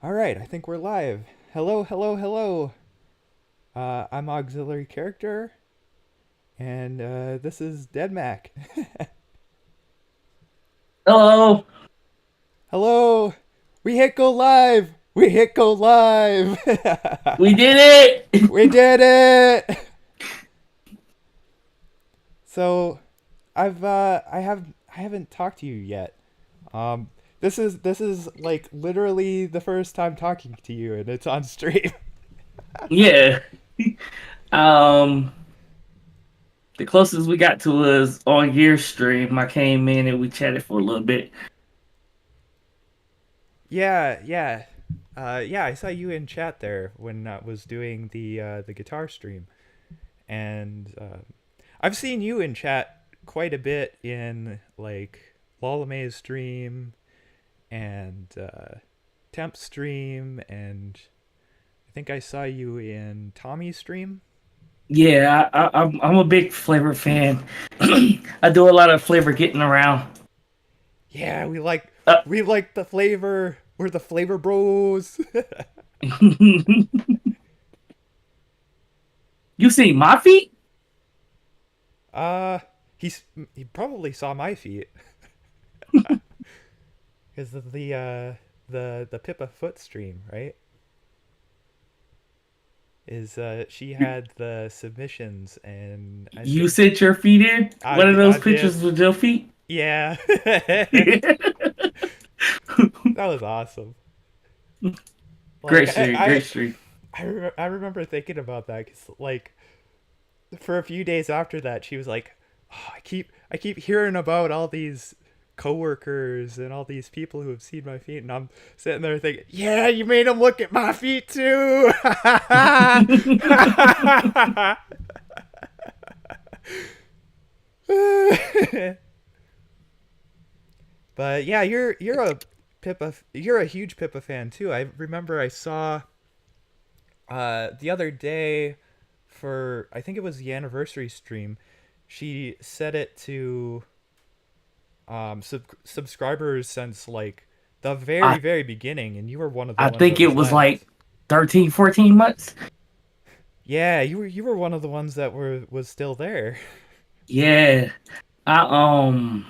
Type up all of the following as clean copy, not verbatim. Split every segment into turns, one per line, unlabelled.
All right, I think we're live. Hello, hello, hello. I'm auxiliary character, and this is Dead Mac.
Hello,
Hello. We hit go live. We hit go live.
we did it.
We did it. So, I haven't talked to you yet. Um, this is like literally the first time talking to you, and it's on stream.
Yeah. Um, the closest we got to was on your stream. I came in and we chatted for a little bit.
Yeah, yeah. Yeah, I saw you in chat there when I was doing the guitar stream, and I've seen you in chat quite a bit in like Lalame's stream and Temp's stream, and I think I saw you in Tommy's stream.
Yeah, I'm a big flavor fan. I do a lot of flavor getting around.
Yeah,
Uh,
we like the flavor. We're the flavor bros.
you see my feet?
uh, he's he probably saw my feet because of the Pippa foot stream, right? Is she had the submissions, and I
You
think
sent your feet in? One of those
I did.
pictures with your feet?
Yeah. That was awesome. Like
Great streak, great streak.
I remember thinking about that because like for a few days after that, she was like, oh, I keep hearing about all these coworkers and all these people who have seen my feet, and I'm sitting there thinking, yeah, you made them look at my feet too. But yeah, you're a huge Pippa fan too. I remember I saw the other day for I think it was the anniversary stream. She set it to subscribers since like the
I
very beginning, and you were one of the
I
ones
think
that
it
was
was like
left.
13, 14 months.
Yeah, you were one of the ones that were was still there.
Yeah. I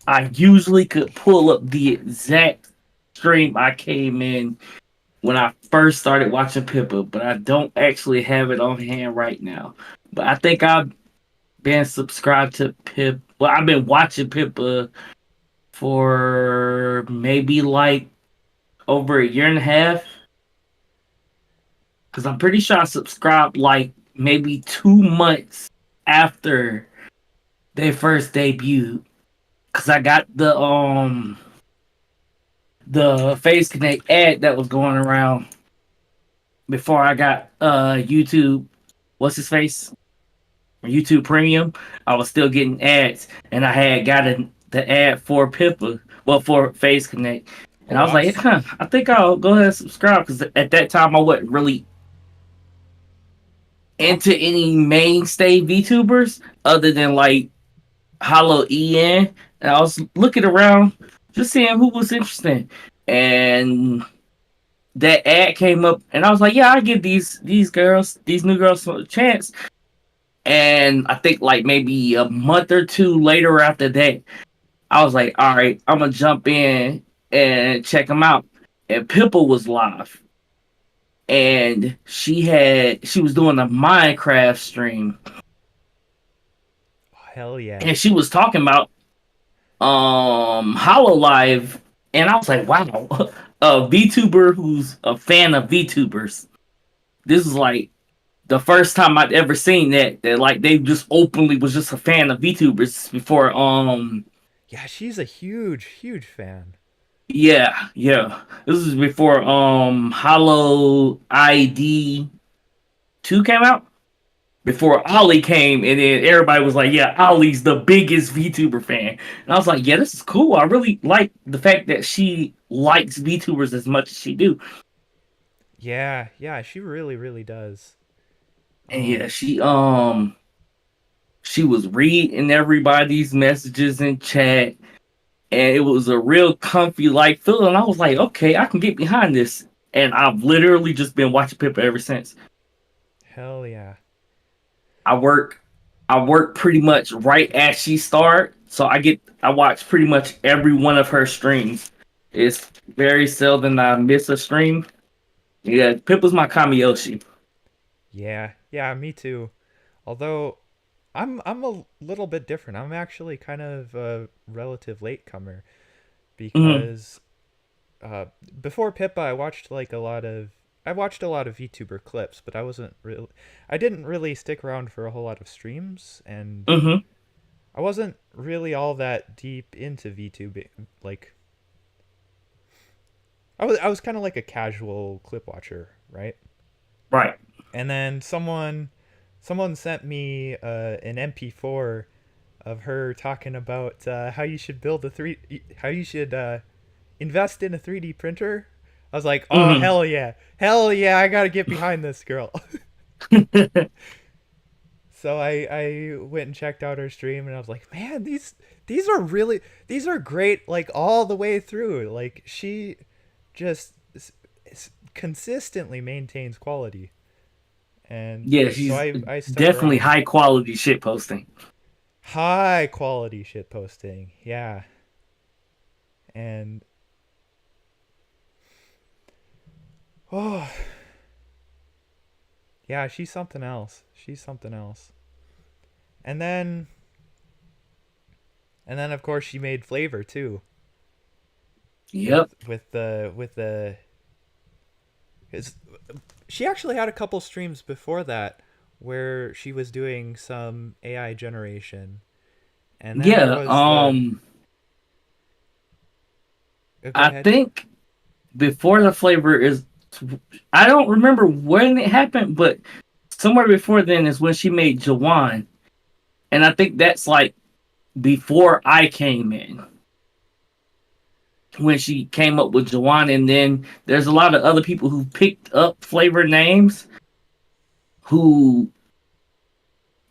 I usually could pull up the exact stream I came in when I first started watching Pippa, but I don't actually have it on hand right now. But I think I've been subscribed to Pip. Well, I've been watching Pippa for maybe like over a year and a half. Because I'm pretty sure I subscribed like maybe 2 months after they first debuted. Because I got the Face Connect ad that was going around before I got YouTube. What's his face? YouTube Premium. I was still getting ads, and I had gotten the ad for Pippa, well, for Face Connect, and
Oh,
I was like,
awesome.
huh, I think I'll go ahead and subscribe because at that time I wasn't really into any mainstay VTubers other than like Hollow En, and I was looking around just seeing who was interesting, and that ad came up, and I was like, yeah, I give these new girls a chance. And I think like maybe a month or two later after that, I was like, all right, I'm gonna jump in and check them out. And Pippa was live, and she was doing a Minecraft stream,
Oh, hell yeah.
and she was talking about Hollow Live, and I was like, wow, a VTuber who's a fan of VTubers. This is like the first time I'd ever seen that like they just openly was just a fan of VTubers before.
Yeah, she's a huge fan.
Yeah, this is before Hollow ID 2 came out. Before Ollie came, and then everybody was like, "Yeah, Ollie's the biggest VTuber fan," and I was like, "Yeah, this is cool. I really like the fact that she likes VTubers as much as she do."
Yeah, yeah, she really does.
And yeah,
Um,
she was reading everybody's messages in chat, and it was a real comfy like feeling. I was like, okay, I can get behind this, and I've literally just been watching Pippa ever since.
Hell yeah.
I work, I work pretty much right as she start, so I watch pretty much every one of her streams. It's very seldom I miss a stream. Yeah, Pippa's my Kamiyoshi.
Yeah. Yeah, me too. Although I'm a little bit different. I'm actually kind of a relative latecomer
Mm-hmm.
because uh, before Pippa, I watched a lot of VTuber clips, but I didn't really stick around for a whole lot of streams, and
Mm-hmm.
I wasn't really all that deep into VTubing. Like I was kind of like a casual clip watcher, right?
Right.
And then someone sent me an MP4 of her talking about how you should invest in a 3D printer. I was like, oh
Mm-hmm.
hell yeah, I gotta get behind this girl. So I went and checked out her stream, and I was like, man, these are really these are great, like all the way through. Like she just consistently maintains quality, and
Yeah,
so
she's
I stuck
definitely
around.
high quality shit posting.
High quality shit posting, yeah, and oh yeah, she's something else. She's something else. And then of course she made Flavor too
Yep.
with the his, she actually had a couple streams before that where she was doing some AI generation. And then there
Yeah.
was the go
I
ahead.
think before the flavor is, I don't remember when it happened, but somewhere before then is when she made Jawan, and I think that's like before I came in, when she came up with Jawan, and then there's a lot of other people who picked up flavor names who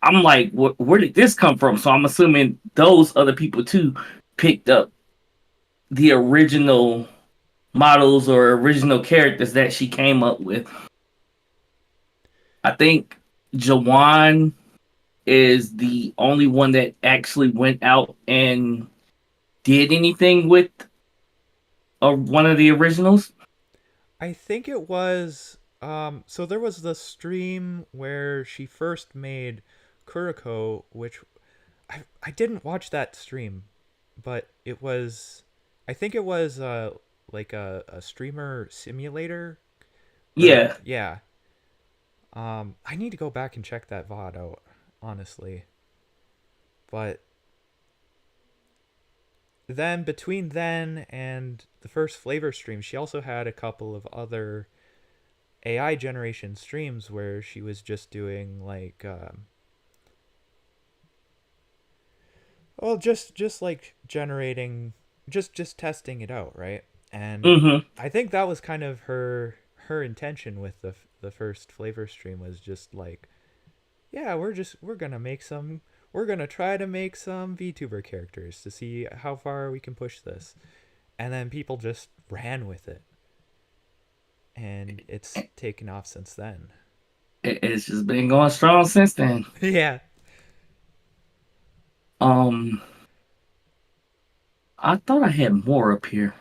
I'm like, where did this come from? So I'm assuming those other people too picked up the original models or original characters that she came up with. I think Jawan is the only one that actually went out and did anything with one of the originals.
I think it was so there was the stream where she first made Kuriko, which I didn't watch that stream, but it was I think it was like a streamer simulator or
Yeah.
yeah. I need to go back and check that VOD out, honestly. But then between then and the first flavor stream, she also had a couple of other AI generation streams where she was just doing like well just like generating just testing it out, right? And
Mm-hmm.
I think that was kind of her intention with the first flavor stream was just like, yeah, we're gonna try to make some VTuber characters to see how far we can push this. And then people just ran with it. And it's taken off since then.
It's just been going strong since then.
Yeah.
Um, I thought I had more up here.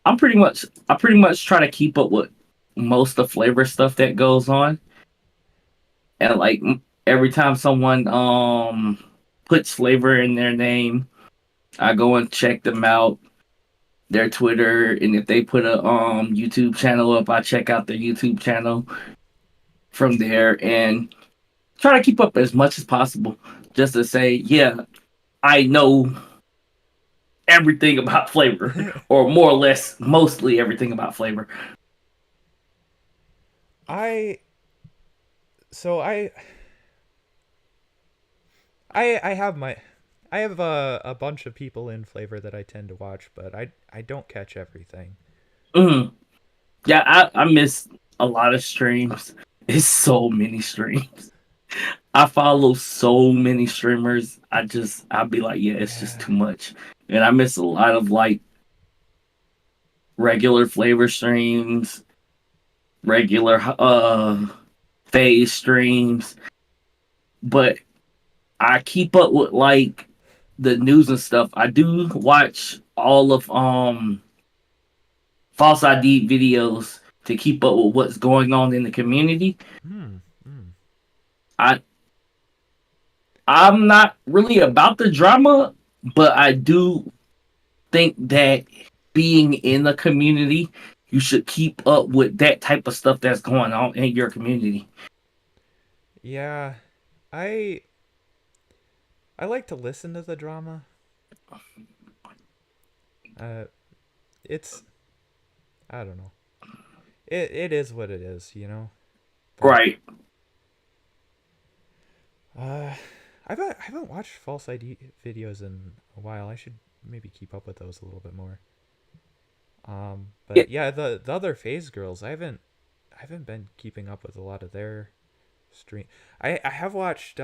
I pretty much try to keep up with most of the flavor stuff that goes on, and like every time someone puts flavor in their name, I go and check them out, their Twitter, and if they put a YouTube channel up, I check out their YouTube channel from there and try to keep up as much as possible, just to say, yeah, I know everything about flavor, or more or less, mostly everything about flavor.
I so I have my I have a bunch of people in flavor that I tend to watch, but I don't catch everything.
Mm. Yeah, I miss a lot of streams. It's so many streams. I follow so many streamers. I'd be like, yeah, it's just
Yeah.
too much. And I miss a lot of like regular flavor streams, regular phase streams. But I keep up with like the news and stuff. I do watch all of false ID videos to keep up with what's going on in the community.
Hmm. Hmm.
I I'm not really about the drama, but I do think that being in the community, you should keep up with that type of stuff that's going on in your community.
Yeah. I I like to listen to the drama. Uh, it's I don't know. It is what it is, you know. But
Right.
uh, I haven't watched false ID videos in a while. I should maybe keep up with those a little bit more.
Yeah.
But yeah, the other phase girls, I haven't been keeping up with a lot of their stream. I have watched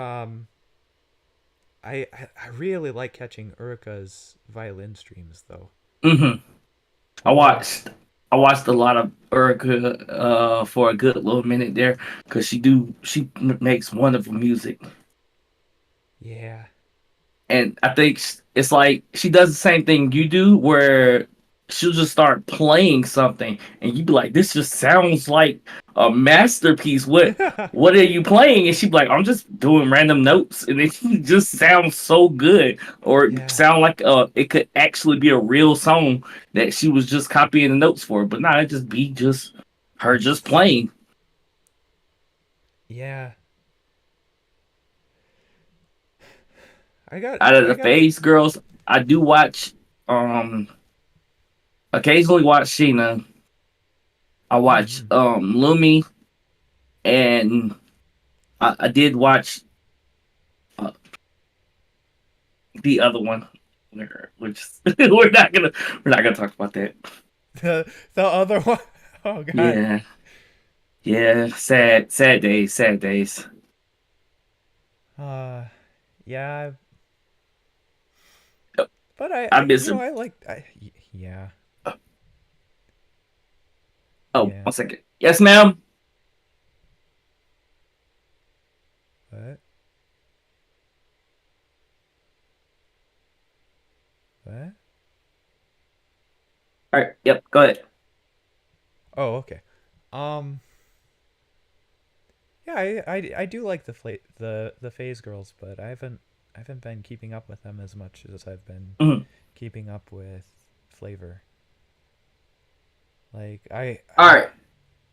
I really like catching Uruka's violin streams though.
hmm I
Those
watched I watched a lot of Erica for a good little minute there because she makes wonderful music.
yeah.
And I think it's like she does the same thing you do, where she'll just start playing something, and you'd be like, "This just sounds like a masterpiece." What are you playing? And she'd be like, "I'm just doing random notes," and it just sounds so good, or it
Yeah.
sound like it could actually be a real song that she was just copying the notes for. But not it just be just her just playing.
Yeah.
Out of
I
the
got
Phase girls, I do watch um occasionally watch Sheena. I watched
mm,
Lumi, and I did watch uh, the other one, which we're not gonna talk about that.
the other one. Oh god.
Yeah, yeah, sad days, sad days.
Uh yeah, but
I
you
miss
know,
him.
yeah.
Oh,
Yeah.
1 second. Yes, ma'am.
What? What?
All right. Yep. Go ahead.
Oh, okay. Um yeah, I do like the phase girls, but I haven't been keeping up with them as much as I've been
Mhm.
keeping up with Flavor. Like
All right.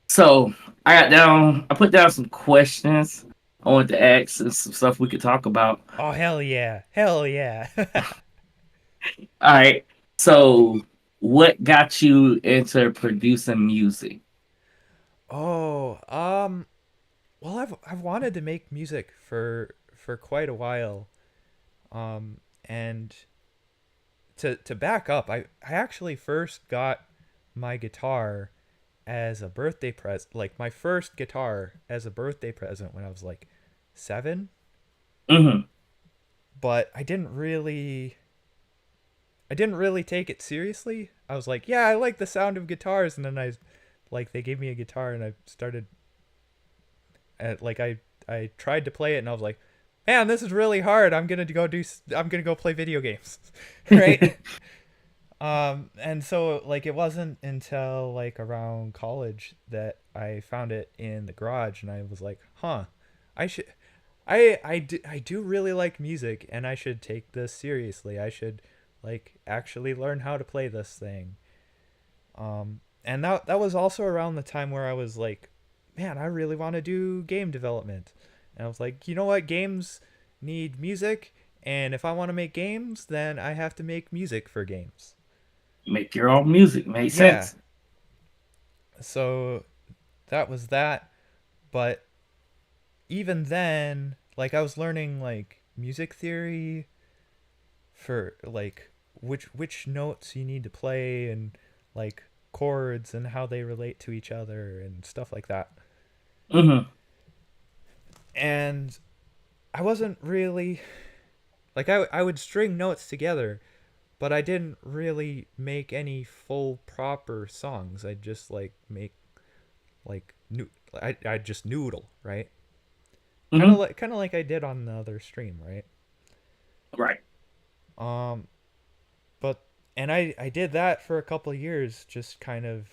So I put down some questions I wanted to ask and some stuff we could talk about.
oh hell yeah. Hell yeah.
All right. So, what got you into producing music?
oh, well I've wanted to make music for quite a while. And to back up, I actually first got my guitar as a birthday present, like my first guitar as a birthday present when I was like 7,
hmm
but I didn't really take it seriously. I was like, yeah, I like the sound of guitars, and then they gave me a guitar and I started at like I tried to play it and I was like, man, this is really hard. I'm gonna go play video games, right? And so like it wasn't until like around college that I found it in the garage, and I was like, huh, I should, I do really like music, and I should take this seriously. I should like actually learn how to play this thing. And that was also around the time where I was like, man, I really want to do game development. And I was like, you know what? Games need music, and if I want to make games, then I have to make music for games.
Make your own music. Makes
Yeah.
sense.
So that was that, but even then, like I was learning like music theory for like which notes you need to play, and like chords and how they relate to each other and stuff like that.
hmm
and I wasn't really like I would string notes together, but I didn't really make any full proper songs. I'd just like make like new I just noodle, right?
Hmm.
Kind of like I did on the other stream, right?
Right.
Um but and I did that for a couple of years, just kind of,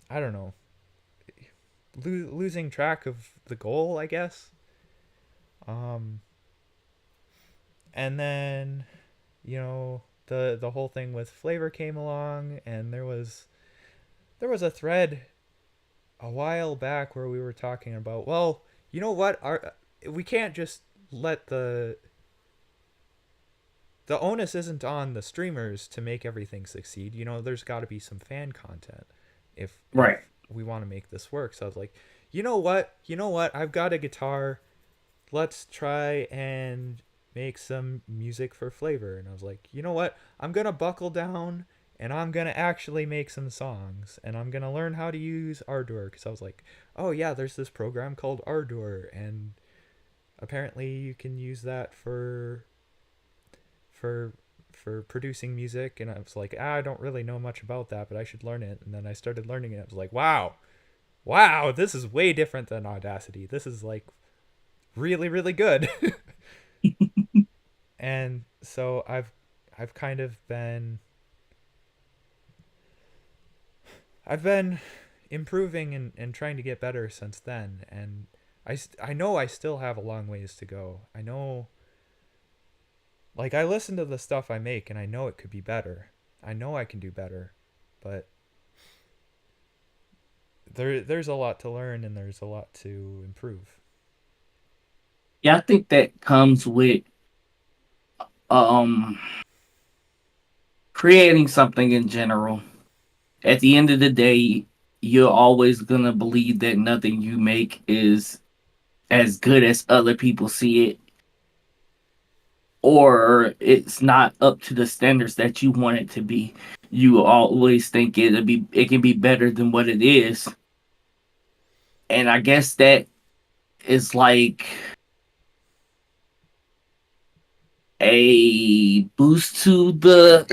I don't know, losing track of the goal, I guess. Um and then, the whole thing with flavor came along, and there was a thread a while back where we were talking about, well, you know what, our we can't just let the onus isn't on the streamers to make everything succeed. There's got to be some fan content if
Right.
we want to make this work. So I was like, you know what, I've got a guitar. Let's try and make some music for flavor. And I was like, you know what, I'm gonna buckle down, and I'm gonna actually make some songs, and I'm gonna learn how to use Ardour, because I was like, oh yeah, there's this program called Ardour, and apparently you can use that for for producing music. And I was like, I don't really know much about that, but I should learn it. And then I started learning it. I was like, wow, this is way different than Audacity. This is like really, really good. And so I've kind of been improving and trying to get better since then. And I know I still have a long ways to go. I know, like, I listen to the stuff I make, and I know it could be better. I know I can do better, but there's a lot to learn, and there's a lot to improve.
Yeah, I think that comes with um creating something in general. At the end of the day, you're always gonna believe that nothing you make is as good as other people see it, or it's not up to the standards that you want it to be. You always think it can be better than what it is. And I guess that is like a boost to the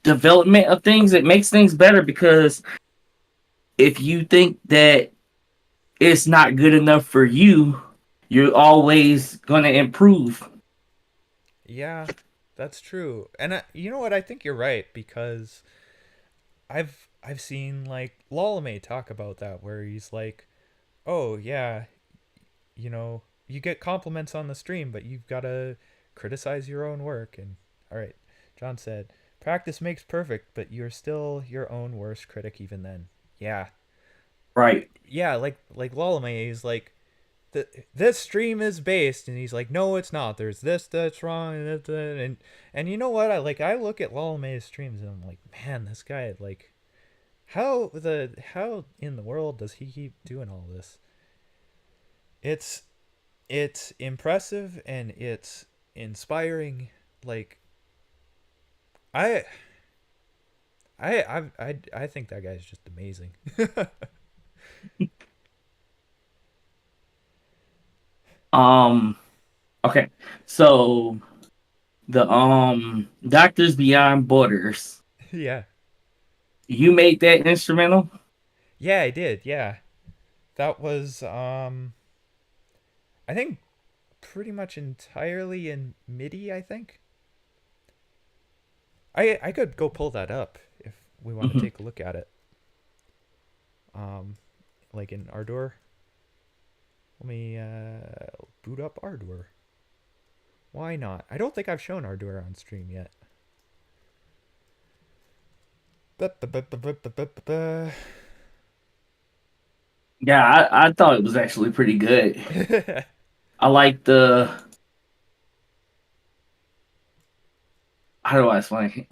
development of things. It makes things better because if you think that it's not good enough for you, you're always going to improve.
Yeah, that's true. And you know what? I think you're right, because I've seen like Lalame talk about that, where he's like, "Oh yeah, you get compliments on the stream, but you've got to criticize your own work." And all right, John said, "Practice makes perfect, but you're still your own worst critic even then." Yeah,
Right.
yeah, like Lalame is like, this stream is based, and he's like, no, it's not, there's this that's wrong, and you know what, I look at Lalame's streams, and I'm like, man, this guy, like, how in the world does he keep doing all this? It's it's impressive, and it's inspiring. Like, i I think that guy's just amazing.
Um okay. So the Doctors Beyond Borders.
Yeah,
You made that instrumental?
yeah, I did, yeah. That was, I think, pretty much entirely in MIDI, I think. I could go pull that up if we want to
Mhm.
take a look at it. Um, like in Ardour. Let me boot up Ardour. Why not? I don't think I've shown Ardour on stream yet.
Yeah, I thought it was actually pretty good. I like the how do I explain?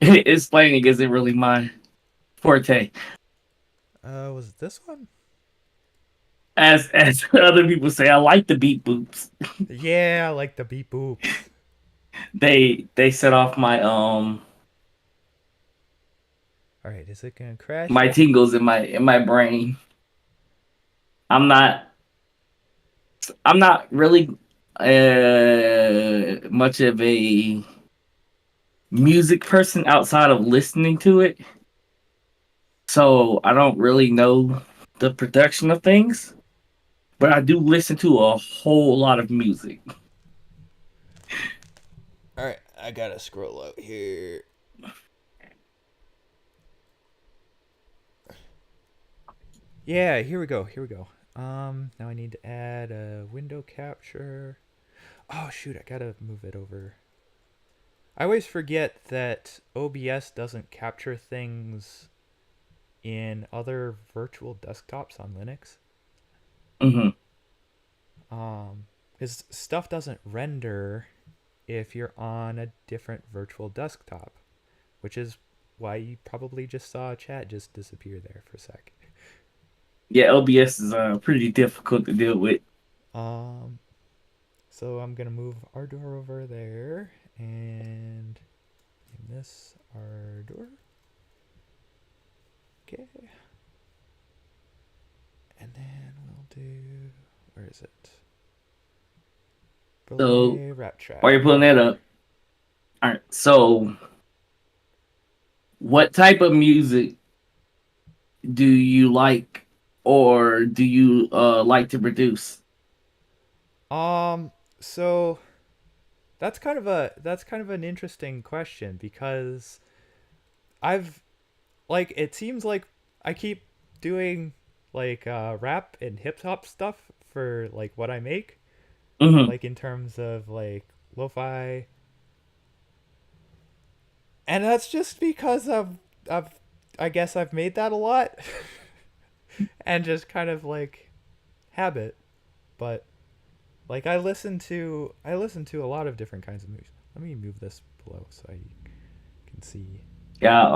Explaining isn't really my forte.
Was it this one?
As other people say, I like the beat boops.
Yeah, I like the beep boops.
They set off
All right, is it gonna crash
my
yet?
tingles in my brain. I'm not I'm not really much of a music person outside of listening to it. So I don't really know the production of things, but I do listen to a whole lot of music.
All right, I gotta scroll out here. Yeah, here we go. Here we go. Now I need to add a window capture. Oh shoot, I gotta move it over. I always forget that OBS doesn't capture things in other virtual desktops on Linux.
Hmm.
Because stuff doesn't render if you're on a different virtual desktop, which is why you probably just saw a chat just disappear there for a sec.
Yeah, OBS is pretty difficult to deal with.
Um, so I'm gonna move our door over there and name this our door. Okay, and then we'll do, where is it?
So
Belay rap
while you're
track.
pulling that up, all right. So what type of music do you like, or do you like to produce?
Um, so that's kind of an interesting question because I've like it seems like I keep doing like rap and hip hop stuff for like what I make,
Hmm.
like in terms of like lo-fi, and that's just because I've I guess I've made that a lot and just kind of like habit, but like I listen to a lot of different kinds of music. Let me move this below so I can see.
Yeah.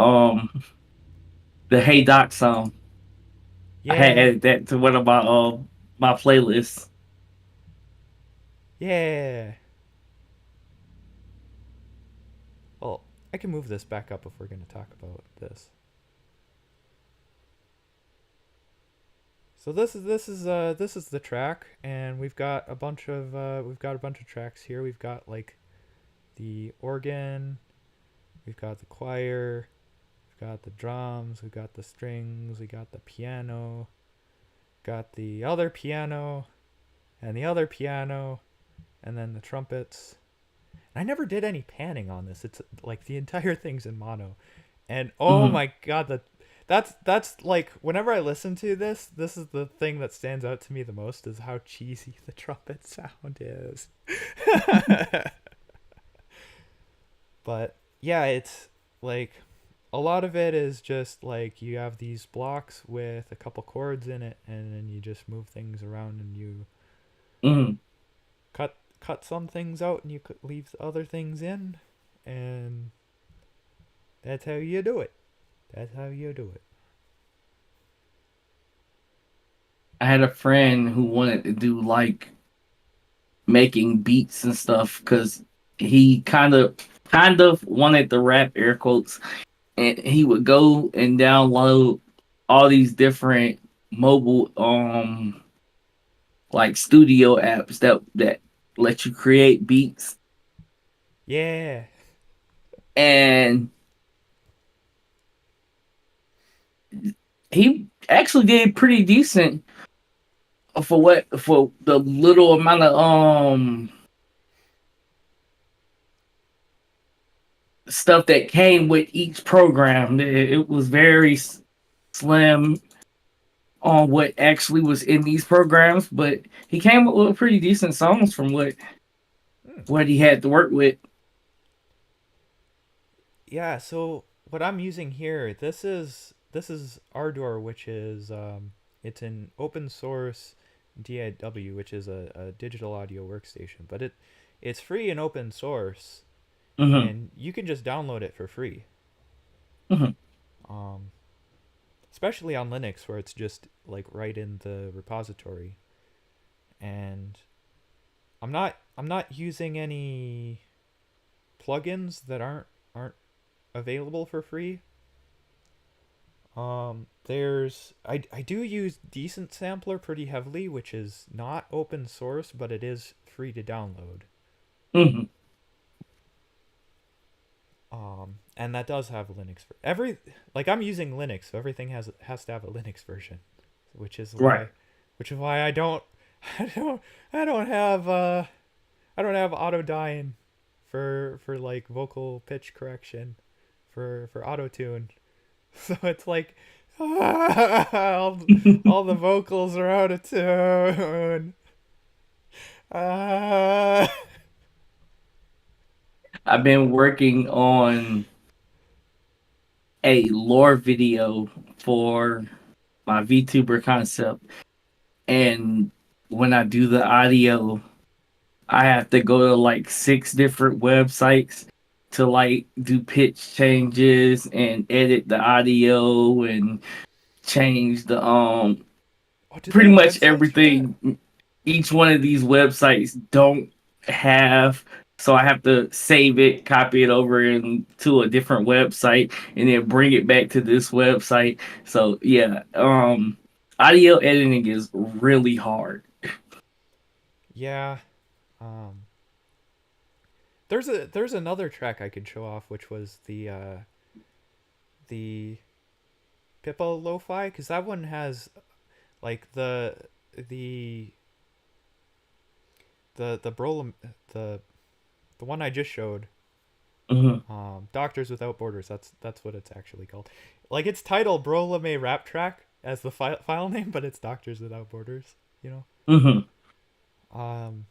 The Hey Doc song. I had
Yeah,
added that to one of my playlists.
yeah. Well, I can move this back up if we're going to talk about this. So this is the track, and we've got a bunch of tracks here. We've got like the organ, we've got the choir, we've got the drums, we've got the strings, we got the piano, got the other piano, and the other piano, and then the trumpets. And I never did any panning on this. It's like the entire thing's in mono. And oh
Hmm.
my god, that's like whenever I listen to this, this is the thing that stands out to me the most is how cheesy the trumpet sound is. But yeah, it's like a lot of it is just like you have these blocks with a couple chords in it, and then you just move things around and you
Hmm.
cut some things out and you could leave other things in, and that's how you do it. That's how you do it.
I had a friend who wanted to do like making beats and stuff because he kind of wanted the rap air quotes, and he would go and download all these different mobile like studio apps that let you create beats,
Yeah.
and he actually did pretty decent for the little amount of stuff that came with each program. It was very slim on what actually was in these programs, but he came up with pretty decent songs from
Hmm.
what he had to work with.
Yeah, so what I'm using here, this is Ardor, which is it's an open source DAW, which is a digital audio workstation, but it's free and open source,
Hmm.
and you can just download it for free.
Hmm.
Um, Especially on Linux where it's just like right in the repository. And I'm not using any plugins that aren't available for free. There's I do use Decent Sampler pretty heavily, which is not open source, but it is free to download.
Hmm.
And that does have Linux for every like I'm using Linux, so everything has to have a Linux version, which is
Right.
why I don't I don't I don't have I don't have auto dyne for like vocal pitch correction for auto tune. So it's like all the vocals are out of tune. Uh,
I've been working on a lore video for my VTuber concept, and when I do the audio, I have to go to like 6 different websites to like do pitch changes and edit the audio and change the
oh, do they
pretty
have
much
websites for that?
everything. Each one of these websites don't have, so I have to save it, copy it over into a different website, and then bring it back to this website. So yeah, audio editing is really hard.
Yeah. Um, there's another track I could show off, which was the Pippa Lo-Fi, because that one has like the the Brolim the one I just showed.
Hmm.
Doctors Without Borders. That's what it's actually called. Like it's titled Brolame Rap Track as the file name, but it's Doctors Without Borders. You know.
Hmm.
Um,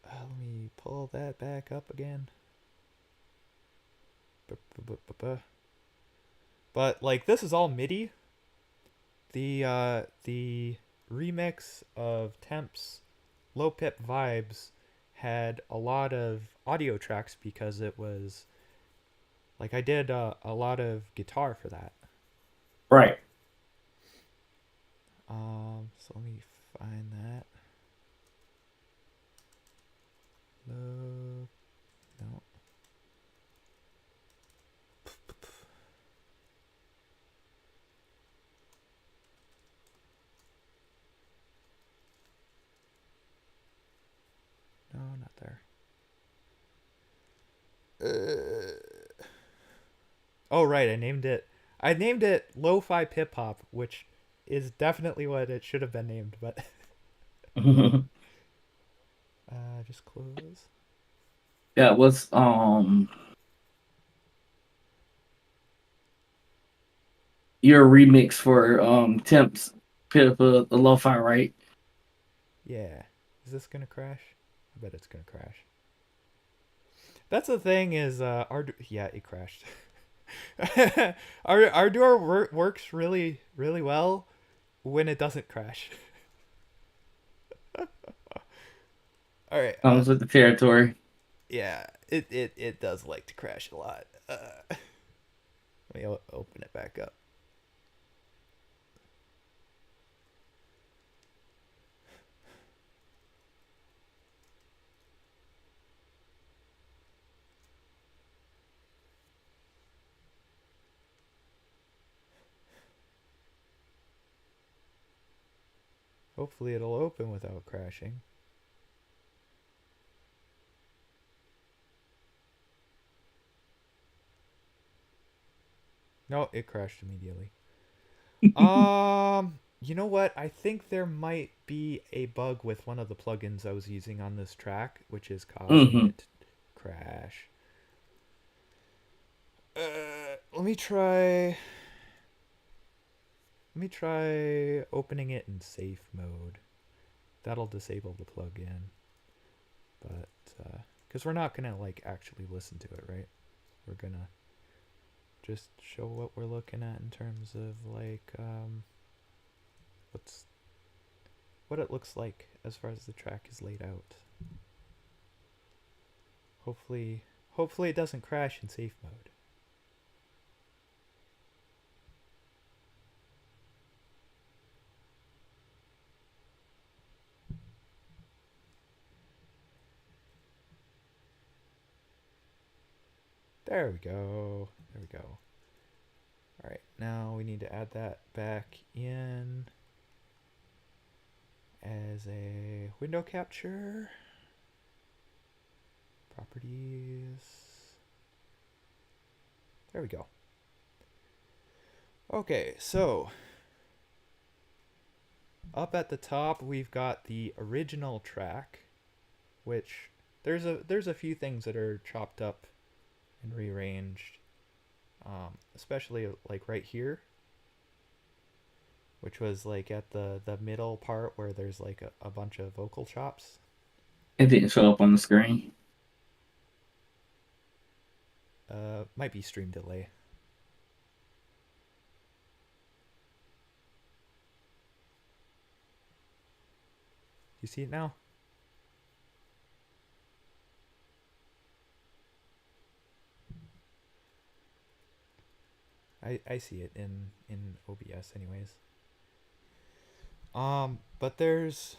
let me pull that back up again. But like this is all MIDI. The remix of Temp's Low Pip Vibes had a lot of audio tracks because it was like I did a lot of guitar for that.
Right.
So let me find that. No, no, no, not there. Oh right, I named it. I named it Lo-Fi Pip Hop, which is definitely what it should have been named. But just close.
That was your remix for Temps Pitiful the Lo-Fi, right?
Yeah, is this gonna crash? I bet it's gonna crash. That's the thing is yeah, it crashed. Ardour works really well when it doesn't crash. All right.
Comes with the territory.
Yeah, it does like to crash a lot. Let me open it back up. Hopefully it'll open without crashing. No, it crashed immediately. You know what? I think there might be a bug with one of the plugins I was using on this track, which is causing
Hmm.
it to crash. Let me try. Let me try opening it in safe mode. That'll disable the plugin, but because we're not gonna like actually listen to it, right? We're gonna just show what we're looking at in terms of like what's what it looks like as far as the track is laid out. Hopefully, hopefully it doesn't crash in safe mode. There we go. There we go. All right, now we need to add that back in as a window capture. Properties. There we go. Okay, so up at the top we've got the original track, which there's a few things that are chopped up and rearranged, especially like right here, which was like at the middle part where there's like a bunch of vocal chops.
It didn't show up on the screen.
Might be stream delay. You see it now? I see it in OBS anyways. But there's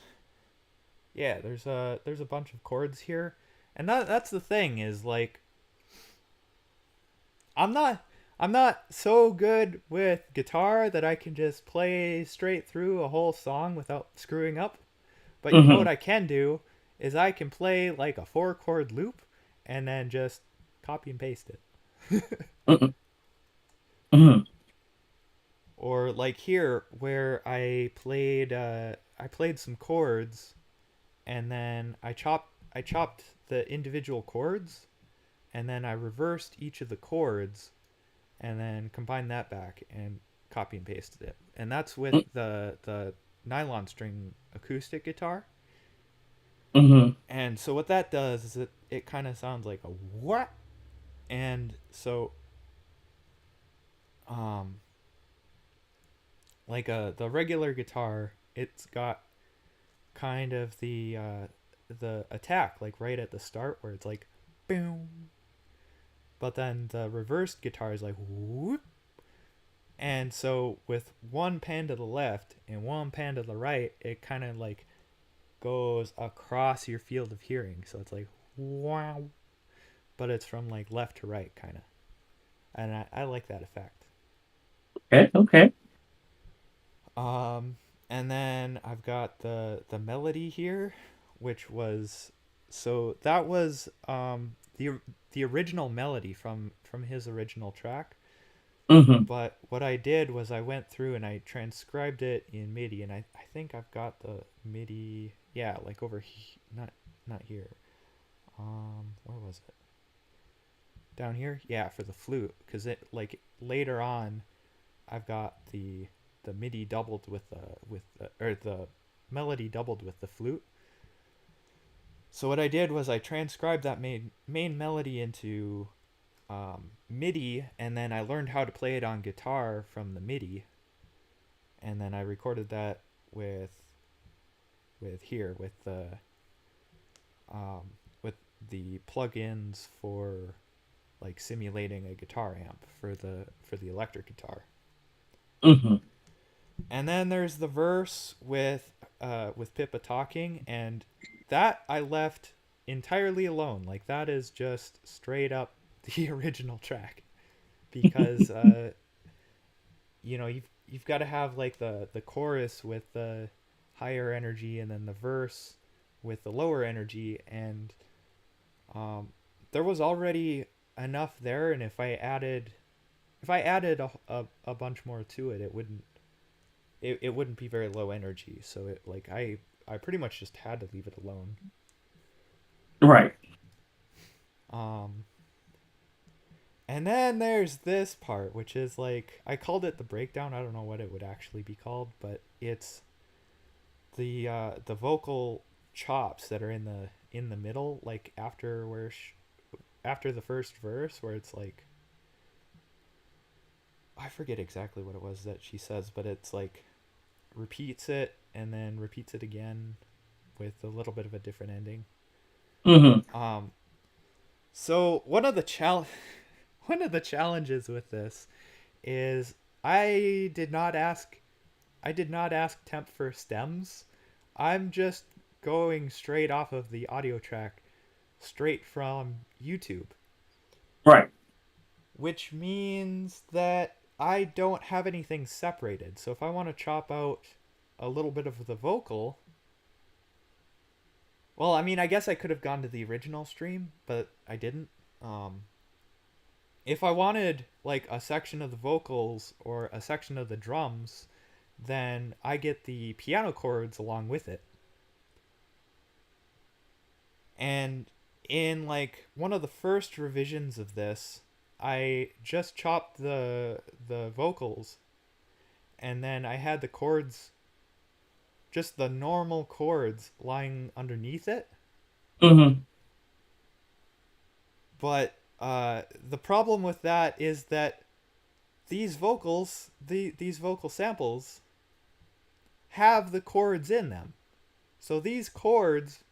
a bunch of chords here, and that's the thing is like I'm not I'm not so good with guitar that I can just play straight through a whole song without screwing up. But you know what
Mm-hmm.
I can do is I can play like a four chord loop and then just copy and paste it.
Mm-hmm. Mm-hmm.
Or like here where I played some chords and then I chopped the individual chords and then I reversed each of the chords and then combined that back and copy and pasted it. And that's with the nylon string acoustic guitar.
Mm-hmm.
And so what that does is it kind of sounds like a what? And so um like the regular guitar, it's got kind of the attack like right at the start where it's like boom, but then the reversed guitar is like whoop. And so with one pan to the left and one pan to the right, it kind of like goes across your field of hearing. So it's like wow, but it's from like left to right kind of. And I like that effect.
Okay. Okay.
Um, and then I've got the melody here, which was so that was the original melody from his original track.
Mm-hmm.
But what I did was I went through and I transcribed it in MIDI, and I think I've got the MIDI, yeah, like not here. Where was it? Down here, yeah, for the flute, because it like later on I've got the MIDI doubled with the or the melody doubled with the flute. So what I did was I transcribed that main melody into MIDI, and then I learned how to play it on guitar from the MIDI, and then I recorded that with here um, with the plugins for like simulating a guitar amp for the electric guitar.
Mm-hmm.
And then there's the verse with Pippa talking, and that I left entirely alone. Like that is just straight up the original track because you know you've got to have like the chorus with the higher energy and then the verse with the lower energy, and um, there was already enough there, and if I added a bunch more to it, it wouldn't be very low energy. So it like I pretty much just had to leave it alone.
Right.
Um, and then there's this part, which is like I called it the breakdown. I don't know what it would actually be called, but it's the vocal chops that are in the middle, like after the first verse, where it's like I forget exactly what it was that she says, but it's like repeats it and then repeats it again with a little bit of a different ending.
Mm-hmm.
Um, so one of the challenges with this is I did not ask temp for stems. I'm just going straight off of the audio track straight from YouTube,
Right.
which means that I don't have anything separated. So if I want to chop out a little bit of the vocal, well, I mean, I guess I could have gone to the original stream, but I didn't. Um, if I wanted like a section of the vocals or a section of the drums, then I get the piano chords along with it. And in like one of the first revisions of this, I just chopped the vocals and then I had the chords, just the normal chords lying underneath it.
Mm-hmm.
But the problem with that is that these vocal samples have the chords in them. So these chords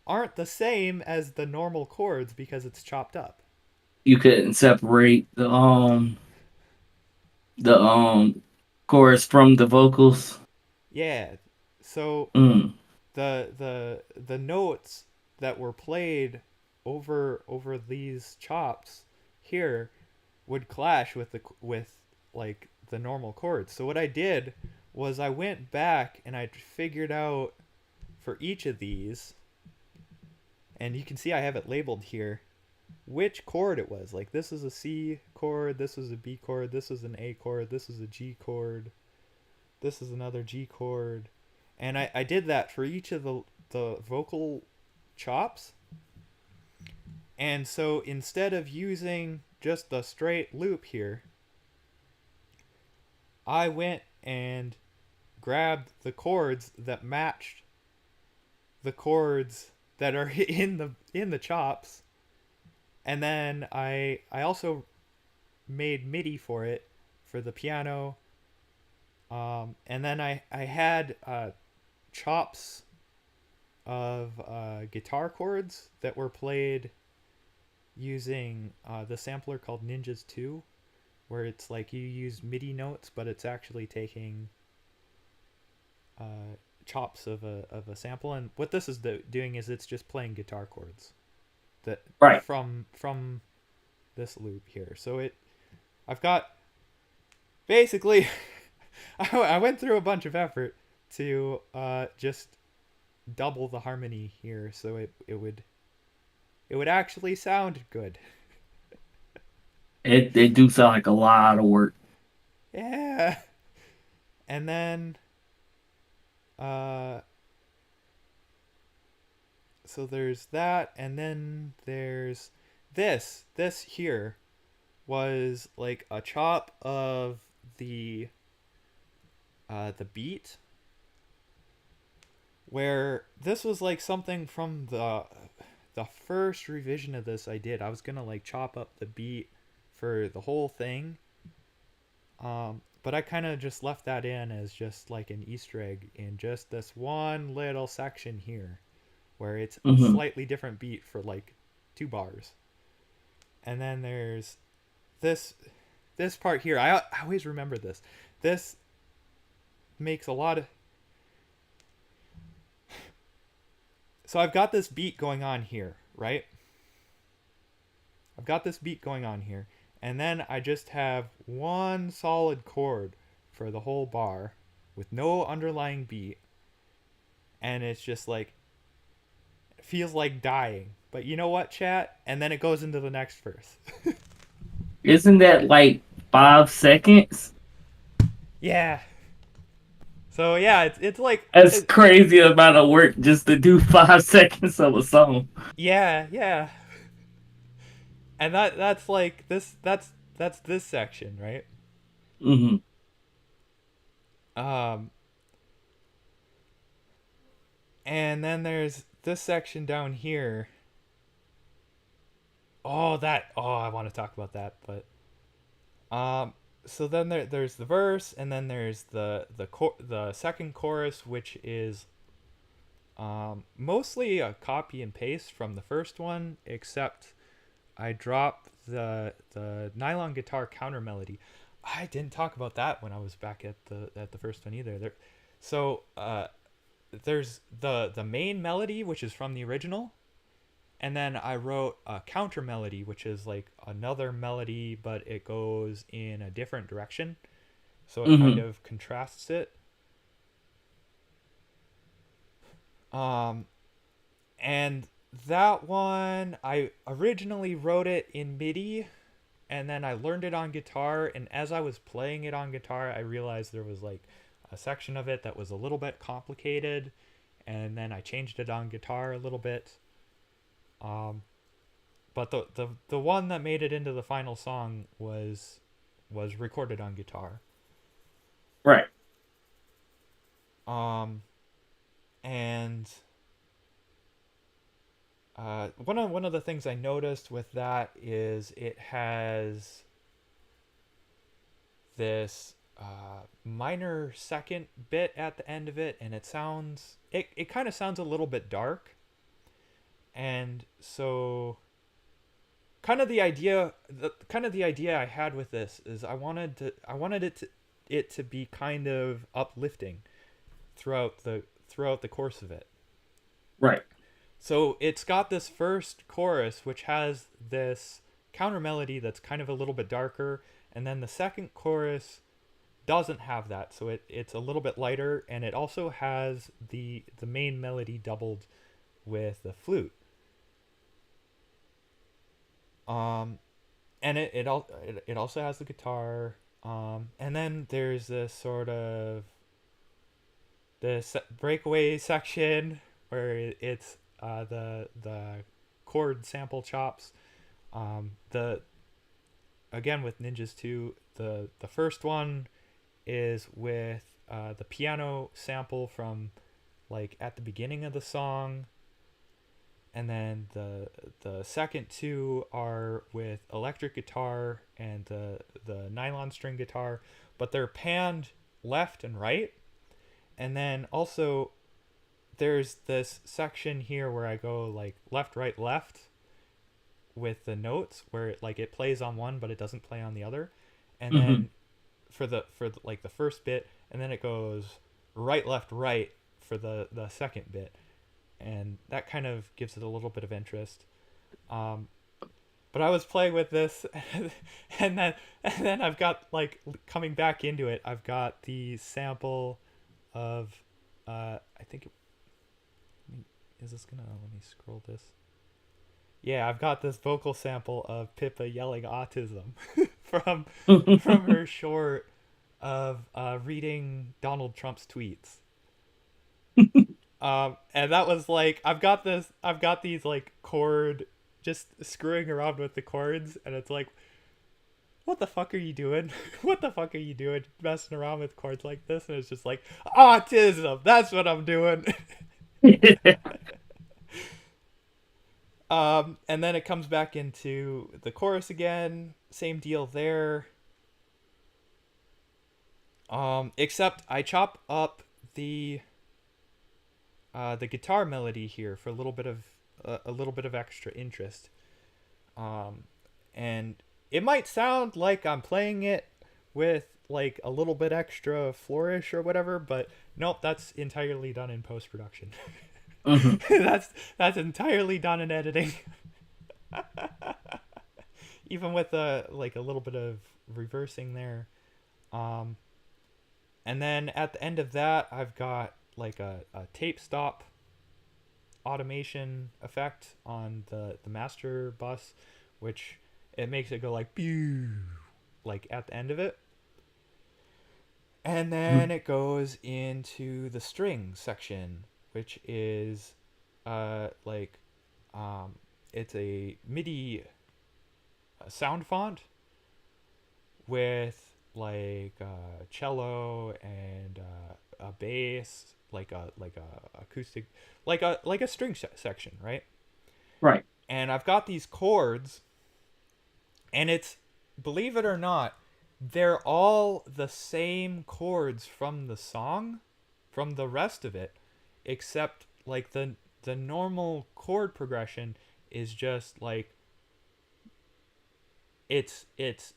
aren't the same as the normal chords because it's chopped up.
You couldn't separate the chorus from the vocals.
Yeah. So
Mm.
the notes that were played over these chops here would clash with like the normal chords. So what I did was I went back and I figured out for each of these, and you can see I have it labeled here, which chord it was. Like this is a C chord, this is a B chord, this is an A chord, this is a G chord, this is another G chord. And I did that for each of the vocal chops. And so instead of using just the straight loop here, I went and grabbed the chords that matched the chords that are in the chops, and then I also made MIDI for it for the piano, and then I had chops of guitar chords that were played using the sampler called Ninjas 2, where it's like you use MIDI notes, but it's actually taking chops of a sample. And what this is doing is it's just playing guitar chords that
Right.
from this loop here. So I've got basically I went through a bunch of effort to just double the harmony here, so it would actually sound good.
It do sound like a lot of work.
Yeah. And then uh so there's that, and then there's this here was like a chop of the beat, where this was like something from the first revision of this I did. I was gonna like chop up the beat for the whole thing, but I kind of just left that in as just like an Easter egg in just this one little section here, where it's a
Mm-hmm.
slightly different beat for like 2 bars. And then there's this this part here. I always remember this. This makes a lot of, so I've got this beat going on here, right? I've got this beat going on here, and then I just have one solid chord for the whole bar with no underlying beat, and it's just like it feels like dying. But you know what, chat? And then it goes into the next verse.
Isn't that like 5 seconds?
Yeah. So yeah, it's like
That's crazy amount of work just to do 5 seconds of a song.
yeah, yeah. And that's like that's this section, right?
Mm-hmm.
Um and then there's this section down here. I want to talk about that, but um so then there's the verse, and then there's the second chorus, which is mostly a copy and paste from the first one, except I dropped the nylon guitar counter melody. I didn't talk about that when I was back at the first one either. So there's the main melody, which is from the original, And then I wrote a counter melody, which is like another melody, but it goes in a different direction. So it kind
Hmm.
of contrasts it. Um, and that one, I originally wrote it in MIDI, and then I learned it on guitar. And as I was playing it on guitar, I realized there was like a section of it that was a little bit complicated. And then I changed it on guitar a little bit. Um, but the one that made it into the final song was recorded on guitar.
Right.
Um, and one of the things I noticed with that is it has this minor second bit at the end of it, and it kind of sounds a little bit dark, and so kind of the idea I had with this is I wanted it to be kind of uplifting throughout the course of it.
Right.
So it's got this first chorus which has this counter melody that's kind of a little bit darker, and then the second chorus doesn't have that, so it's a little bit lighter, and it also has the main melody doubled with the flute. Um, and it also has the guitar. And then there's this sort of this breakaway section where it's the chord sample chops. The Again with Ninjas 2, the first one is with the piano sample from like at the beginning of the song, and then the second two are with electric guitar and the nylon string guitar, but they're panned left and right. And then also there's this section here where I go like left right left with the notes where it plays on one but it doesn't play on the other. And
Hmm.
then like the first bit, and then it goes right left right for the second bit, and that kind of gives it a little bit of interest. Um, but I was playing with this, and then I've got like coming back into it. I've got the sample of I think is this gonna let me scroll this. Yeah, I've got this vocal sample of Pippa yelling autism from from her short of reading Donald Trump's tweets. And that was like I've got these like just screwing around with the chords, and it's like, what the fuck are you doing? What the fuck are you doing messing around with chords like this? And it's just like, autism. That's what I'm doing. And then it comes back into the chorus again. Same deal there. Except I chop up the guitar melody here for a little bit of extra interest. Um, and it might sound like I'm playing it with like a little bit extra flourish or whatever, but nope, that's entirely done in post production.
Hmm.
That's entirely done in editing. Even with a little bit of reversing there. Um, and then at the end of that, I've got like a tape stop automation effect on the master bus, which it makes it go like pew, like at the end of it. And then it goes into the string section, which is like um it's a MIDI sound font with like cello and a bass, like a acoustic, like a string section, right?
Right.
And I've got these chords, and it's, believe it or not, they're all the same chords from the song, from the rest of it, except like the normal chord progression is just like it's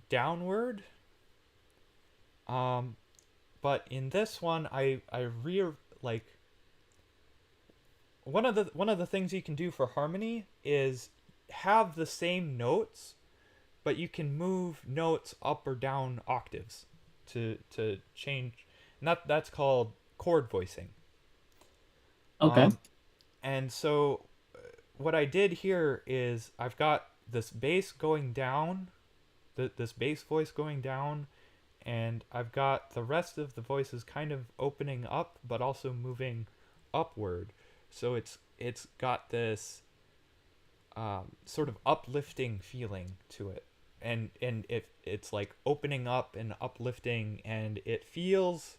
downward. Um, but in this one, I re like one of the things you can do for harmony is have the same notes, but you can move notes up or down octaves to change, and that's called chord voicing.
Okay.
And so what I did here is I've got this bass going down, this bass voice going down, and I've got the rest of the voices kind of opening up but also moving upward. So it's got this sort of uplifting feeling to it, and it's like opening up and uplifting, and it feels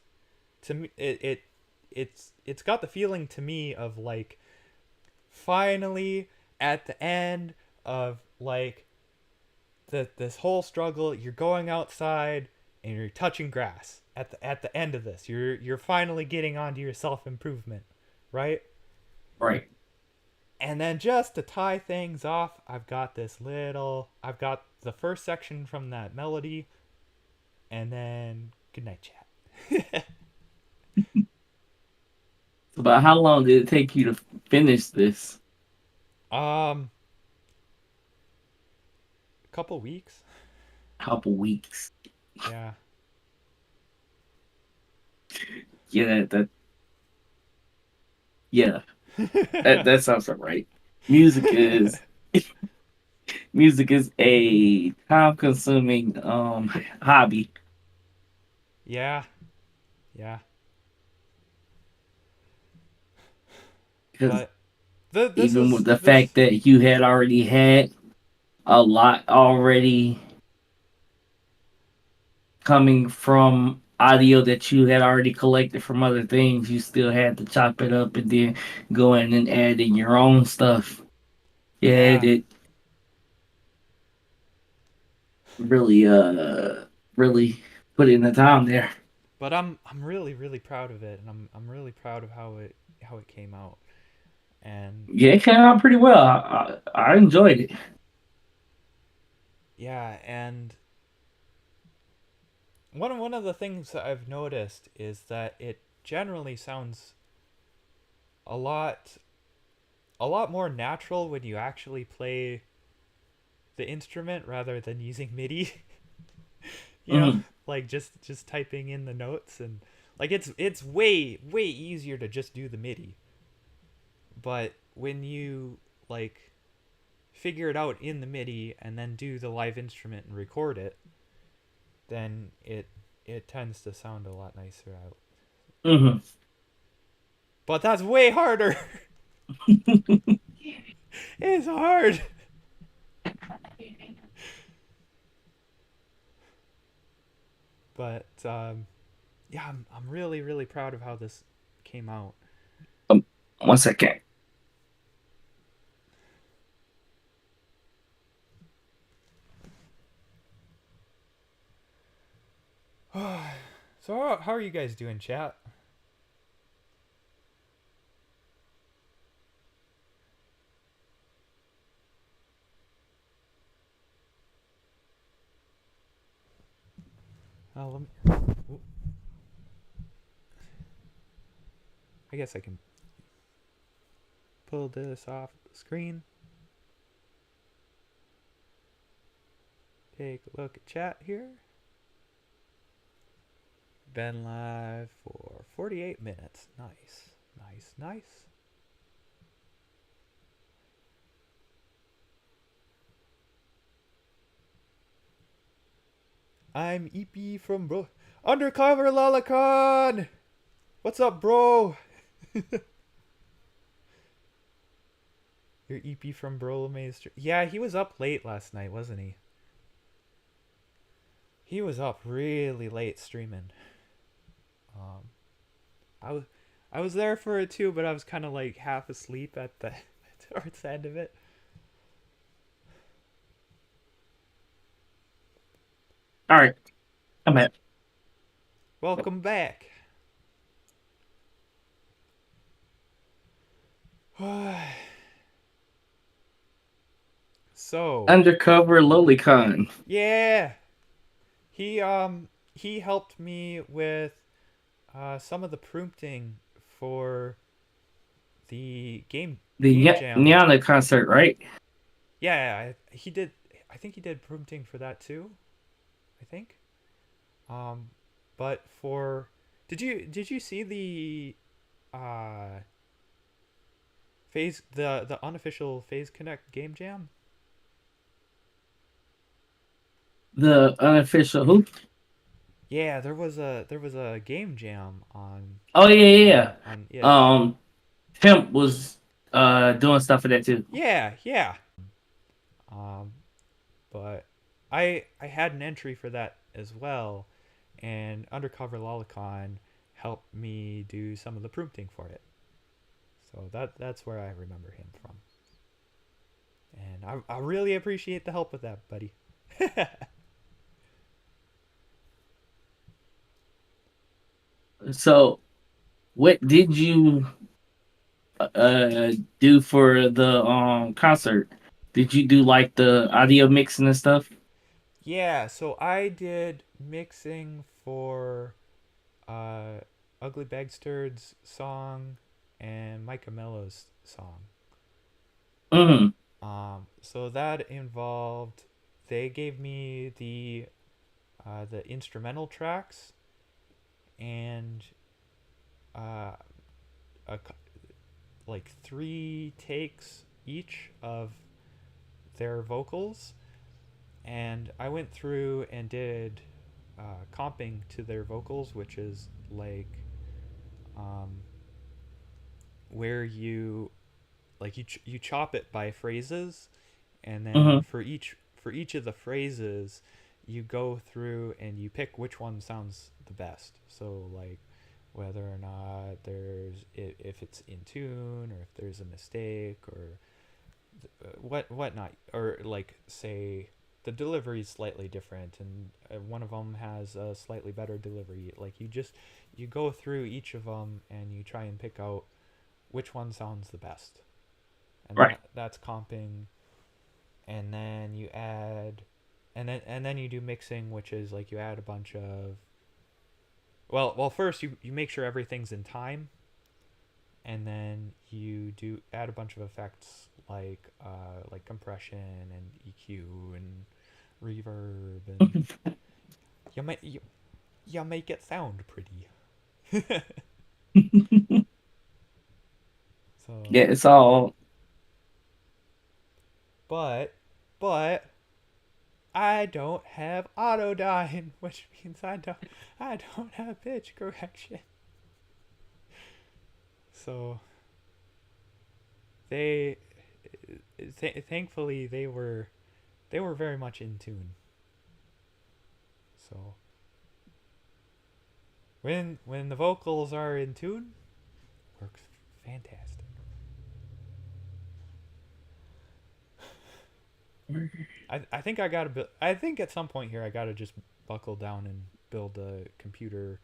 to me it's got the feeling to me of like finally at the end of like this whole struggle, you're going outside and you're touching grass at the end of this. You're finally getting onto your self-improvement, right?
Right.
And then just to tie things off, I've got the first section from that melody, and then good night chat.
So about how long did it take you to finish this?
A couple weeks.
Couple weeks.
Yeah.
Yeah, yeah, that sounds about right. Music is music is a time consuming hobby
Yeah. Yeah.
because
But this
even with
is
the
this
fact that you had already had a lot already coming from audio that you had already collected from other things, you still had to chop it up and then go in and add in your own stuff. Yeah,
yeah.
it really really put in the time there.
But I'm really really proud of it, and I'm really proud of how it came out. And
Yeah, it came out pretty well. I enjoyed it.
yeah, and one of the things that I've noticed is that it generally sounds a lot a lot more natural when you actually play the instrument rather than using MIDI. you know,
Hmm.
like just typing in the notes, and like it's way easier to just do the MIDI. But when you like figure it out in the MIDI and then do the live instrument and record it, then it tends to sound a lot nicer out.
Hmm.
But that's way harder. It's hard. But yeah, I'm really really proud of how this came out.
um, 1 second.
So how are you guys doing, chat? Let me, I guess I can pull this off the screen. Take a look at chat here. Been live for 48 minutes. Nice, nice, nice. I'm EP from Bro Undercover Lolicon. What's up, bro? Your EP from Bro Maester. Yeah, he was up late last night, wasn't he? He was up really late streaming. Um, I was I was there for it too, but I was kind of like half asleep at the towards the end of it.
All right, I'm back.
Welcome back. So,
Undercover Lolicon.
yeah, he helped me with some of the prompting for the game
The
jam.
Nyana concert, right?
Yeah, he did. I think he did prompting for that too. I think. Um, but for did you see the uh phase the unofficial Phase Connect game jam?
The unofficial who?
Yeah, there was a game jam
Oh yeah, yeah, yeah.
on Itch.
Pimp was doing stuff for that too.
Yeah, yeah. Um, but I had an entry for that as well, and Undercover Lolicon helped me do some of the prompting for it. So that's where I remember him from, and I really appreciate the help with that, buddy.
So, what did you uh do for the concert? Did you do like the audio mixing and stuff?
Yeah, so I did mixing for uh, Ugly Bagsturd's song and Micah Mello's song.
Mm.
So that involved they gave me the instrumental tracks and uh, a, like 3 takes each of their vocals, and I went through and did comping to their vocals, which is like um, where you chop it by phrases, and then
Mm-hmm.
for each of the phrases you go through and you pick which one sounds the best. So like whether or not if it's in tune, or if there's a mistake, or whatnot, or like say the delivery is slightly different, and one of them has a slightly better delivery. Like you go through each of them and you try and pick out which one sounds the best, and
Right.
that's comping. And then you add, and then you do mixing, which is like you add a bunch of, well first you make sure everything's in time, and then you do add a bunch of effects like compression and EQ and reverb, and you make it sound pretty. So
Yeah, it's all.
but but I don't have autodyne, which means I don't have pitch correction. So they thankfully they were very much in tune. So when the vocals are in tune, works fantastic. I think I gotta I think at some point here I gotta just buckle down and build a computer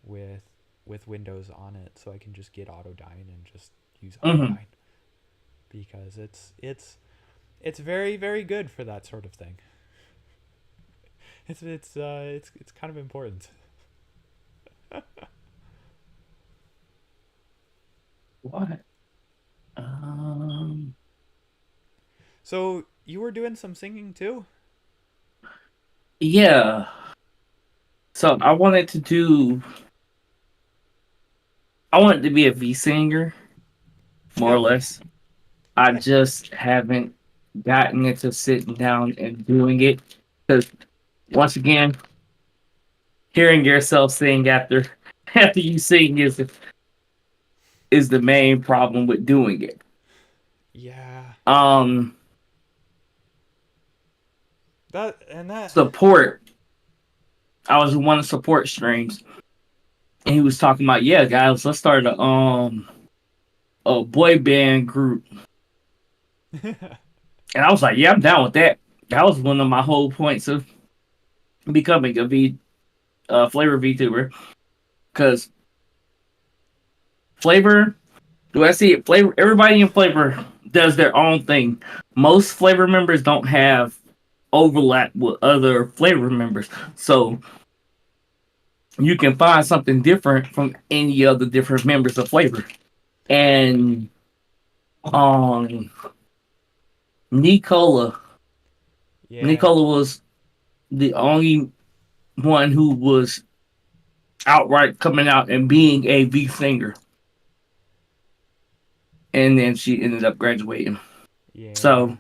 with with Windows on it, so I can just get Autodyne and just use
Mm-hmm.
Autodyne, because it's very very good for that sort of thing. It's kind of important.
What? Um.
So you were doing some singing too?
Yeah. So I wanted to do. I wanted to be a V singer, more or less. I just haven't gotten into sitting down and doing it because once again, hearing yourself sing after after you sing is the main problem with doing it.
Yeah.
Um,
That.
support. I was in one of the support streams, and he was talking about, yeah, guys, let's start a boy band group, and I was like, yeah, I'm down with that. That was one of my whole points of becoming a flavor VTuber because flavor. Do I see it? Flavor. Everybody in flavor does their own thing. Most flavor members don't have overlap with other flavor members, so you can find something different from any of the different members of flavor. And Um, Nicola.
Yeah,
Nicola was the only one who was outright coming out and being a V singer, and then she ended up graduating.
yeah.
So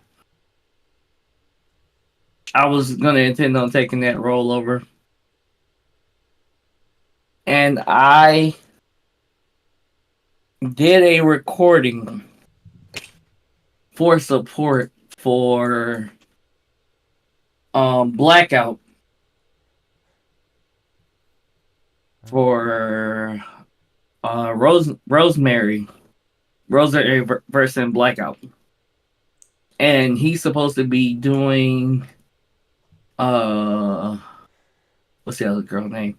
I was gonna intend on taking that role over, and I did a recording for support for Blackout for Rosemary versus Blackout, and he's supposed to be doing uh what's the other girl name?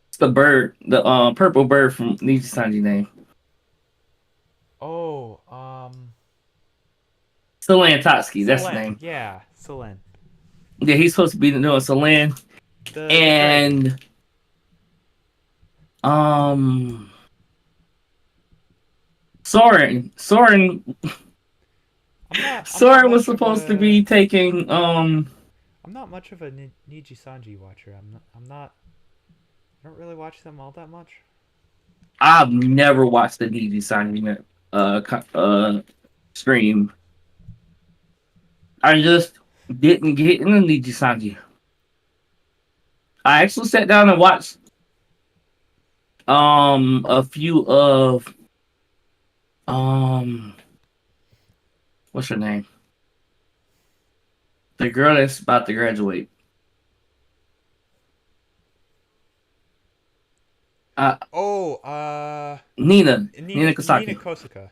It's the bird, the purple bird from Niji Sanji name.
Oh,
Solan Totsuki, that's the
Selen.
name.
Yeah, Selen.
Yeah, he's supposed to be doing Solan.
The dragon.
And um Soren
I'm not
Soren was
much of
supposed to
a
be taking
I'm not much of a Niji Sanji watcher. I'm not I don't really watch them all that much.
I've never watched the Niji Sanji stream. I just didn't get into Niji Sanji. I actually sat down and watched a few of um what's her name? The girl that's about to graduate. Uh
Oh,
Nina
Nina
Kosaki.
Kosuka.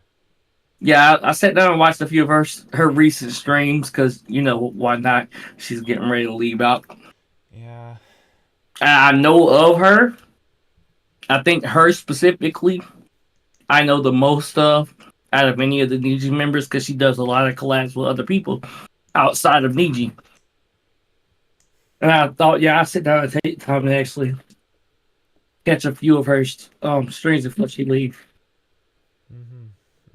Yeah, I sat down and watched a few of her recent streams because you know why not? She's getting ready to leave out.
Yeah.
I know of her. I think her specifically, I know the most of out of any of the Niji members because she does a lot of collabs with other people outside of Niji. And I thought, yeah, I sit down and take time to actually catch a few of her streams before she leaves.
Mhm.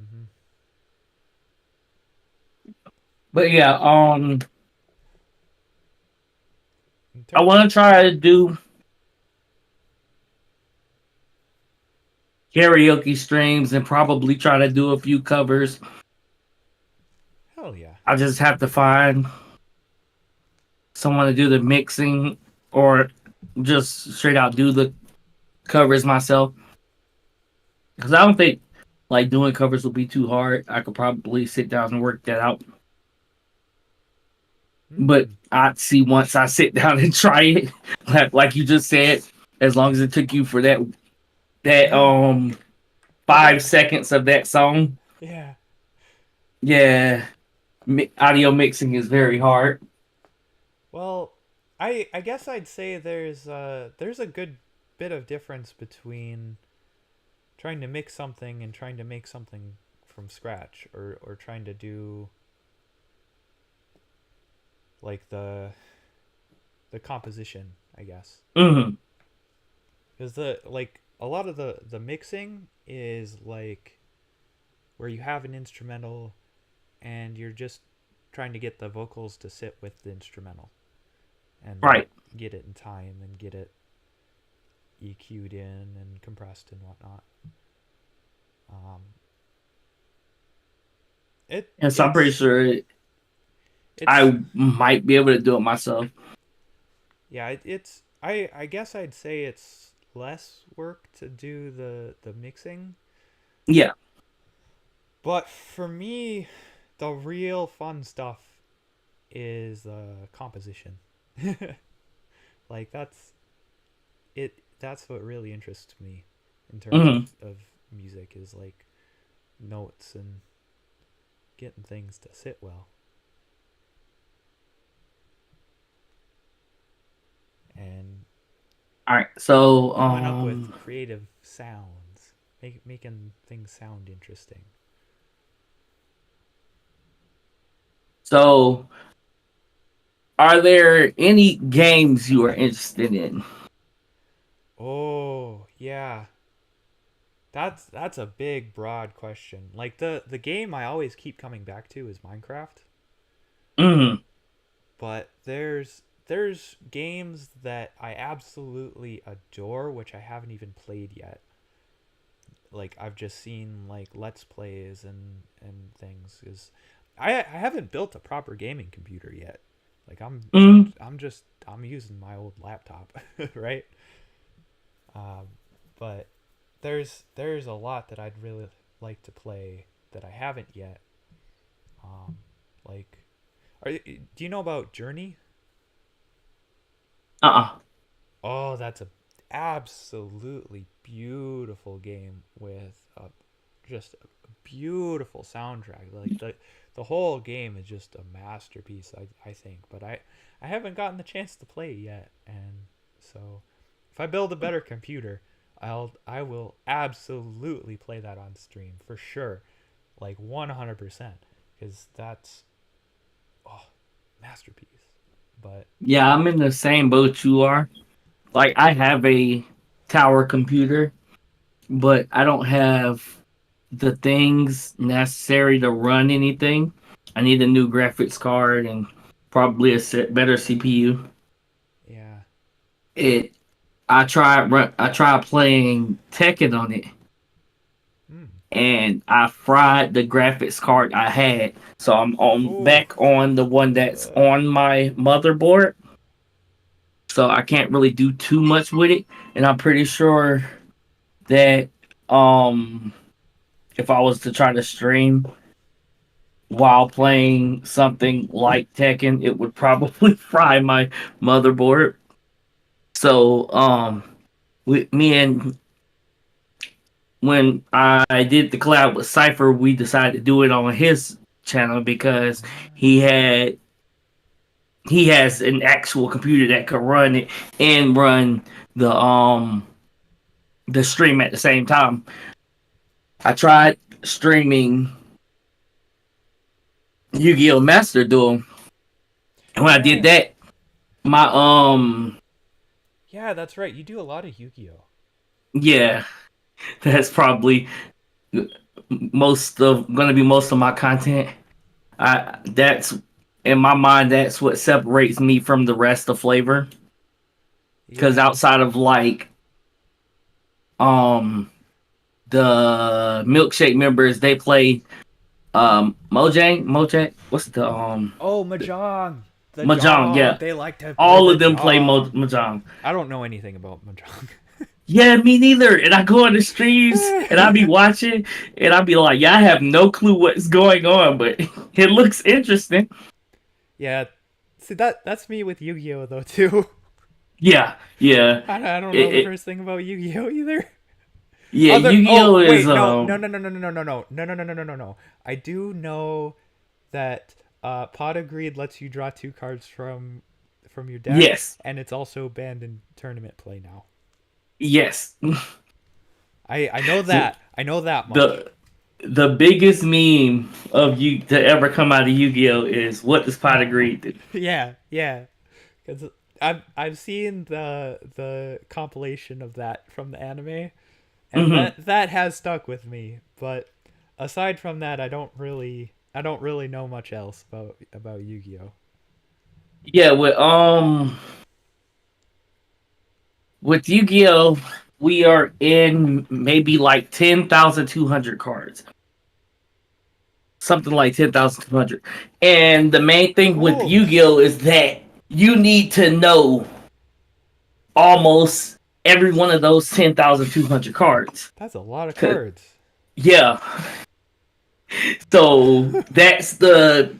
Mhm.
But yeah,
In
I
terms
want to try to do karaoke streams and probably try to do a few covers.
hell yeah.
I just have to find someone to do the mixing or just straight out do the covers myself. Because I don't think like doing covers will be too hard. I could probably sit down and work that out. But
Mm.
I'd see once I sit down and try it, like you just said, as long as it took you for that
For
5 seconds of that song,
yeah.
yeah, audio mixing is very hard.
Well, I guess I'd say there's a good bit of difference between trying to mix something and trying to make something from scratch, or trying to do like the composition, I guess.
Hmm.
Because the like a lot of the mixing is like where you have an instrumental and you're just trying to get the vocals to sit with the instrumental and like
Right.
get it in time and get it EQ'd in and compressed and whatnot. Um, it
And so I'm pretty
it's
sure
it's
I might be able to do it myself.
yeah it's I guess I'd say it's less work to do the mixing,
Yeah.
but for me, the real fun stuff is composition. Like that's what really interests me in terms
Hmm.
of music is like notes and getting things to sit well and
All right. So
coming up with creative sounds, making things sound interesting.
so are there any games you are interested in?
Oh yeah, That's a big broad question. Like the game I always keep coming back to is Minecraft,
Mm.
but there's games that I absolutely adore which I haven't even played yet. Like I've just seen like let's plays and things is I haven't built a proper gaming computer yet. Like
Mm.
I'm using my old laptop, right? Um, but there's a lot that I'd really like to play that I haven't yet. Um, like, do you know about Journey?
Uh-uh.
Oh, that's a absolutely beautiful game with just a beautiful soundtrack. Like the whole game is just a masterpiece, I think. But I haven't gotten the chance to play it yet, and so if I build a better computer, I will absolutely play that on stream for sure, like 100%, because that's oh masterpiece. But
Yeah, I'm in the same boat you are. Like I have a tower computer, but I don't have the things necessary to run anything. I need a new graphics card and probably better CPU.
yeah.
It I tried playing Tekken on it,
Hmm.
and I fried the graphics card I had. So I'm on
Ooh.
back on the one that's on my motherboard. So I can't really do too much with it, and I'm pretty sure that um if I was to try to stream while playing something like Tekken, it would probably fry my motherboard. So with me and when I did the collab with Cypher, we decided to do it on his channel because he
Ah.
had he has an actual computer that could run it and run the stream at the same time. I tried streaming Yu-Gi-Oh! Master Duel, and when I did
Yeah.
that, my
Yeah, that's right. You do a lot of Yu-Gi-Oh.
yeah, that's probably most of gonna be most of my content. I that's in my mind that's what separates me from the rest of Flavor. Because
Yeah.
outside of like um the milkshake members, they play Mojang, what's
Oh,
the
Mahjong. The
Mahjong,
Jong.
yeah.
They like to play
All
the
of them play
Jong.
Mahjong.
I don't know anything about Mahjong.
Yeah, me neither. And I go on the streams and I be watching and I be like, yeah, I have no clue what's going on, but it looks interesting.
Yeah. See that's me with Yu-Gi-Oh though too.
Yeah, yeah.
I don't know
It,
the
it
first thing about Yu-Gi-Oh either.
yeah,
Other
Yu-Gi-Oh
oh
is
wait, no. I do know that Pot of Greed lets you draw two cards from your deck,
yes.
and it's also banned in tournament play now.
Yes.
I know
So
that. I know that much.
the the biggest meme of you to ever come out of Yu-Gi-Oh is what does Pot agree do?
Yeah, yeah. Because I've seen the compilation of that from the anime, and
Hmm.
that has stuck with me. But aside from that, I don't really know much else about Yu-Gi-Oh.
Yeah, with Yu-Gi-Oh, we are in maybe like 10,200 cards. Something like 10,200. And the main thing with
Holy
Yu-Gi-Oh is
shit!
that you need to know almost every one of those 10,200 cards.
That's a lot of
'Cause-
cards.
Yeah. So that's the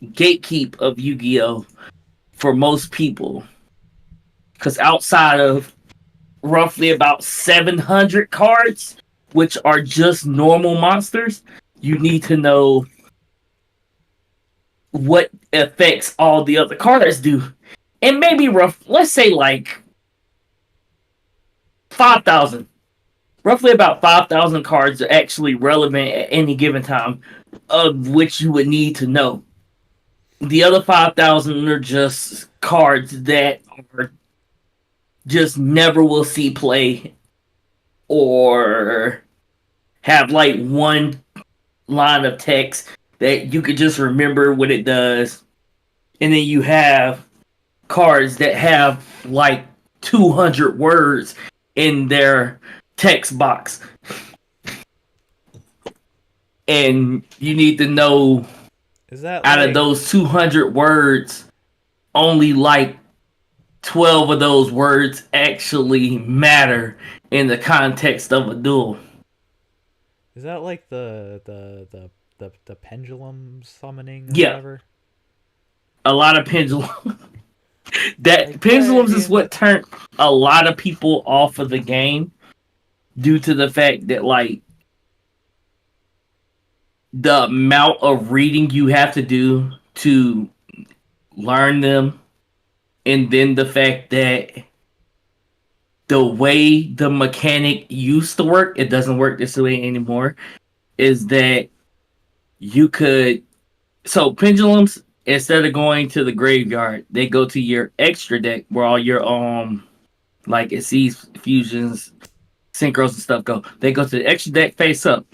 gatekeep of Yu-Gi-Oh for most people. Because outside of roughly about 700 cards, which are just normal monsters, you need to know what effects all the other cards do. And maybe let's say like 5,000. Roughly about 5,000 cards are actually relevant at any given time, of which you would need to know. The other 5,000 are just cards that are just never will see play or have like one line of text that you could just remember what it does. And then you have cards that have like 200 words in their text box. And you need to know
Is that
out of
like
those 200 words, only like 12 of those words actually matter in the context of a duel.
is that like the pendulum summoning or
Yeah,
whatever?
a lot of pendulum.
Like
That
what
pendulums is
in
what turned a lot of people off of the game due to the fact that like the amount of reading you have to do to learn them, and then the fact that the way the mechanic used to work, it doesn't work this way anymore, is that you could, so pendulums, instead of going to the graveyard, they go to your extra deck where all your like it sees fusions, synchros and stuff go. They go to the extra deck face up.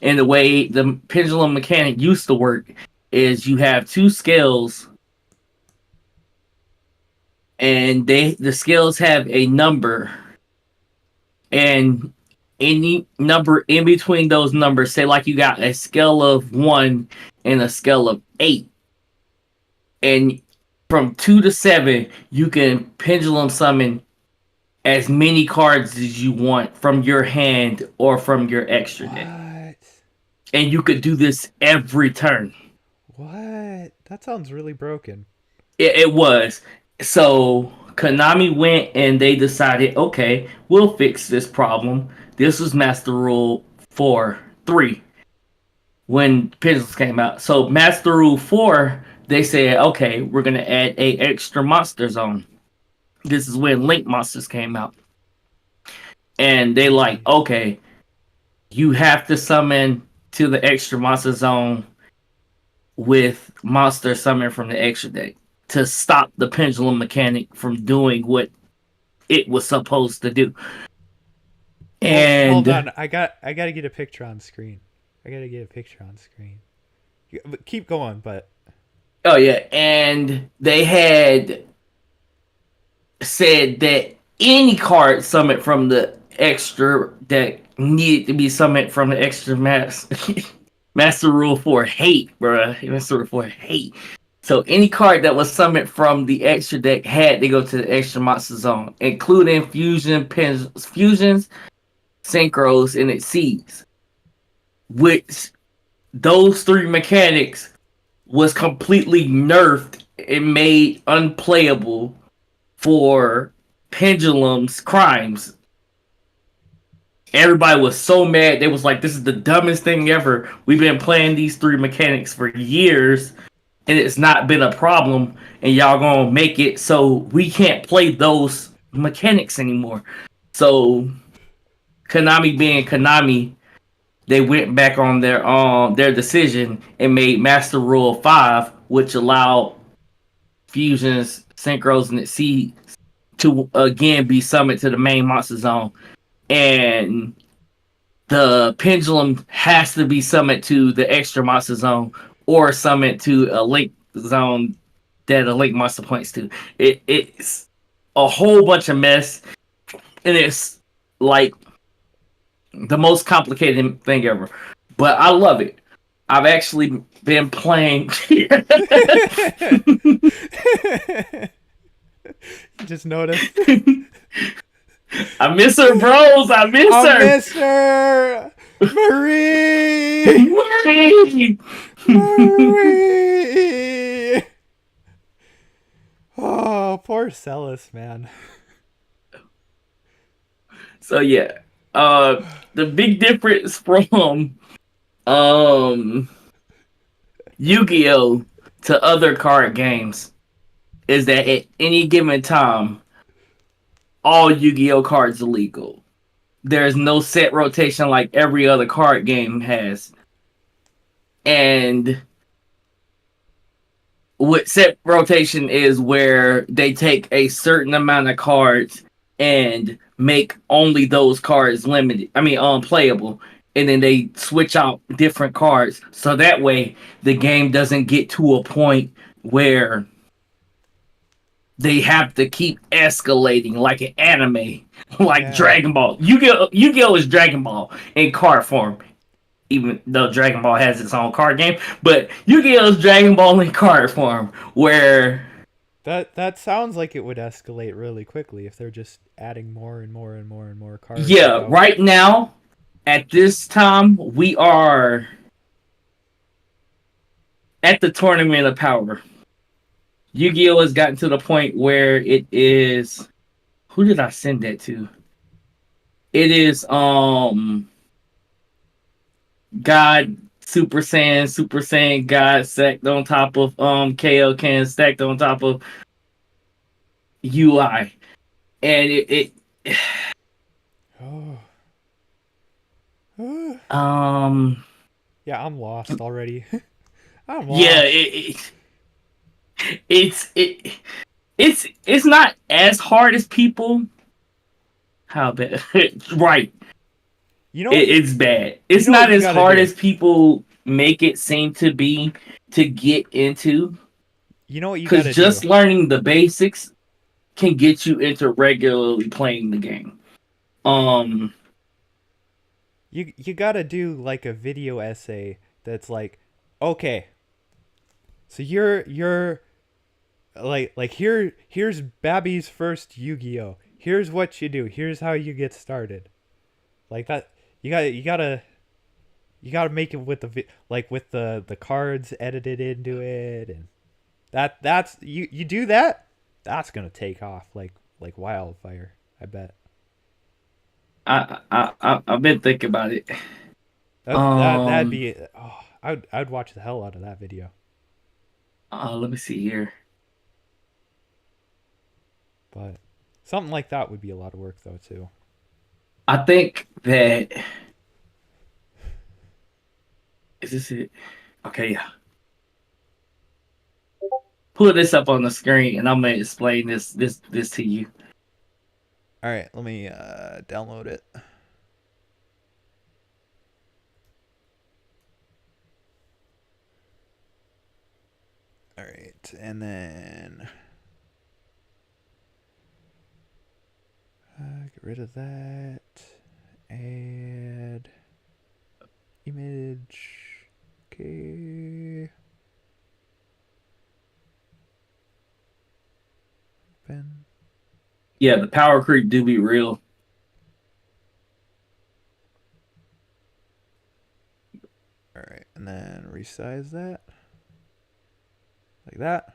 And the way the pendulum mechanic used to work is you have two scales, and the scales have a number, and any number in between those numbers, say like you got a scale of 1 and a scale of 8, and from 2 to 7 you can pendulum summon as many cards as you want from your hand or from your extra deck,
what?
and you could do this every turn.
What? That sounds really broken.
It was. So Konami went and they decided, okay, we'll fix this problem. This was Master Rule 4, 3 when Pixels came out. So Master Rule 4, they said, okay, we're gonna add a extra monster zone. This is when Link Monsters came out. And they like,
Mm.
okay, you have to summon to the extra monster zone with monster summon from the extra deck to stop the pendulum mechanic from doing what it was supposed to do.
Hold
And
on. I got to get a picture on screen. I got to get a picture on screen. Keep going, but
oh yeah, and they had said that any card summoned from the extra deck needed to be summoned from the extra Master Rule for hate, bruh. Master Rule for hate. So any card that was summoned from the extra deck had to go to the extra monster zone, including fusions, synchros, and exceeds. Which those three mechanics was completely nerfed and made unplayable for Pendulum's crimes. Everybody was so mad. They was like, this is the dumbest thing ever. We've been playing these three mechanics for years and it's not been a problem. And y'all gonna make it so we can't play those mechanics anymore. So Konami being Konami, they went back on their decision and made Master Rule 5, which allowed fusions, synchros, and exceeds to again be summoned to the main monster zone. And the pendulum has to be summoned to the extra monster zone or summoned to a link zone that a link monster points to. It's a whole bunch of mess, and it's like the most complicated thing ever. But I love it. I've actually been playing.
you just noticed.
I miss her, bros. I miss
I
her.
miss her, Marie.
Marie.
Marie. Oh, poor Celis, man.
So yeah, the big difference from um Yu-Gi-Oh to other card games is that at any given time, all Yu-Gi-Oh cards are legal. There's no set rotation like every other card game has, and what set rotation is where they take a certain amount of cards and make only those cards limited. I mean, playable, and then they switch out different cards so that way the game doesn't get to a point where they have to keep escalating like an anime, like
Yeah.
Dragon Ball. Yu-Gi-Oh is Dragon Ball in card form, even though Dragon Ball has its own card game. But Yu-Gi-Oh is Dragon Ball in card form, where
That sounds like it would escalate really quickly if they're just adding more and more and more and more cards
yeah,
without.
right now at this time we are at the tournament of power. Yu-Gi-Oh has gotten to the point where it is. Who did I send that to? It is God Super Saiyan God stacked on top of KO Can stacked on top of UI, and it
Oh. Yeah, I'm lost already. I'm
yeah
lost.
it's it's not as hard as people. How bad? Right,
You know what
it's bad.
you
It's
know what
not
you
as
got to
hard
do.
as people make it seem to be to get into.
You know what you got
Because
to do.
just learning the basics can get you into regularly playing the game. Um,
You got to do like a video essay that's like, okay, so you're like here's Babby's first Yu-Gi-Oh. Here's what you do. Here's how you get started. Like that. You gotta make it with like with the cards edited into it, and that's you do that. That's gonna take off like wildfire. I bet.
I've been thinking about it.
That'd
Um,
be. Oh, I'd watch the hell out of that video.
let me see here.
But something like that would be a lot of work though too.
I think that is this it. Okay, yeah. Pull this up on the screen, and I'm gonna explain this to you.
All right, let me download it. All right, and then get rid of that. Add image. Okay. Open.
Yeah, the power creep do be real.
All right, and then resize that like that.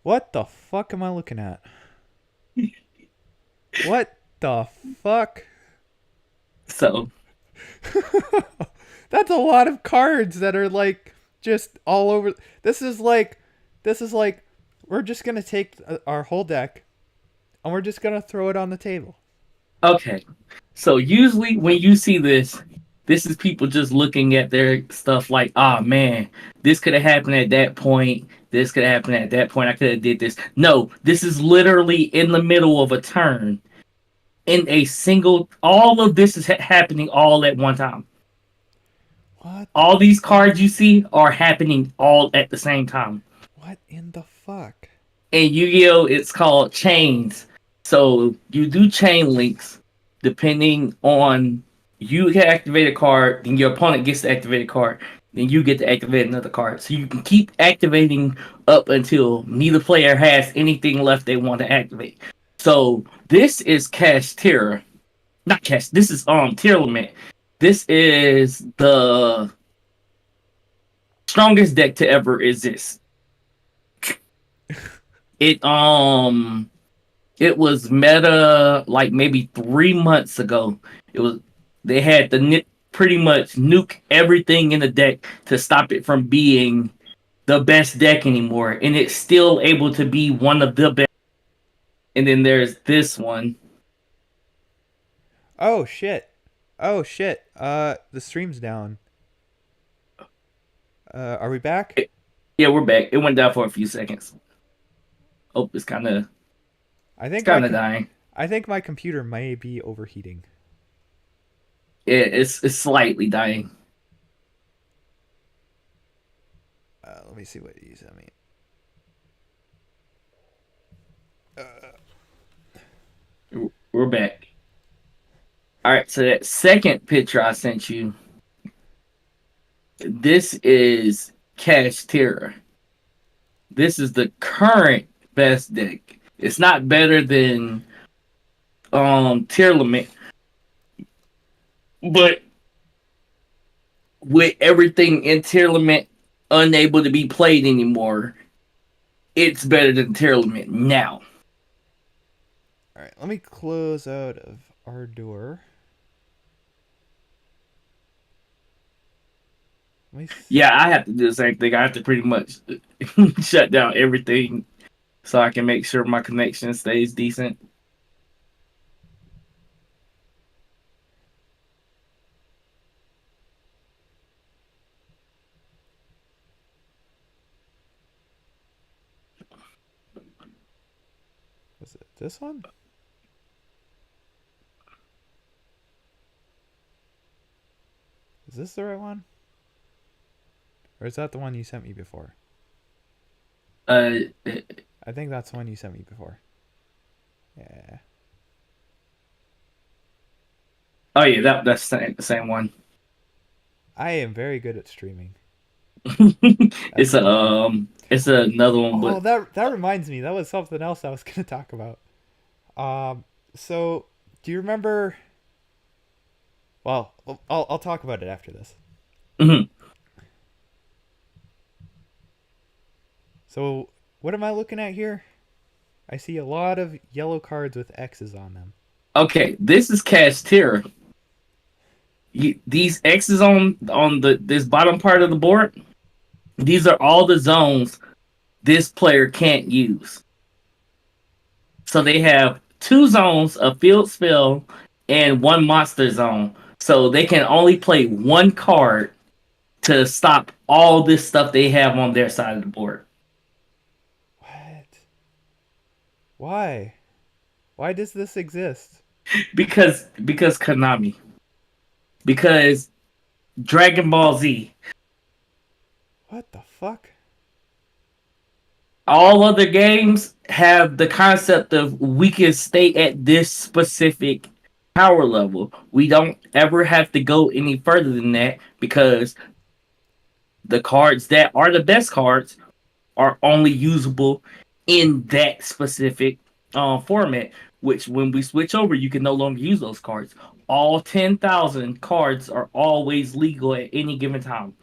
What the fuck am I looking at? What the fuck?
So
That's a lot of cards that are like just all over. This is like we're just gonna take our whole deck and we're just gonna throw it on the table.
okay, so usually when you see this, this is people just looking at their stuff like, ah, man, this could have happened at that point. This could have happened at that point. I could have did this. No, this is literally in the middle of a turn. In a single, all of this is happening all at one time.
What the
All these cards
fuck?
you see are happening all at the same time.
What in the fuck?
In Yu-Gi-Oh, it's called chains. So you do chain links depending on you can activate a card, then your opponent gets to activate a card, then you get to activate another card. So you can keep activating up until neither player has anything left they want to activate. So this is Cash Terror. Not Cash, this is Tier Limit. This is the strongest deck to ever exist. It it was meta like maybe 3 months ago. It was they had to pretty much nuke everything in the deck to stop it from being the best deck anymore, and it's still able to be one of the best. And then there's this one.
Oh shit. Oh shit. The stream's down. Are we back?
Yeah, we're back. It went down for a few seconds. Oh,
I
it's
think
kind of dying.
I think my computer may be overheating.
It's slightly dying.
Let me see what you sent me.
We're back. All right, so that second picture I sent you, this is Cash Terror. This is the current best deck. It's not better than Tier Limit, but with everything in Tier Limit unable to be played anymore, it's better than Tier Limit now.
All right, let me close out of our door. Let me.
Yeah, I have to do the same thing. I have to pretty much shut down everything so I can make sure my connection stays decent.
Was it this one? Is this the right one? Or is that the one you sent me before?
Uh,
I think that's the one you sent me before. Yeah.
oh yeah, that's the same one.
I am very good at streaming. That's
It's it's another one,
oh,
but
that reminds me. That was something else I was gonna talk about. Um, so do you remember? Well, I'll talk about it after this.
mhm.
So what am I looking at here? I see a lot of yellow cards with X's on them.
Okay, this is Cash Tier. These X's on the this bottom part of the board. These are all the zones this player can't use. So they have two zones, a field spell, and one monster zone. So they can only play one card to stop all this stuff they have on their side of the board.
What? Why? Why does this exist?
Because Konami. Because Dragon Ball Z.
What the fuck?
All other games have the concept of we can stay at this specific power level. We don't ever have to go any further than that because the cards that are the best cards are only usable in that specific format. Which, when we switch over, you can no longer use those cards. All 10,000 cards are always legal at any given time.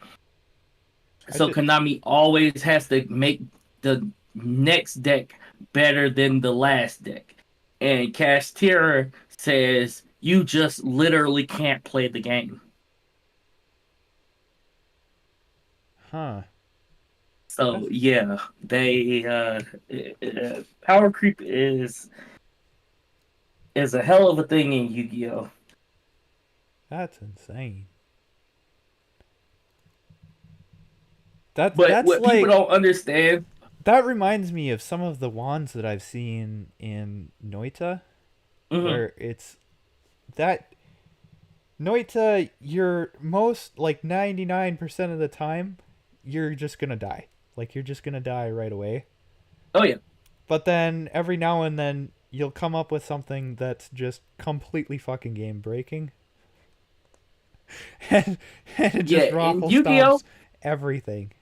I
So
just
Konami always has to make the next deck better than the last deck. And Castira says you just literally can't play the game.
huh.
So
That's
yeah, they power creep is a hell of a thing in Yu-Gi-Oh.
that's insane.
But
That's
what people
like
don't understand,
that reminds me of some of the wands that I've seen in Noita,
mhm,
where it's that Noita, you're most like 99% of the time, you're just gonna die. Like you're just gonna die right away.
oh yeah,
But then every now and then you'll come up with something that's just completely fucking game breaking, and, and it
yeah,
just
in
raffle
Yu-Gi-Oh,
stomps everything.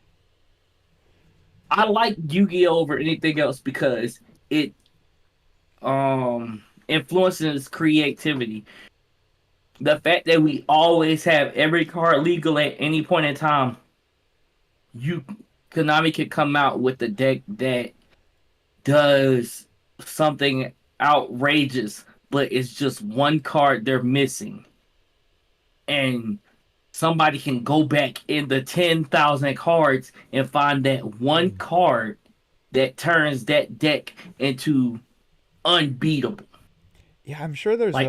I like Yu-Gi-Oh over anything else because it influences creativity. The fact that we always have every card legal at any point in time, you Konami could come out with a deck that does something outrageous, but it's just one card they're missing. And somebody can go back in the 10,000 cards and find that one
Mm.
card that turns that deck into unbeatable.
Yeah, I'm sure there's
Like,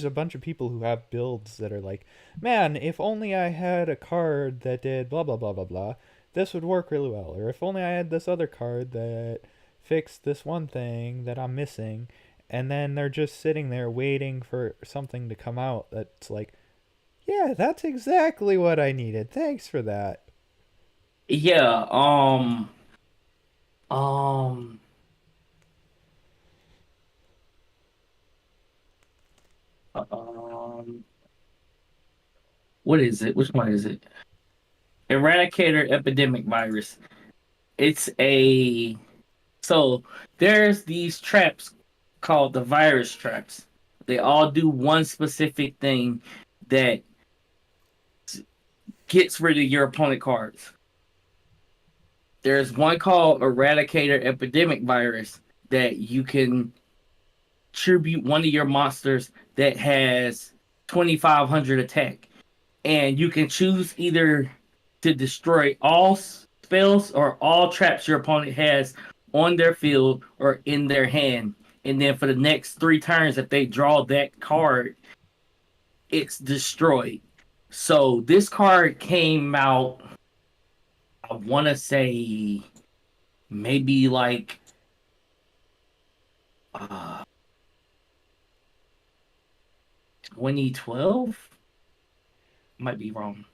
a bunch of people who have builds that are like, man, if only I had a card that did blah blah blah blah blah. this would work really well, or if only I had this other card that fixed this one thing that I'm missing. And then they're just sitting there waiting for something to come out that's like, yeah, that's exactly what I needed. Thanks for that.
Yeah. Um. Um. What is it? Which one is it? Eradicator epidemic virus. It's a so there's these traps called the virus traps. They all do one specific thing that gets rid of your opponent cards. There's one called Eradicator Epidemic Virus that you can tribute one of your monsters that has 2,500 attack. And you can choose either to destroy all spells or all traps your opponent has on their field or in their hand. And then for the next 3 turns, if they draw that card, it's destroyed. So this card came out, I want to say, maybe like uh, 2012. Might be wrong.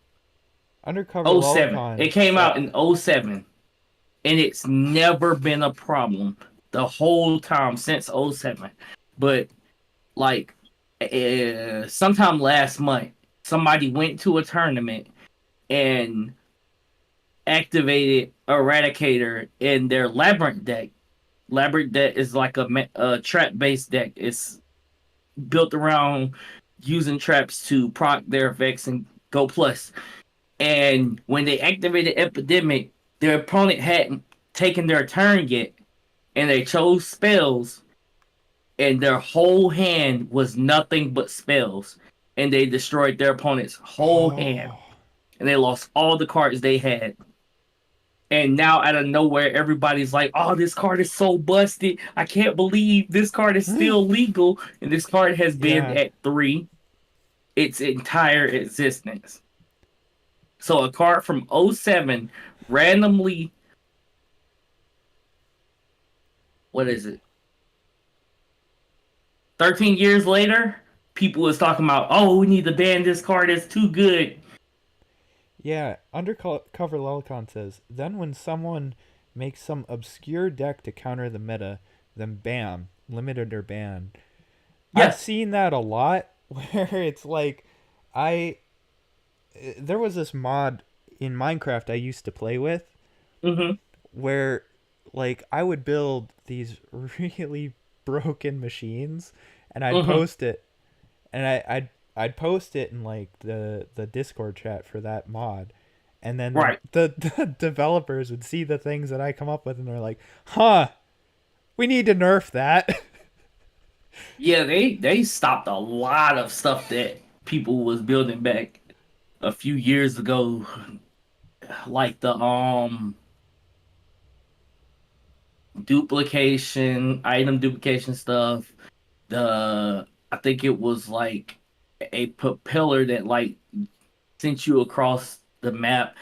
Undercover
Oh 07. It
Lolicon
came
said,
out in 07, and it's never been a problem the whole time since 07. But like sometime last month, somebody went to a tournament and activated Eradicator in their Labyrinth deck. Labyrinth deck is like a trap based deck. It's built around using traps to proc their effects and go plus. And when they activated Epidemic, their opponent hadn't taken their turn yet, and they chose spells, and their whole hand was nothing but spells, and they destroyed their opponent's whole hand,
oh,
and they lost all the cards they had. And now out of nowhere, everybody's like, "Oh, this card is so busted! I can't believe this card is still legal." And this card has been
yeah.
at 3 its entire existence. So a card from '07 randomly, what is it? 13 years later, people is talking about, "Oh, we need to ban this card. It's too good."
Yeah, Undercover Lolicon says, then when someone makes some obscure deck to counter the meta, then bam, limited or banned. I've
Yeah.
seen that a lot where it's like, I. There was this mod in Minecraft I used to play with
Mm-hmm.
where, like, I would build these really broken machines and I'd
Mm-hmm.
post it and I'd post it in like the Discord chat for that mod, and then
Right.
the developers would see the things that I come up with and they're like, "Huh, we need to nerf that."
Yeah, they stopped a lot of stuff that people was building back a few years ago, like the duplication, item duplication stuff. I think it was like a propeller that like sent you across the map.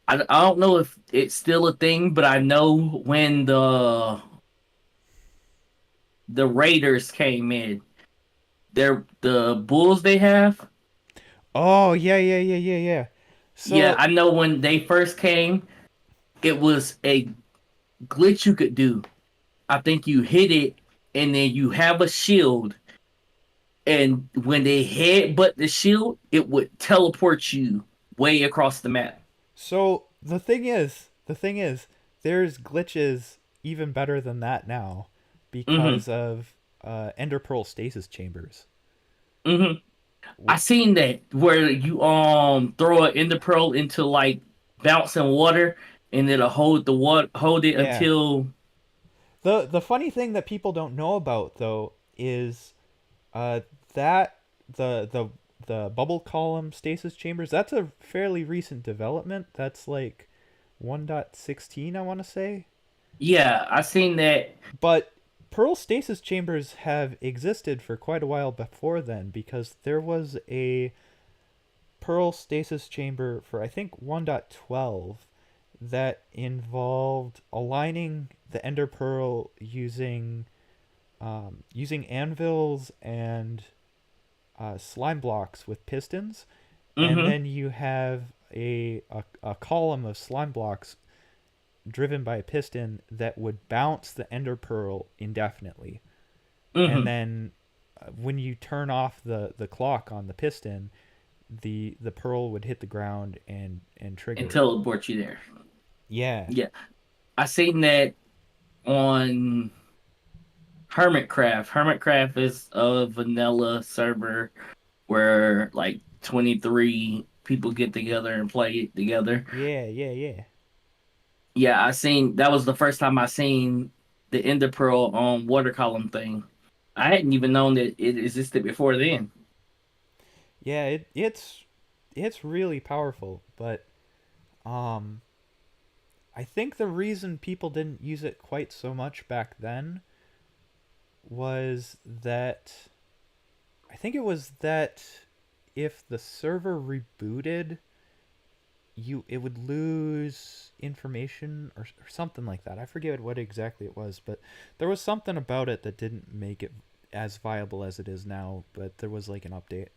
I don't know if it's still a thing, but I know when the Raiders came in, the Bulls they have.
Oh, yeah, yeah, yeah, yeah, yeah.
Yeah,
So
I know when they first came, it was a glitch you could do. I think you hit it, and then you have a shield, and when they headbutt the shield, it would teleport you way across the map.
the thing is, there's glitches even better than that now
Mm-hmm.
because of Ender Pearl stasis chambers.
Mm-hmm. I seen that where you throw an ender pearl into like bouncing water, and it'll hold the water, hold it
Yeah.
until.
The funny thing that people don't know about though is uh that the the bubble column stasis chambers, that's a fairly recent development. That's like 1.16 I want to say.
Yeah, I seen that.
But Pearl stasis chambers have existed for quite a while before then because there was a Pearl stasis chamber for I think 1.12 that involved aligning the ender pearl using anvils and slime blocks with pistons, and
Mm-hmm.
then you have a column of slime blocks driven by a piston that would bounce the ender pearl indefinitely. And
Mm-hmm.
then when you turn off the clock on the piston, the pearl would hit the ground and
And
trigger.
teleport you there.
Yeah,
Yeah. I seen that on Hermitcraft. Hermitcraft is a vanilla server where like 23 people get together and play it together.
yeah, yeah, yeah.
Yeah, I seen that was the first time I seen the Ender Pearl on water column thing. I hadn't even known that it existed before then.
Yeah, it's really powerful, but um I think the reason people didn't use it quite so much back then was that I think it was that if the server rebooted, it would lose information or something like that. I forget what exactly it was, but there was something about it that didn't make it as viable as it is now, but there was like an update.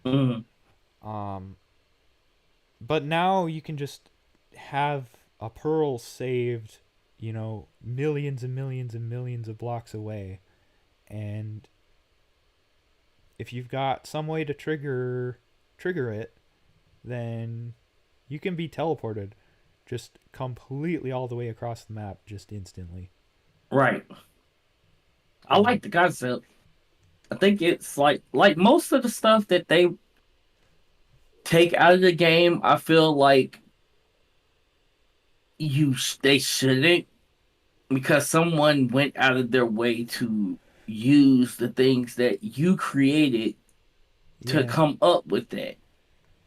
Mm,
Um but now you can just have a pearl saved, millions and millions and millions of blocks away. And if you've got some way to trigger it, then you can be teleported just completely all the way across the map just instantly.
right. I
Mm.
like the concept. I think it's like most of the stuff that they take out of the game. I feel like they shouldn't because someone went out of their way to use the things that you created to
Yeah.
come up with that.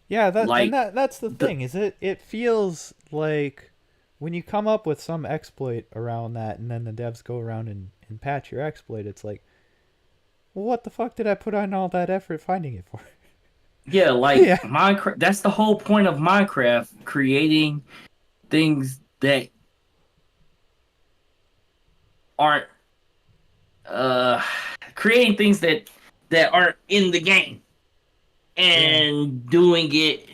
Yeah,
Like
that's the
the
thing. Is it feels like when you come up with some exploit around that and then the devs go around and patch your exploit, it's like, well, what the fuck did I put on all that effort finding it for?
Yeah, like
Yeah.
Minecraft. That's the whole point of Minecraft, creating things that aren't uh creating things that aren't in the game
Yeah.
and doing it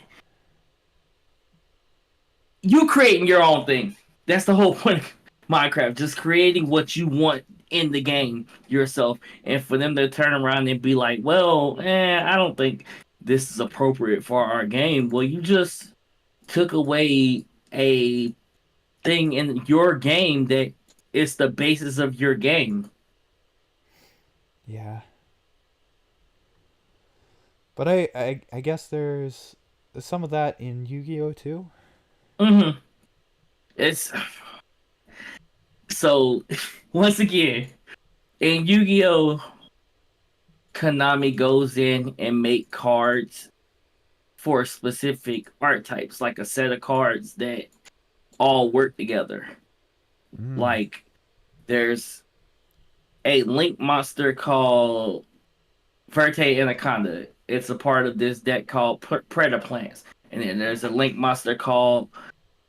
you creating your own thing. That's the whole point of Minecraft, just creating what you want in the game yourself. And for them to turn around and be like, well, I don't think this is appropriate for our game. Well, you just took away a thing in your game that is the basis of your game.
Yeah. But I guess there's some of that in Yu-Gi-Oh too.
Hmm. It's so once again in Yu-Gi-Oh, Konami goes in and make cards for specific archetypes, like a set of cards that all work together.
Mm.
Like there's a link monster called Verte Anaconda. It's a part of this deck called Predaplants. And then there's a link monster called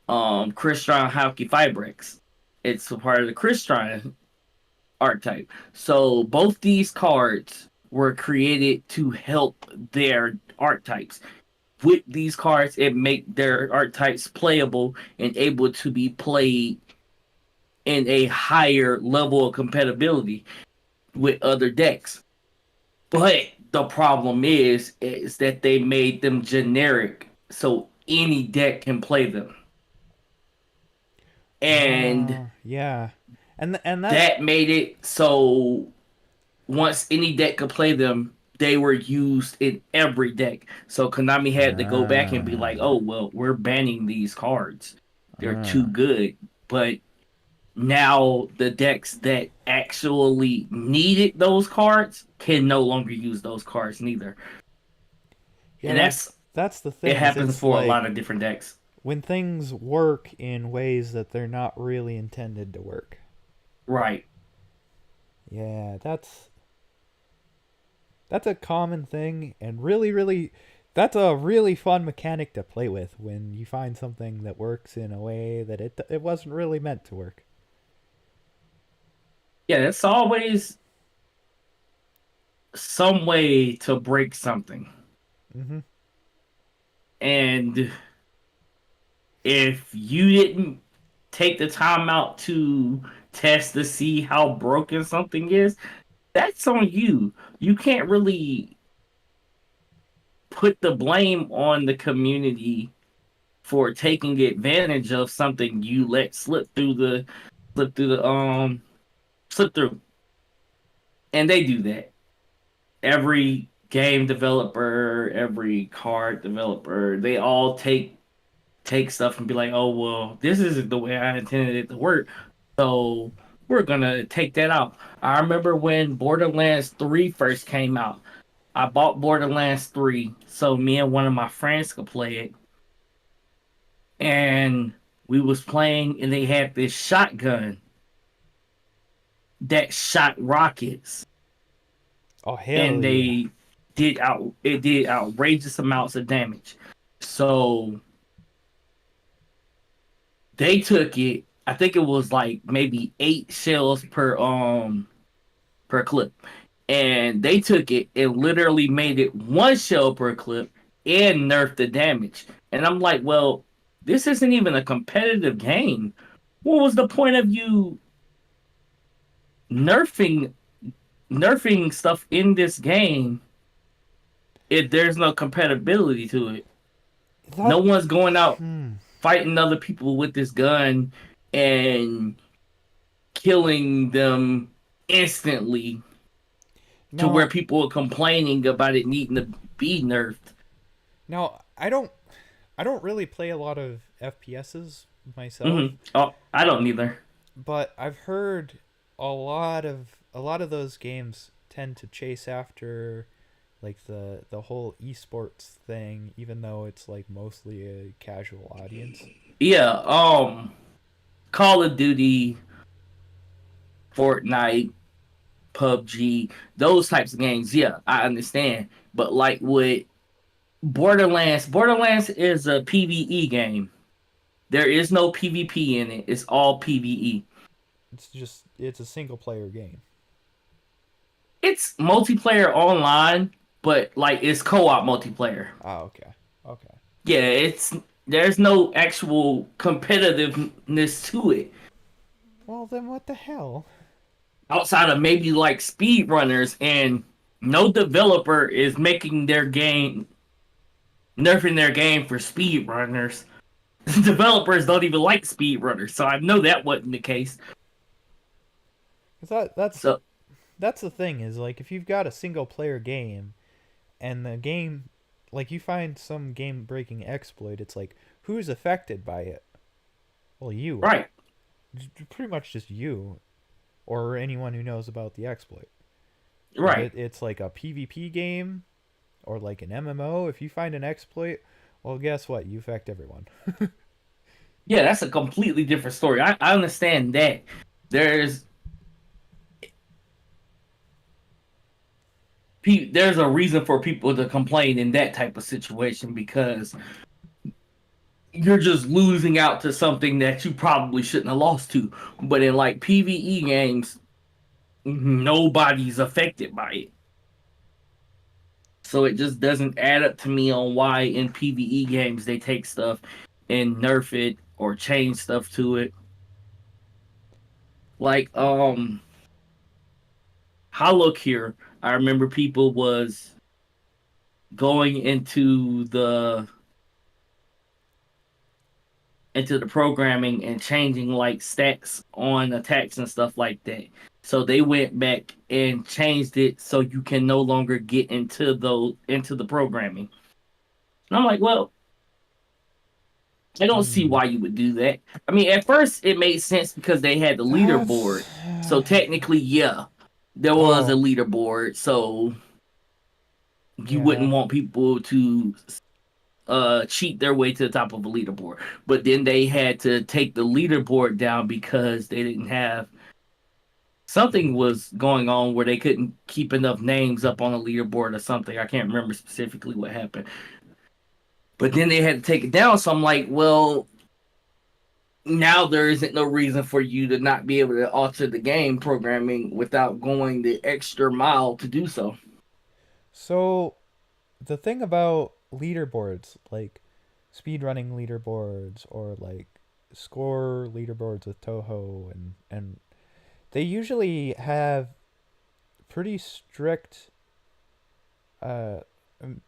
Crystron Hauki Fibrex. It's a part of the Crystron archetype. So both these cards were created to help their archetypes. With these cards, it make their archetypes playable and able to be played in a higher level of compatibility with other decks. But the problem is that they made them generic so any deck can play them. And
Yeah. And that
that made it so once any deck could play them, they were used in every deck. So Konami had to go back and be like,
uh
"Oh well, we're banning these cards. They're too
uh
good." But now the decks that actually needed those cards can no longer use those cards neither.
yeah,
And
that's the
it
thing is
happens
it's
for a lot
like
of different decks.
when things work in ways that they're not really intended to work.
Right.
Yeah, that's a common thing and really That's a really fun mechanic to play with when you find something that works in a way that it wasn't really meant to work.
Yeah, it's always some way to break something.
Mm-hmm.
And if you didn't take the time out to test to see how broken something is, that's on you. You can't really put the blame on the community for taking advantage of something you let slip through the slip through. And they do that. Every game developer, every card developer, they all take stuff and be like, "Oh well, this isn't the way I intended it to work, so we're gonna take that out." I remember when Borderlands 3 first came out. I bought Borderlands 3 so me and one of my friends could play it, and we was playing, and they had this shotgun that shot rockets,
Oh hell
and
yeah!
it did outrageous amounts of damage. So they took it. I think it was like maybe 8 shells per clip, and they took it and literally made it 1 shell per clip and nerfed the damage. And I'm like, well, this isn't even a competitive game. What was the point of you nerfing nerfing stuff in this game if there's no compatibility to it? No
That
one's going out
hmm.
fighting other people with this gun and killing them instantly to where
No,
people are complaining about it needing to be nerfed.
no, I don't really play a lot of FPSs myself,
Oh, I don't either.
but I've heard a lot of those games tend to chase after like the whole esports thing, even though it's like mostly a casual audience.
Yeah, Call of Duty, Fortnite, PUBG, those types of games. Yeah, I understand. But like with Borderlands is a PvE game. There is no PvP in it. It's all PvE.
It's a single player game.
It's multiplayer online, but like it's co-op multiplayer.
Oh, okay. Okay.
Yeah, it's there's no actual competitiveness to it
Well, then what the hell?
outside of maybe like speedrunners, and no developer is making their game nerfing their game for speedrunners. Developers don't even like speedrunners, so I know that wasn't the case.
'Cause
So
that's the thing is like if you've got a single player game and the game like you find some game breaking exploit, it's like who's affected by it? Well, you are.
right,
Pretty much just you or anyone who knows about the exploit. If
right,
it's like a PvP game or like an MMO, if you find an exploit, well, guess what? You affect everyone.
yeah, that's a completely different story. I understand that there's there's a reason for people to complain in that type of situation because you're just losing out to something that you probably shouldn't have lost to. But in like PvE games, nobody's affected by it. So it just doesn't add up to me on why in PvE games they take stuff and nerf it or change stuff to it. Like Hollow Cure, I remember people was going into the programming and changing like stats on attacks and stuff like that. So they went back and changed it so you can no longer get into the programming. And I'm like, well, I don't see
Hmm.
why you would do that. I mean, at first it made sense because they had the
That's
leaderboard. So technically, yeah, there was a
oh,
leaderboard. So you
yeah.
wouldn't want people to cheat their way to the top of a leaderboard. But then they had to take the leaderboard down because they didn't have something was going on where they couldn't keep enough names up on the leaderboard or something. I can't remember specifically what happened. But then they had to take it down. So I'm like, well, now there isn't no reason for you to not be able to alter the game programming without going the extra mile to do so.
So the thing about leaderboards, like speedrunning leaderboards or like score leaderboards with Toho, and they usually have pretty strict uh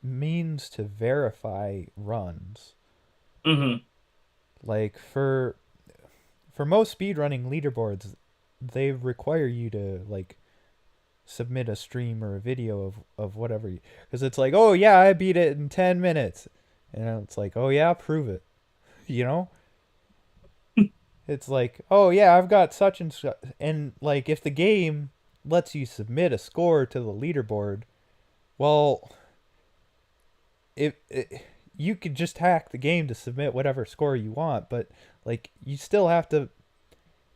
means to verify runs.
Hmm.
Like for most speedrunning leaderboards, they require you to like submit a stream or a video of whatever, because it's like, oh yeah, I beat it in 10 minutes, and it's like, oh yeah, prove it. you know it's like, oh yeah, I've got such and such. And like, if the game lets you submit a score to the leaderboard, well, it you could just hack the game to submit whatever score you want, but like, you still have to,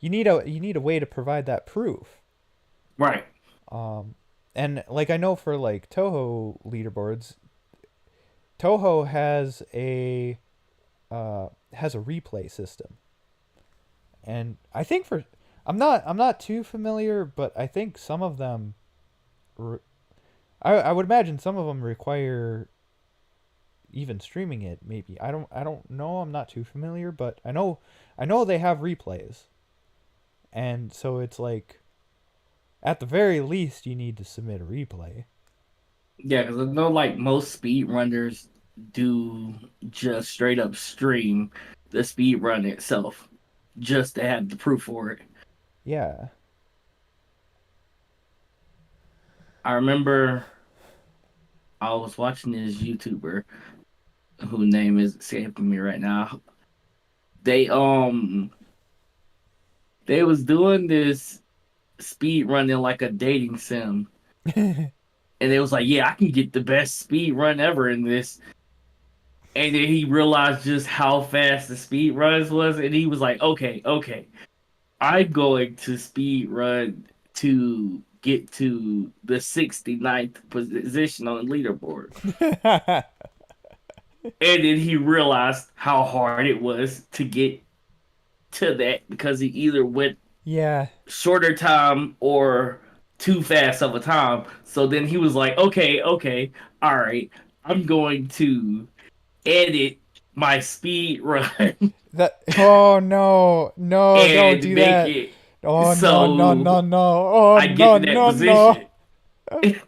you need a way to provide that proof.
Right.
um and like, I know for like Toho leaderboards, Toho has a replay system. And I think for, I'm not too familiar, but I think some of them re- I would imagine some of them require even streaming it, maybe. I don't know, I'm not too familiar, but I know they have replays. And so it's like, at the very least you need to submit a replay.
Yeah, because I know like most speedrunners do just straight up stream the speed run itself just to have the proof for it.
Yeah.
I remember I was watching this YouTuber whose name is escaping me right now. They they was doing this speed running like a dating sim. And it was like, yeah, I can get the best speed run ever in this. And then he realized just how fast the speed runs was, and he was like, okay, okay, I'm going to speed run to get to the 69th position on the leaderboard. And then he realized how hard it was to get to that because he either went
Yeah.
shorter time or too fast of a time. So then he was like, okay, okay, all right, I'm going to edit my speed run
That, oh no, no, don't
and
do
make
that.
it
Oh no, no, no,
so
no. Oh
I get
no,
to that
no, no.
position.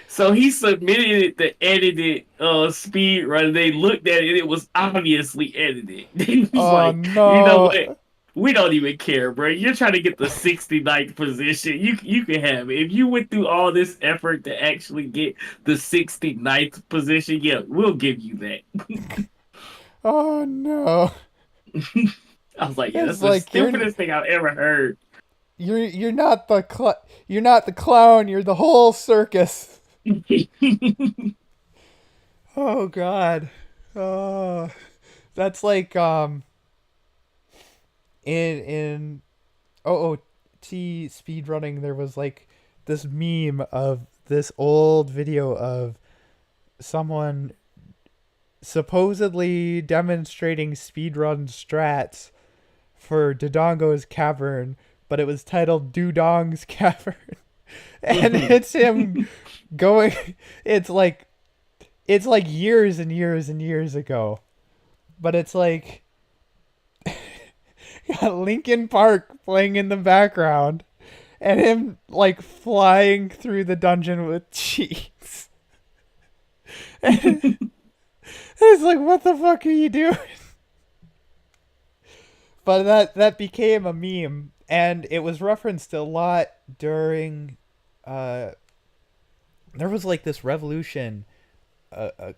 So he submitted it to edited speed run. They looked at it, it was obviously edited. He was
Oh
like, you know
no.
what? We don't even care, bro. You're trying to get the 69th position. You can have it. If you went through all this effort to actually get the 69th position, yeah, we'll give you that.
Oh no.
I was like, yeah,
It's
that's the
like,
stupidest thing I've ever heard.
you're not the you're not the clown, you're the whole circus. Oh god. Oh, that's like, in OOT speedrunning, there was like this meme of this old video of someone supposedly demonstrating speedrun strats for Dodongo's Cavern, but it was titled Dudong's Cavern. And it's him going, it's like, years and years and years ago. But it's like, got Linkin Park playing in the background and him like flying through the dungeon with cheese. And it's like, what the fuck are you doing? But that became a meme, and it was referenced a lot during. Uh, there was like this revolution. I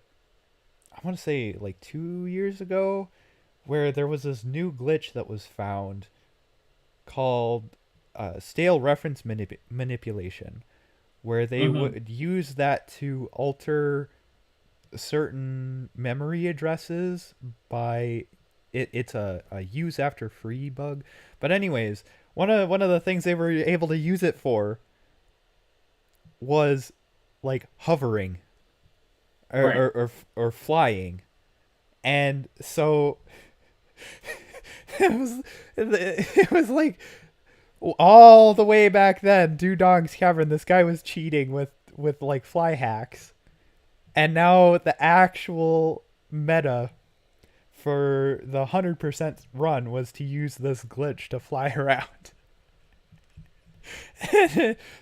want to say like 2 years ago, where there was this new glitch that was found called stale reference manipulation, where they
Hmm.
would use that to alter certain memory addresses by it's a use after free bug. But anyways, one of the things they were able to use it for was like hovering, or
Right.
or flying. And so it was it was like all the way back then, Dugong's Cavern, this guy was cheating with like fly hacks, and now the actual meta for the 100% run was to use this glitch to fly around.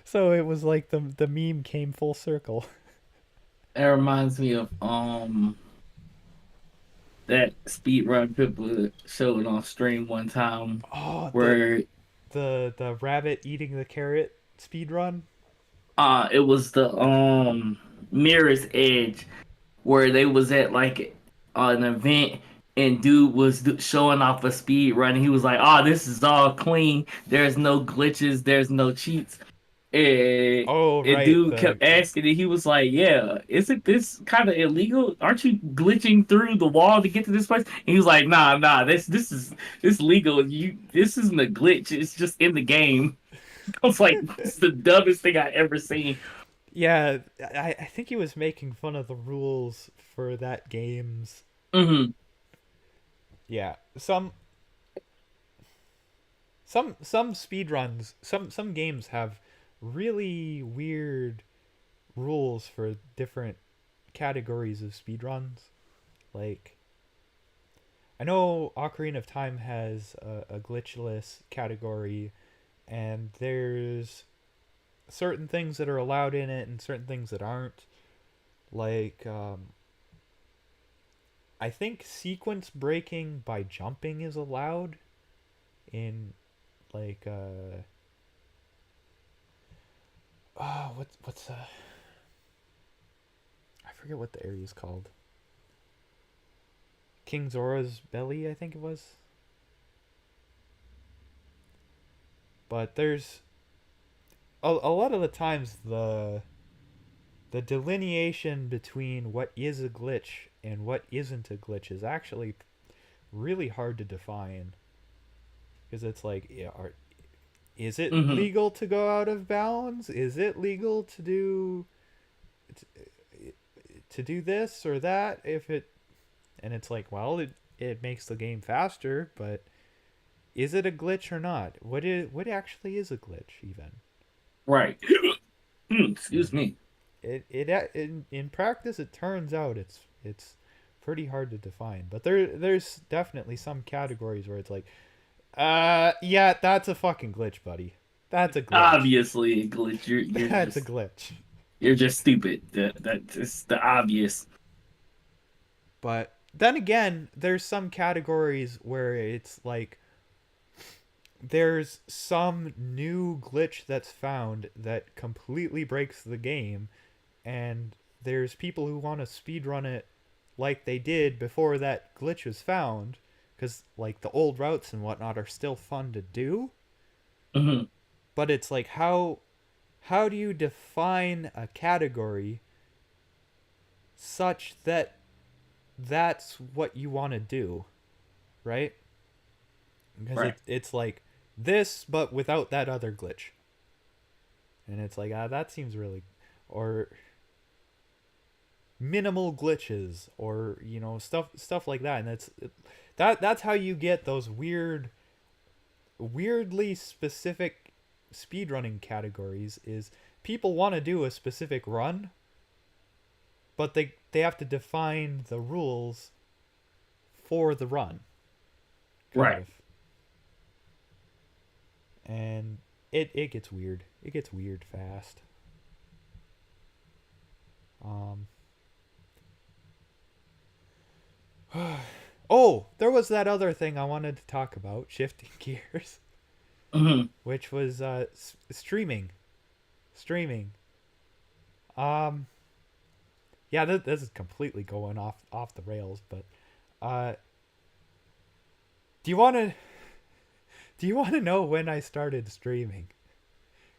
So it was like the meme came full circle.
That reminds me of that speed run people showed on stream one time
Oh,
where
the rabbit eating the carrot speed run.
it was the Mirror's Edge where they was at like an event and dude was showing off a speed run. He was like, "Oh, this is all clean. There's no glitches. There's no cheats." And,
Oh
and
right,
dude
the
kept asking, and he was like, "Yeah, isn't this kind of illegal? Aren't you glitching through the wall to get to this place?" And he was like, "Nah, nah. This legal. This isn't a glitch. It's just in the game." I was like, "It's the dumbest thing I ever seen."
yeah. I think he was making fun of the rules for that game's.
Hmm.
Yeah, some speedruns, some games have really weird rules for different categories of speedruns. Like I know Ocarina of Time has a glitchless category, and there's certain things that are allowed in it and certain things that aren't. Like I think sequence breaking by jumping is allowed in like oh what's I forget what the area is called. King Zora's belly, I think it was. But there's a lot of the times the delineation between what is a glitch and what isn't a glitch is actually really hard to define, because it's like, yeah, is it
Hmm.
legal to go out of bounds? Is it legal to do this or that? If it and it's like, well, it makes the game faster, but is it a glitch or not? What actually is a glitch even?
Right. Excuse
And
me.
in practice, it turns out it's pretty hard to define. But there's definitely some categories where it's like, yeah, that's a fucking glitch, buddy. That's a glitch.
Obviously, a glitch.
That's a glitch.
You're just stupid. That's the obvious.
But then again, there's some categories where it's like there's some new glitch that's found that completely breaks the game, and there's people who want to speedrun it like they did before that glitch was found, because like the old routes and whatnot are still fun to do.
Hmm.
But it's like, how do you define a category such that that's what you want to do, right? Because
Right.
it's like this but without that other glitch, and it's like, that seems really, or minimal glitches, or stuff like that. And that's how you get those weirdly specific speedrunning categories. Is people want to do a specific run, but they have to define the rules for the run, kind
Right.
of. And it gets weird. It gets weird fast. um oh, there was that other thing I wanted to talk about, shifting gears,
Hmm.
which was streaming. um yeah, this is completely going off the rails, but uh do you want to know when I started streaming?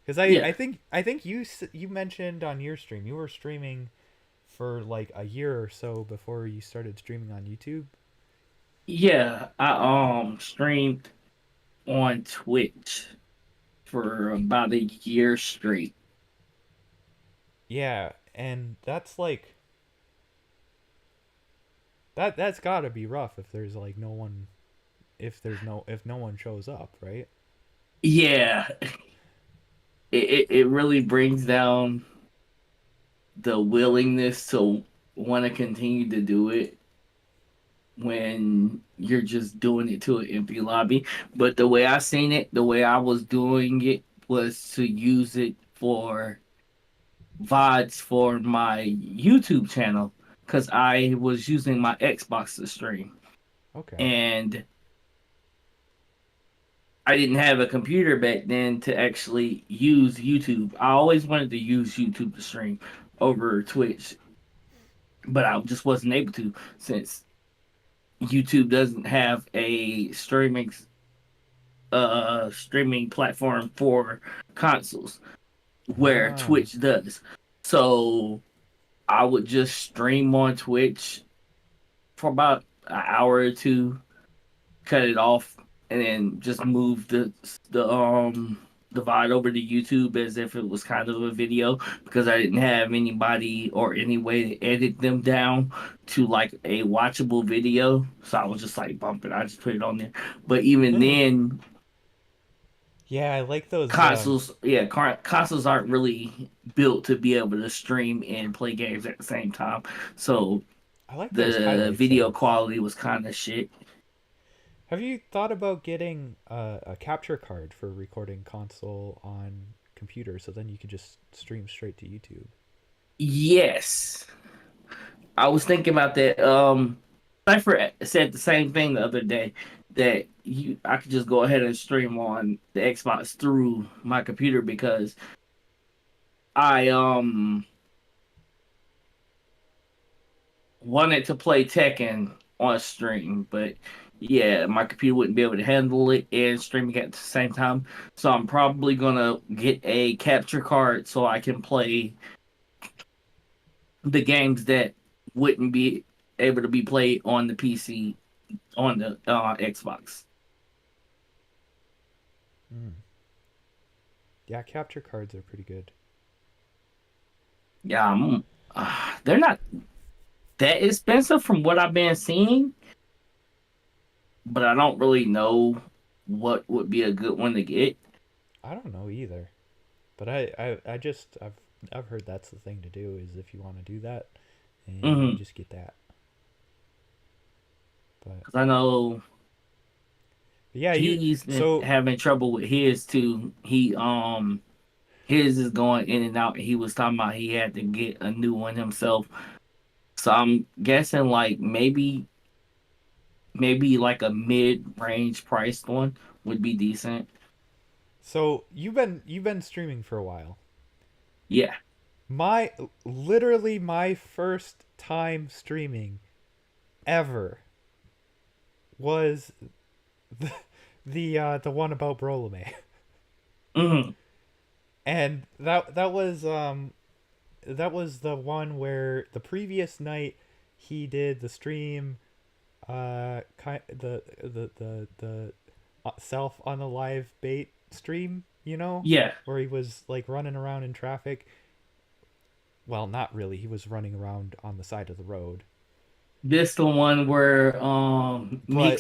Because
Yeah.
I think you mentioned on your stream you were streaming for like a year or so before you started streaming on YouTube.
Yeah. I streamed on Twitch for about a year straight.
Yeah, and that's like That's got to be rough if there's like no one, if no one shows up, right?
Yeah, it really brings down the willingness to want to continue to do it when you're just doing it to an empty lobby. But the way I seen it, the way I was doing it was to use it for VODs for my YouTube channel because I was using my Xbox to stream.
Okay.
And I didn't have a computer back then to actually use YouTube. I always wanted to use YouTube to stream over Twitch, but I just wasn't able to since YouTube doesn't have a streaming platform for consoles where
Ah.
Twitch does. So I would just stream on Twitch for about an hour or two, cut it off, and then just move the VOD over to YouTube as if it was kind of a video because I didn't have anybody or any way to edit them down to like a watchable video. So I was just like bumping. I just put it on there. But even then,
Yeah, I like those.
consoles aren't really built to be able to stream and play games at the same time. So
I like those
the
highlight
video
settings.
quality was kind of shit.
Have you thought about getting a capture card for recording console on computer, so then you could just stream straight to YouTube?
Yes, I was thinking about that. Cypher said the same thing the other day that I could just go ahead and stream on the Xbox through my computer because I wanted to play Tekken on stream, but yeah, my computer wouldn't be able to handle it and streaming at the same time. So I'm probably gonna get a capture card so I can play the games that wouldn't be able to be played on the PC on the Xbox.
Mm. Yeah, capture cards are pretty good.
Yeah, they're not that expensive from what I've been seeing, but I don't really know what would be a good one to get.
I don't know either, but I've heard that's the thing to do is if you want to do that, and you
Mm-hmm.
just get that. But,
Because I know
yeah, you
he's been
so
having trouble with his too. His is going in and out. He was talking about he had to get a new one himself. So I'm guessing like maybe like a mid-range priced one would be decent.
so you've been streaming for a while.
Yeah.
My literally my first time streaming ever was the the one about Brolame.
Hmm.
And that was the one where the previous night he did the stream the self on a live bait stream, you know,
Yeah.
where he was like running around in traffic. Well, not really. He was running around on the side of the road.
This the one where
But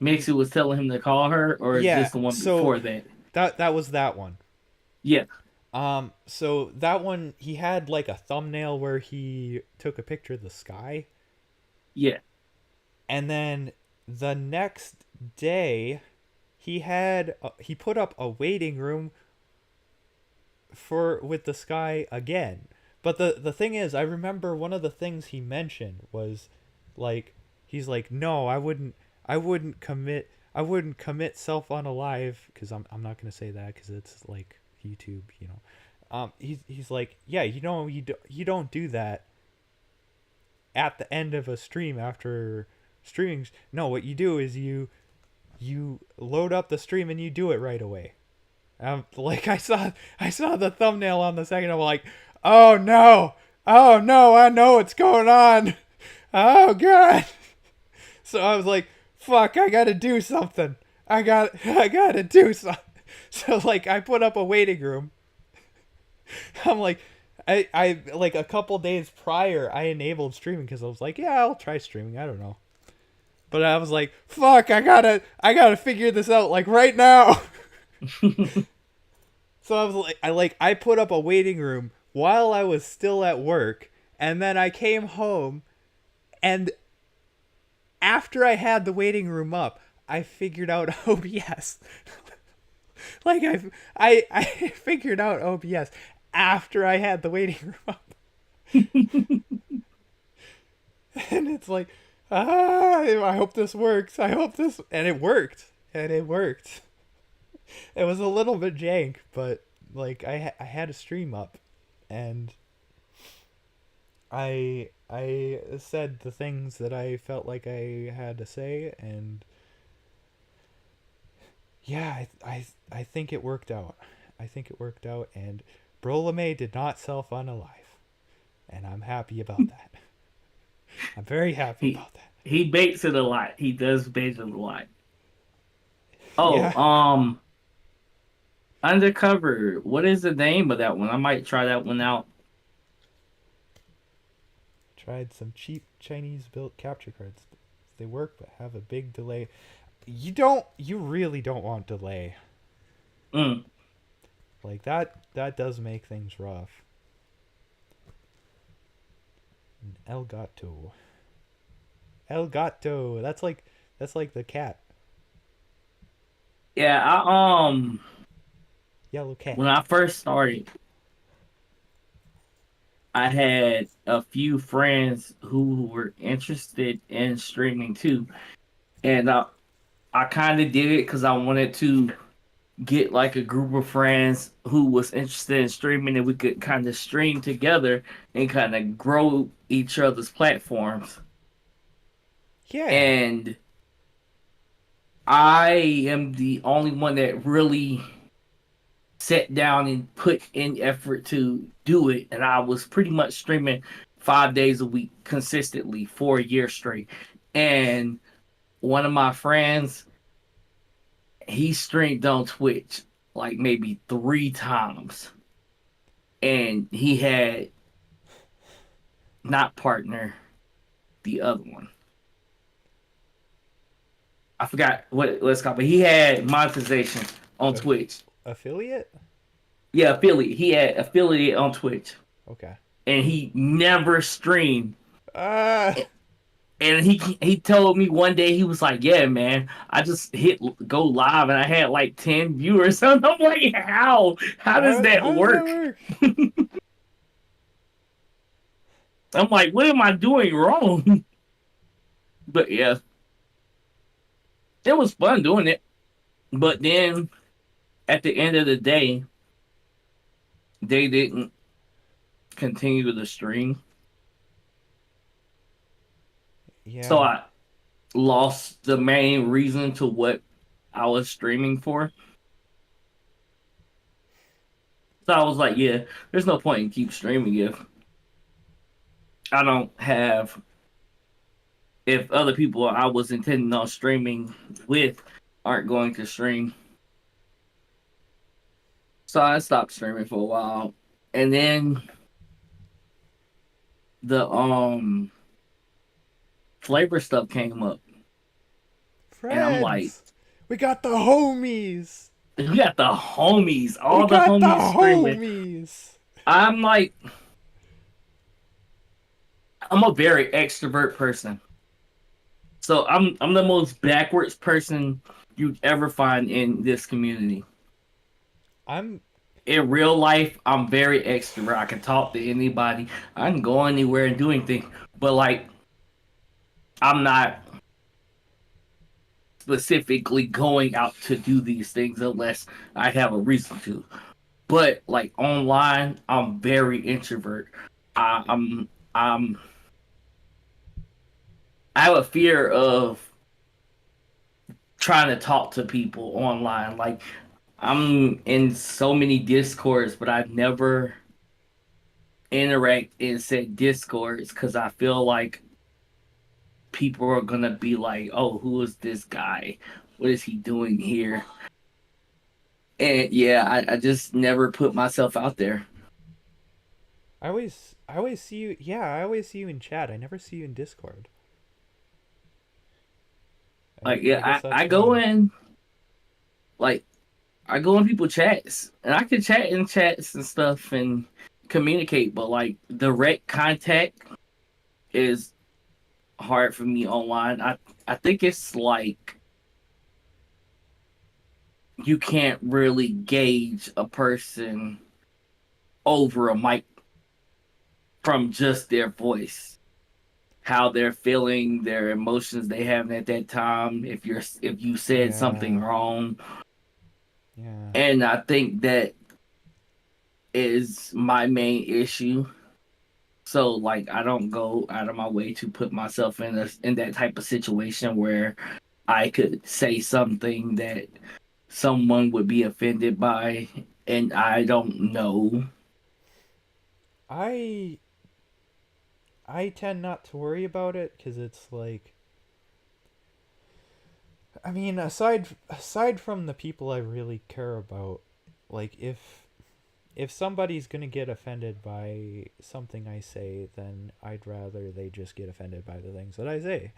Mixie was telling him to call her, or is
yeah,
this the one
so
before that?
that was that one.
Yeah.
So that one he had like a thumbnail where he took a picture of the sky,
Yeah.
and then the next day he put up a waiting room for with the sky again. But the thing is, I remember one of the things he mentioned was like he's like, "No, I wouldn't commit self unalive because I'm not going to say that cuz it's like YouTube, you know." He's like, "Yeah, you know, you don't do that at the end of a stream after streaming. No, what you do is you load up the stream and you do it right away." Like I saw the thumbnail on the second. I'm like, oh no, I know what's going on. Oh god. So I was like, fuck, I gotta do something. I gotta do something. So like I put up a waiting room. I'm like, I like a couple days prior, I enabled streaming because I was like, yeah, I'll try streaming. I don't know, but I was like, fuck, I gotta figure this out like right now. So I was like, I put up a waiting room while I was still at work, and then I came home, and after I had the waiting room up, I figured out OBS. Like I figured out OBS after I had the waiting room up, and it's like, I hope this works. I hope this, and it worked, and it worked. It was a little bit jank, but like I had a stream up, and I said the things that I felt like I had to say, and yeah, I think it worked out. I think it worked out, and Bro LeMay did not self unalive, and I'm happy about that. I'm very happy
he
about that.
he bakes it a lot. He does bake it a lot. Oh,
Yeah,
Undercover. What is the name of that one? I might try that one out.
tried some cheap Chinese built capture cards. They work, but have a big delay. You really don't want delay.
Mm.
Like that does make things rough. El gato. El gato. That's like the cat.
Yeah,
Yellow
when
cat.
I first started, I had a few friends who were interested in streaming too, and I kind of did it because I wanted to get like a group of friends who was interested in streaming, and we could kind of stream together and kind of grow each other's platforms.
Yeah.
And I am the only one that really sat down and put in effort to do it, and I was pretty much streaming 5 days a week consistently for a year straight. And one of my friends, he streamed on Twitch like maybe 3 times, and he had not partner the other one. I forgot what it's called, but he had monetization on
Aff-
Twitch.
affiliate?
Yeah, affiliate. He had affiliate on Twitch,
Okay.
and he never streamed.
Uh
And he told me one day, he was like, "Yeah, man, I just hit go live and I had like 10 viewers." And I'm like, "How? How does that
how does that
work?"
work?
I'm like, "What am I doing wrong?" But yeah, it was fun doing it. But then at the end of the day, they didn't continue the stream, so
Yeah.
I lost the main reason to what I was streaming for. So I was like, "Yeah, there's no point in keep streaming if I don't have if other people I was intending on streaming with aren't going to stream." So I stopped streaming for a while. And then the flavor stuff came up. And I'm like,
Friends. We got the homies.
we got the homies,
We
all the
got the
homies streaming.
homies.
I'm like, I'm a very extrovert person. So I'm the most backwards person you'd ever find in this community.
I'm
In real life, I'm very extrovert. I can talk to anybody. I can go anywhere and do anything. But like, I'm not specifically going out to do these things unless I have a reason to. But like online, I'm very introvert. I, I'm I have a fear of trying to talk to people online. Like I'm in so many discords, but I've never interact in said discords because I feel like people are gonna be like, "Oh, who is this guy? What is he doing here?" And yeah, I just never put myself out there.
I always see you. Yeah, I always see you in chat. I never see you in Discord.
Like,
I
yeah,
guess
I
that's
go
why.
in, like, I go in people chats, and I can chat in chats and stuff and communicate, but like direct contact is hard for me online. I think it's like you can't really gauge a person over a mic from just their voice, how they're feeling, their emotions they have at that time, if you said something
Yeah,
wrong.
yeah.
And I think that is my main issue. So like I don't go out of my way to put myself in that type of situation where I could say something that someone would be offended by and I don't know.
I I tend not to worry about it because it's like, I mean, aside from the people I really care about, like if somebody's gonna get offended by something I say, then I'd rather they just get offended by the things that I say.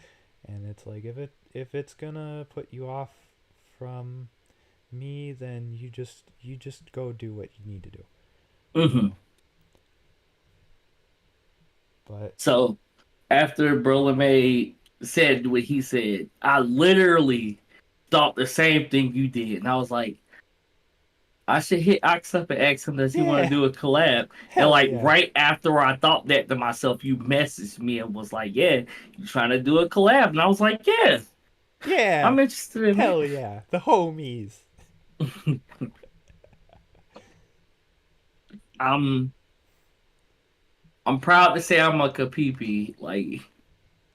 And it's like, if it's gonna put you off from me, then you just go do what you need to do. You
Hmm.
know. But
So after Berlame said what he said, I literally thought the same thing you did. And I was like, I should hit Ox up and ask him, does he want to
yeah,
do a collab? And
hell
like
yeah,
right after I thought that to myself, you messaged me and was like, yeah, you trying to do a collab? And I was like, yeah,
yeah,
I'm interested in
hell yeah, the homies.
it. I'm I'm proud to say I'm a Kapipi. Like,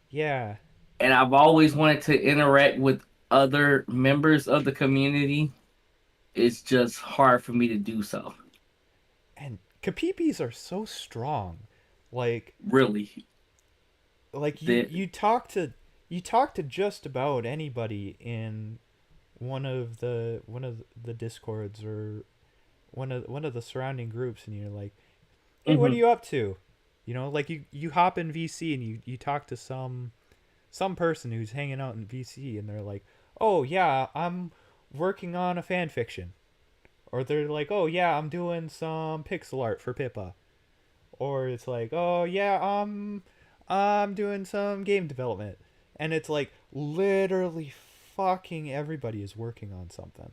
Yeah,
and I've always wanted to interact with other members of the community. It's just hard for me to do so.
and Kapipis are so strong. Like
Really.
like
That
you talk to just about anybody in one of the discords or one of the surrounding groups, and you're like, hey, what are
hmm
you up to? Like you hop in VC and you talk to some person who's hanging out in VC, and they're like, oh yeah, I'm working on a fan fiction. Or they're like, oh yeah, I'm doing some pixel art for Pippa. Or it's like, oh yeah, I'm doing some game development. And it's like literally fucking everybody is working on something.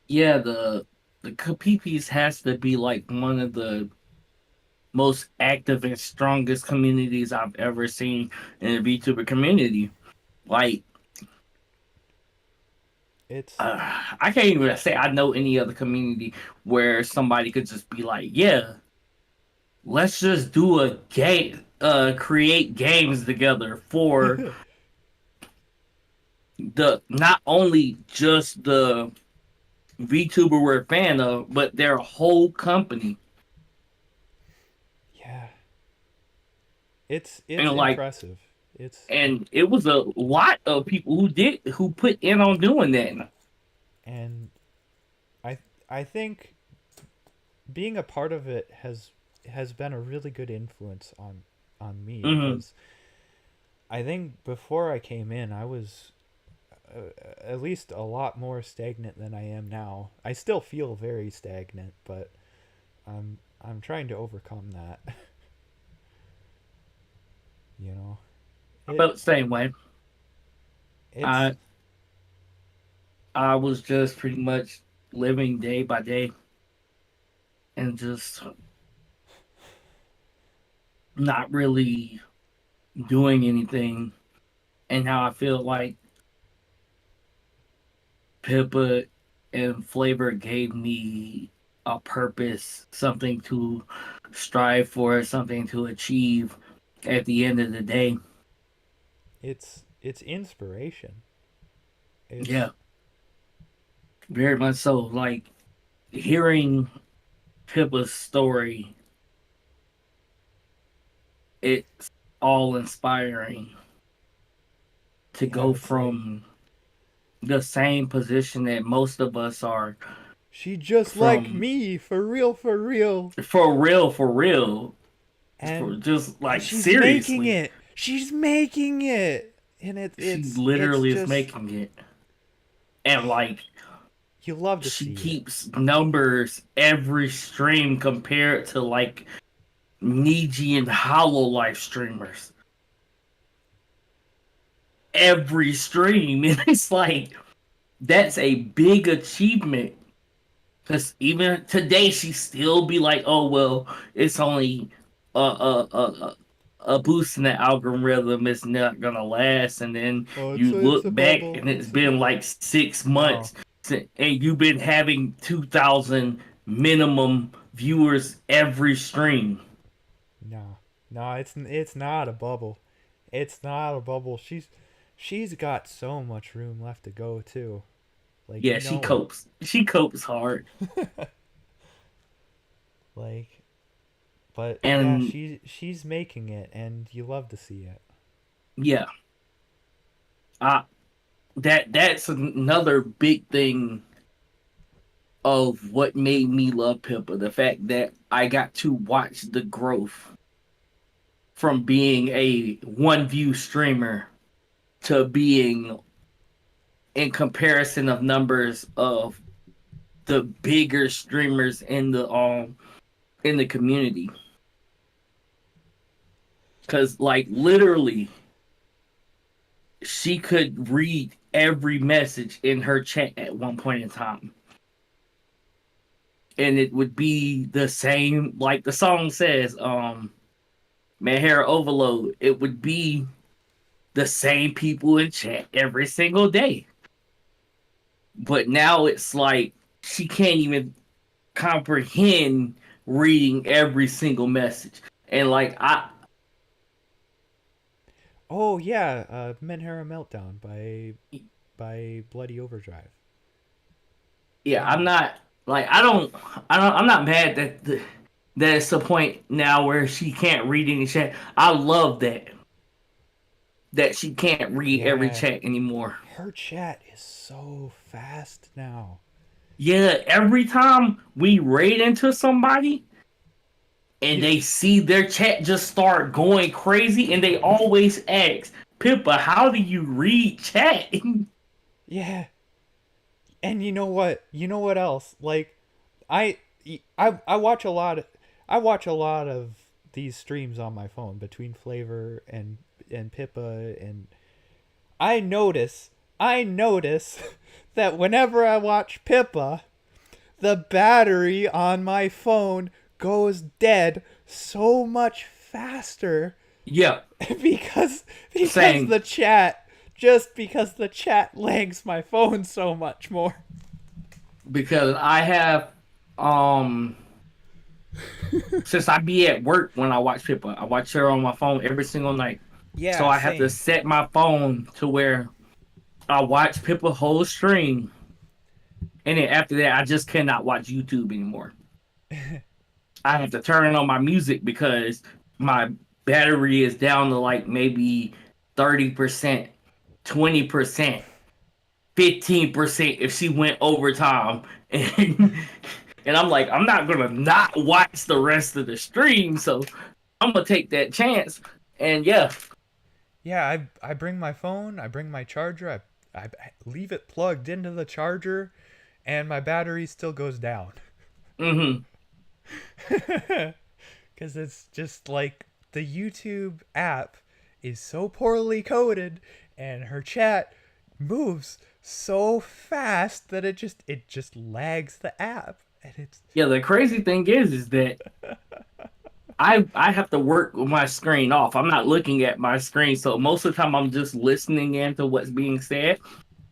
yeah, the Kapipis has to be like one of the most active and strongest communities I've ever seen in the VTuber community. Like,
It's
I can't even say I know any other community where somebody could just be like, yeah, let's just do a game, create games together for the not only just the VTuber we're a fan of, but their whole company.
yeah, it's
And like,
impressive. It's
and it was a lot of people who put in on doing that.
and I I think being a part of it has been a really good influence on me
Hmm.
because I think before I came in, I was at least a lot more stagnant than I am now. I still feel very stagnant, but I'm trying to overcome that. you know,
I
it
felt the same way.
it's
I I was just pretty much living day by day and just not really doing anything. And now I feel like Pippa and Flavor gave me a purpose, something to strive for, something to achieve at the end of the day.
it's inspiration. It's
Yeah, very much so. Like hearing Pippa's story, it's all inspiring to
yeah,
go
it's like
from the same position that most of us are
she just like
from
me for real, for real.
for real, For
and
just like
she's making
seriously,
it. She's making it, and
she
it's
literally is
just
making it, and like
you love to
she
see it.
keeps numbers every stream compared to like Niji and Hollow Life streamers. Every stream, and it's like that's a big achievement. Because even today, she still be like, "Oh well, it's only a boost in the algorithm. It's not gonna last." And then
Oh,
you
it's
look
a
back,
bubble.
and it's
It's a
been
bubble.
like 6 months,
No,
and you've been having 2,000 minimum viewers every stream.
no, no. It's not a bubble. It's not a bubble. She's got so much room left to go too. Like
Yeah,
you
she
know it.
copes. She copes hard,
Like, but yeah,
and
she's making it, and you love to see it.
yeah, I that's another big thing of what made me love Pippa. The fact that I got to watch the growth from being a one view streamer to being in comparison of numbers of the bigger streamers in the community. Cause like literally she could read every message in her chat at one point in time. And it would be the same like the song says, Manhera Overload. It would be the same people in chat every single day. But now it's like she can't even comprehend reading every single message. And like
Oh yeah, Menhera Meltdown by Bloody Overdrive.
yeah, I'm
Yeah,
not like I'm not mad that it's the point now where she can't read any chat. I love that she can't read every
yeah.
chat anymore.
Her chat is so fast now.
Yeah, every time we raid into somebody, and
You
they see their chat just start going crazy and they always ask, Pippa, how do you read chat?
yeah. And you know what? You know what else? Like I I watch a lot I watch a lot of these streams on my phone between Flavor and Pippa, and I notice that whenever I watch Pippa, the battery on my phone goes dead so much faster
Yeah,
because because
same.
the chat just because the chat lags my phone so much more.
Because I have um since I be at work when I watch Pippa, I watch her on my phone every single night. So
Yeah,
I have to
same.
set my phone to where I watch Pippa whole stream, and then after that I just cannot watch YouTube anymore. I have to turn on my music because my battery is down to like maybe 30%, 20%, 15% if she went overtime. And I'm like, I'm not gonna not watch the rest of the stream, so I'm gonna take that chance. And yeah,
Yeah, I bring my phone, I bring my charger, I leave it plugged into the charger, and my battery still goes down.
mm-hmm.
Because it's just like the YouTube app is so poorly coded, and her chat moves so fast that it just lags the app, and it's
Yeah, the crazy thing is that I have to work with my screen off. I'm not looking at my screen, so most of the time I'm just listening into what's being said,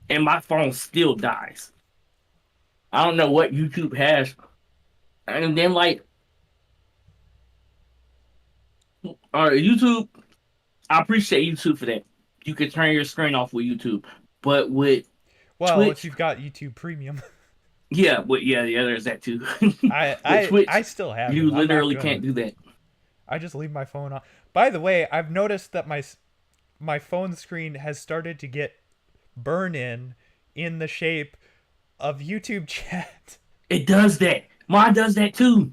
and my phone still dies. I don't know what YouTube has, and then like, YouTube, I appreciate YouTube for that. You can turn your screen off with YouTube, but with
well, if
Twitch,
you've got YouTube Premium.
yeah, there's that too.
I
With
I I
Twitch,
still have it.
you
I'm not
literally
gonna.
can't do that.
I just leave my phone on. By the way, I've noticed that my phone screen has started to get burn in the shape of YouTube chat.
It does that. Mine does that too.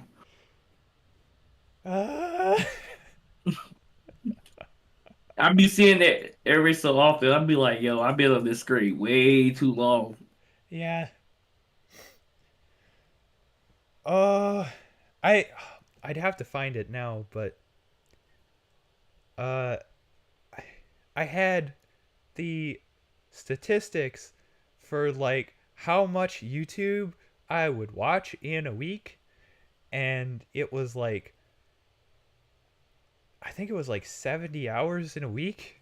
Uh,
I be seeing that every so often. I be like, yo, I've been on this screen way too long.
Yeah. Uh, I I'd have to find it now, but uh, I had the statistics for like how much YouTube I would watch in a week, and it was like I think it was like 70 hours in a week.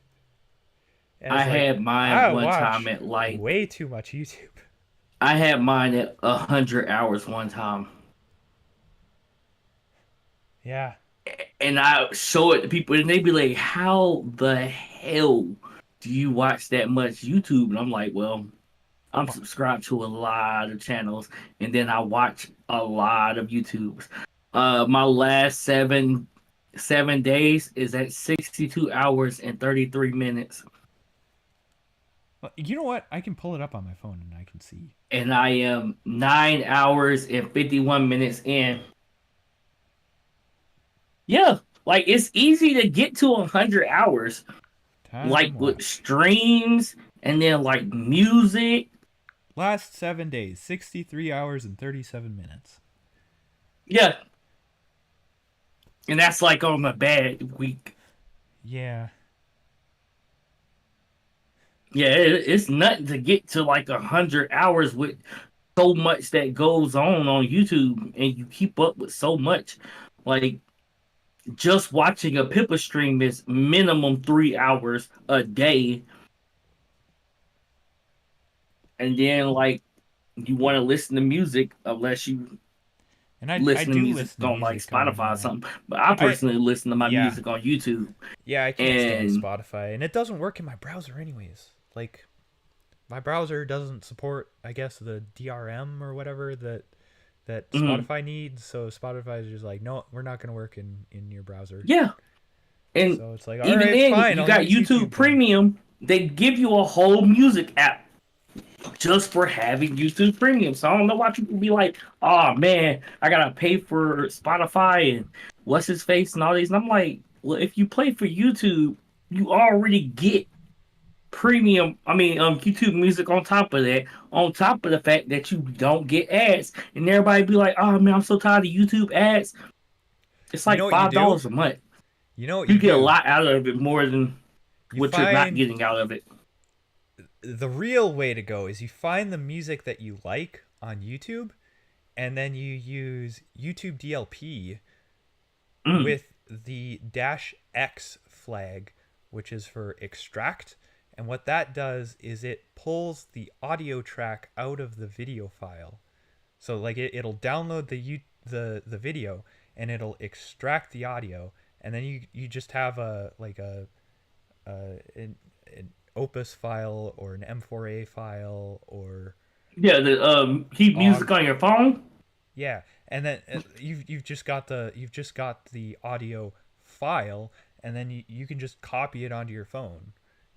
And
I
it's like
had mine
I
one time
watch
at like
way too much YouTube.
I had mine at 100 hours one time,
Yeah.
and I show it to people, and they be like, "How the hell do you watch that much YouTube?" And I'm like, "Well, I'm subscribed to a lot of channels, and then I watch a lot of YouTubes. My last seven days is at 62 hours and 33 minutes,
Well, you know what? I can pull it up on my phone and I can see.
and I am 9 hours and 51 minutes in. Yeah, like it's easy to get to 100 hours, like
Time
with
watched.
streams and then like music.
Last 7 days, 63 hours and 37 minutes.
Yeah, and that's like on a bad week.
Yeah.
Yeah, it's nothing to get to like 100 hours with so much that goes on YouTube, and you keep up with so much. Like just watching a Pippa stream is minimum 3 hours a day, and then like you want to listen to music unless you
And I
listen to
do
music
listen to
on like
music on
Spotify or something. But I
I
personally listen to my
yeah.
music on YouTube,
Yeah, I can't stand
and
Spotify and it doesn't work in my browser anyways. Like my browser doesn't support I guess the DRM or whatever that
mhm,
Spotify needs, so Spotify is just like, "No, we're not going to work in your browser."
yeah, and
So it's like, "All
even
right,
then
fine.
you
I'll
got
use
YouTube
YouTube then."
Premium. They give you a whole music app just for having YouTube Premium. So I don't know why people be like, "Oh man, I gotta pay for Spotify and what's his face and all these." And I'm like, well, if you play for YouTube, you already get premium. I mean, YouTube Music on top of that. On top of the fact that you don't get ads, and everybody be like, "Oh man, I'm so tired of YouTube ads." It's
You
like
know what you do?
$5 a month.
You know what
You
you
get a
do?
lot out of it more than
You
what you're not
find
getting out of it.
the real way to go is you find the music that you like on YouTube and then you use YouTube DLP
Mm.
with the dash X flag, which is for extract. And what that does is it pulls the audio track out of the video file. So like it'll download the video and it'll extract the audio, and then you just have a like an Opus file or an M4A file or
Yeah, the keep music
OGG.
on your phone.
Yeah, and then you've just got the audio file, and then you can just copy it onto your phone,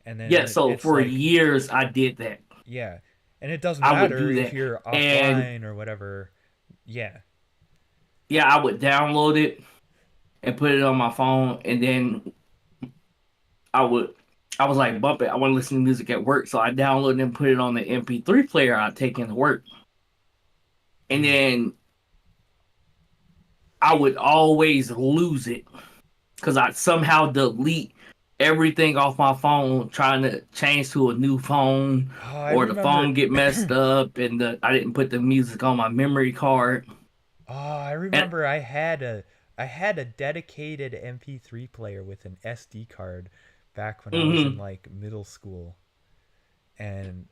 and then
Yeah, so
it's
for
like,
years I did that.
yeah, and it doesn't
I would
matter
do
if
that.
you're
And
offline or whatever. Yeah,
yeah, I would download it and put it on my phone, and then I would I was like, bump it. I want to listen to music at work, so I downloaded and put it on the MP3 player I take into work. And
mm.
then I would always lose it because I somehow delete everything off my phone trying to change to a new phone,
Oh, I
or the
remember.
phone get messed up and I didn't put the music on my memory card.
Oh, I
And
remember. I had a dedicated MP3 player with an SD card back when I was in
mhm,
like middle school, and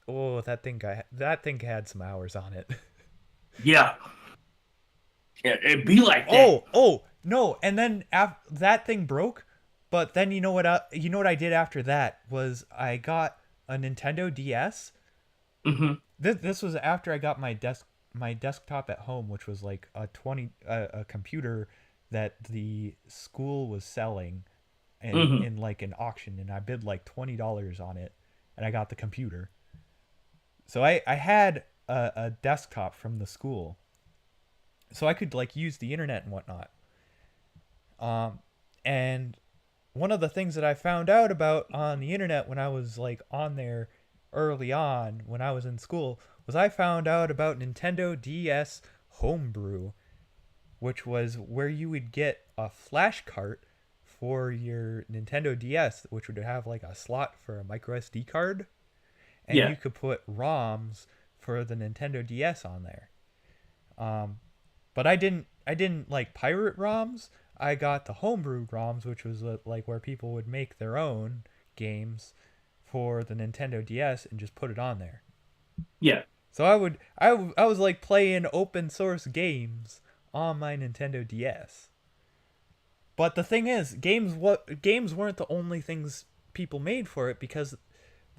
oh, that thing had some hours on it.
yeah, it'd be like that.
Oh no! And then that thing broke, but then you know what I did after that was I got a Nintendo DS.
Hmm.
This was after I got my desktop at home, which was like a computer that the school was selling
Hmm.
in like an auction, and I bid like $20 on it, and I got the computer. So I had a desktop from the school, so I could like use the internet and whatnot. Um, and one of the things that I found out about on the internet when I was like on there early on when I was in school was I found out about Nintendo DS Homebrew, which was where you would get a flash cart for your Nintendo DS, which would have like a slot for a micro SD card, and
Yeah,
you could put ROMs for the Nintendo DS on there. Um, but I didn't like pirate ROMs. I got the homebrew ROMs, which was like where people would make their own games for the Nintendo DS and just put it on there.
yeah.
So I was like playing open source games on my Nintendo DS. But the thing is, games weren't the only things people made for it because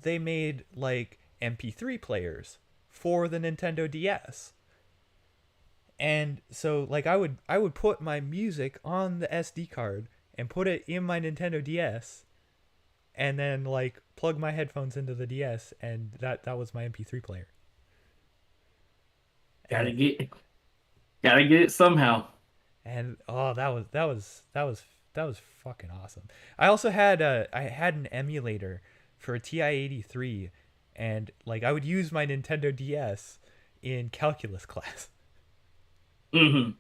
they made like MP3 players for the Nintendo DS. And so like I would put my music on the SD card and put it in my Nintendo DS and then like plug my headphones into the DS and that was my MP3 player.
Gotta
And
get gotta get it somehow.
and oh that was fucking awesome. I also had I had an emulator for a TI-83 and like I would use my Nintendo DS in calculus class.
Hmm.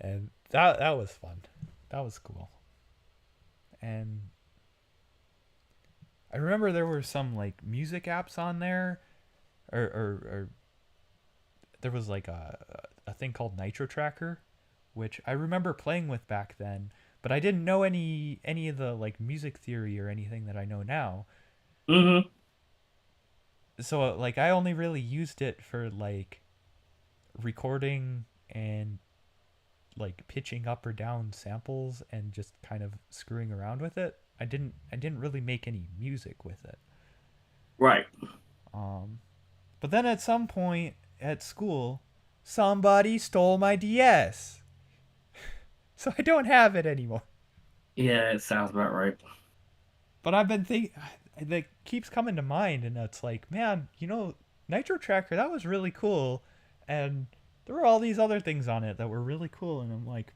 And that was fun. That was cool. And I remember there were some like music apps on there, or there was like a thing called Nitro Tracker, which I remember playing with back then, but I didn't know any of the like music theory or anything that I know now.
Hmm.
So like I only really used it for like recording and like pitching up or down samples and just kind of screwing around with it. I didn't really make any music with it.
Right.
Um, but then at some point at school, somebody stole my DS, so I don't have it anymore.
Yeah, it sounds about right.
But I've been thinking that keeps coming to mind, and it's like, man, Nitro Tracker that was really cool, and there were all these other things on it that were really cool, and I'm like,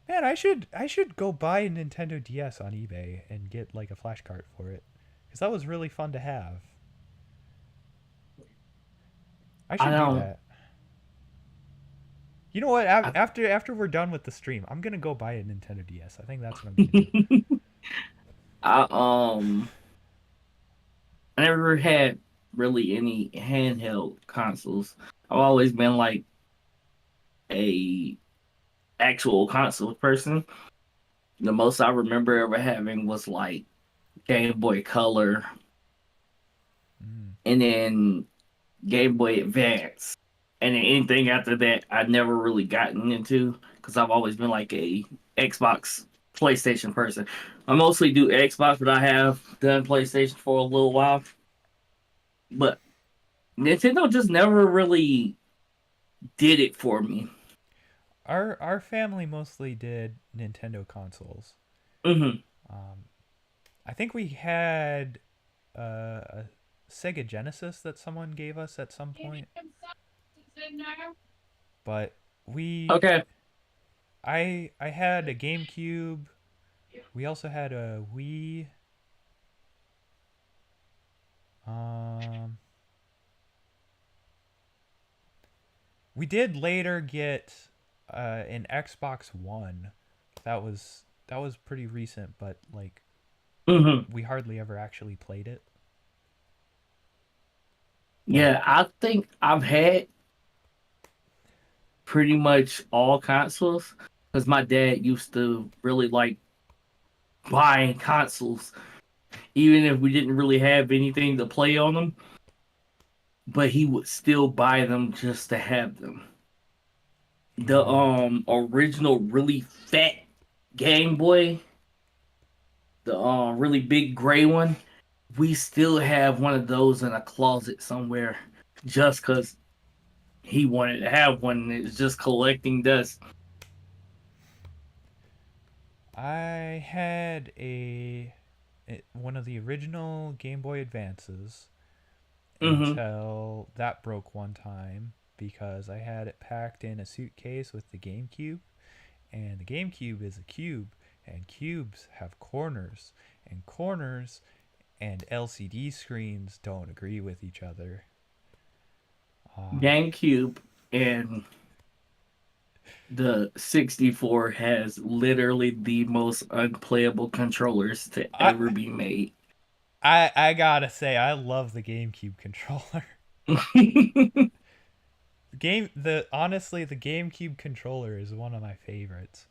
man, I should go buy a Nintendo DS on eBay and get like a flash cart for it, because that was really fun to have. I
I
should do
don't.
that. You know what?
I,
After we're done with the stream, I'm gonna go buy a Nintendo DS. I think that's what I'm gonna do.
I I never had really any handheld consoles. I've always been like a actual console person. The most I remember ever having was like Game Boy Color
Mm.
and then Game Boy Advance. And then anything after that, I never really gotten into because I've always been like a Xbox, PlayStation person. I mostly do Xbox, but I have done PlayStation for a little while. But Nintendo just never really did it for me.
Our family mostly did Nintendo consoles.
Hmm.
Um, I think we had a Sega Genesis that someone gave us at some point, but we
Okay.
I had a GameCube. We also had a Wii. Um, we did later get an Xbox One. That was pretty recent, but like
Hmm.
we hardly ever actually played it. But
Yeah, I think I've had pretty much all consoles because my dad used to really like buying consoles, even if we didn't really have anything to play on them. But he would still buy them just to have them. The
yeah,
original really fat Game Boy, the really big gray one, we still have one of those in a closet somewhere, just because he wanted to have one. And it's just collecting dust.
I had one of the original Game Boy Advances
Hmm.
until that broke one time because I had it packed in a suitcase with the GameCube, and the GameCube is a cube, and cubes have corners, and corners and LCD screens don't agree with each other. Um,
GameCube and the 64 has literally the most unplayable controllers to
I
ever be made.
I gotta say I love the GameCube controller. The honestly the GameCube controller is one of my favorites.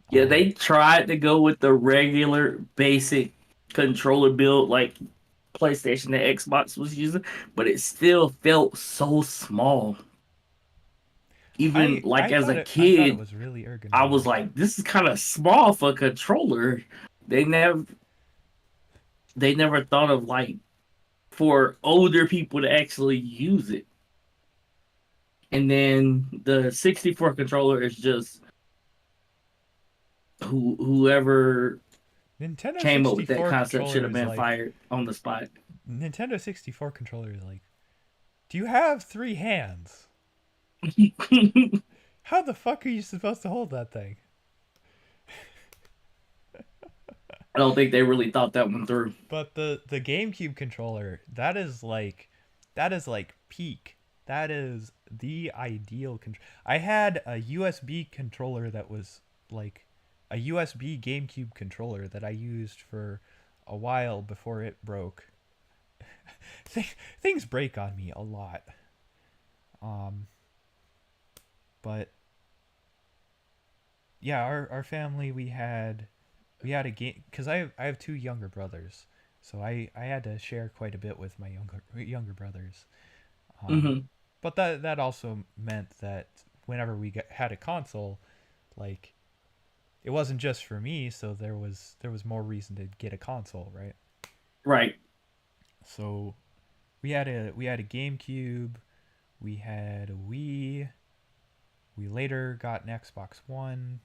Yeah,
Um,
they tried to go with the regular basic controller build like PlayStation and Xbox was using, but it still felt so small. Even like as a
I thought it
kid,
was really
I was
ergonomic.
like, this is kind of small for a controller. They never they never thought of like for older people to actually use it. And then the 64 controller is just whoever
Nintendo
came up with that
64
concept should
controller
have
is
been
like
fired on the spot.
Nintendo 64 controller is like, do you have three hands?
I
How the fuck are you supposed to hold that thing?
don't think they really thought that one through.
But the GameCube controller, that is like peak. That is the ideal control. I had a USB controller that was like a USB GameCube controller that I used for a while before it broke. Things break on me a lot. Um, but yeah, our family we had a game because I have two younger brothers, so I had to share quite a bit with my younger brothers. Um,
Hmm.
but that also meant that whenever had a console, like it wasn't just for me, so there was more reason to get a console, right?
Right.
So we had a GameCube, we had a Wii, we later got an Xbox One.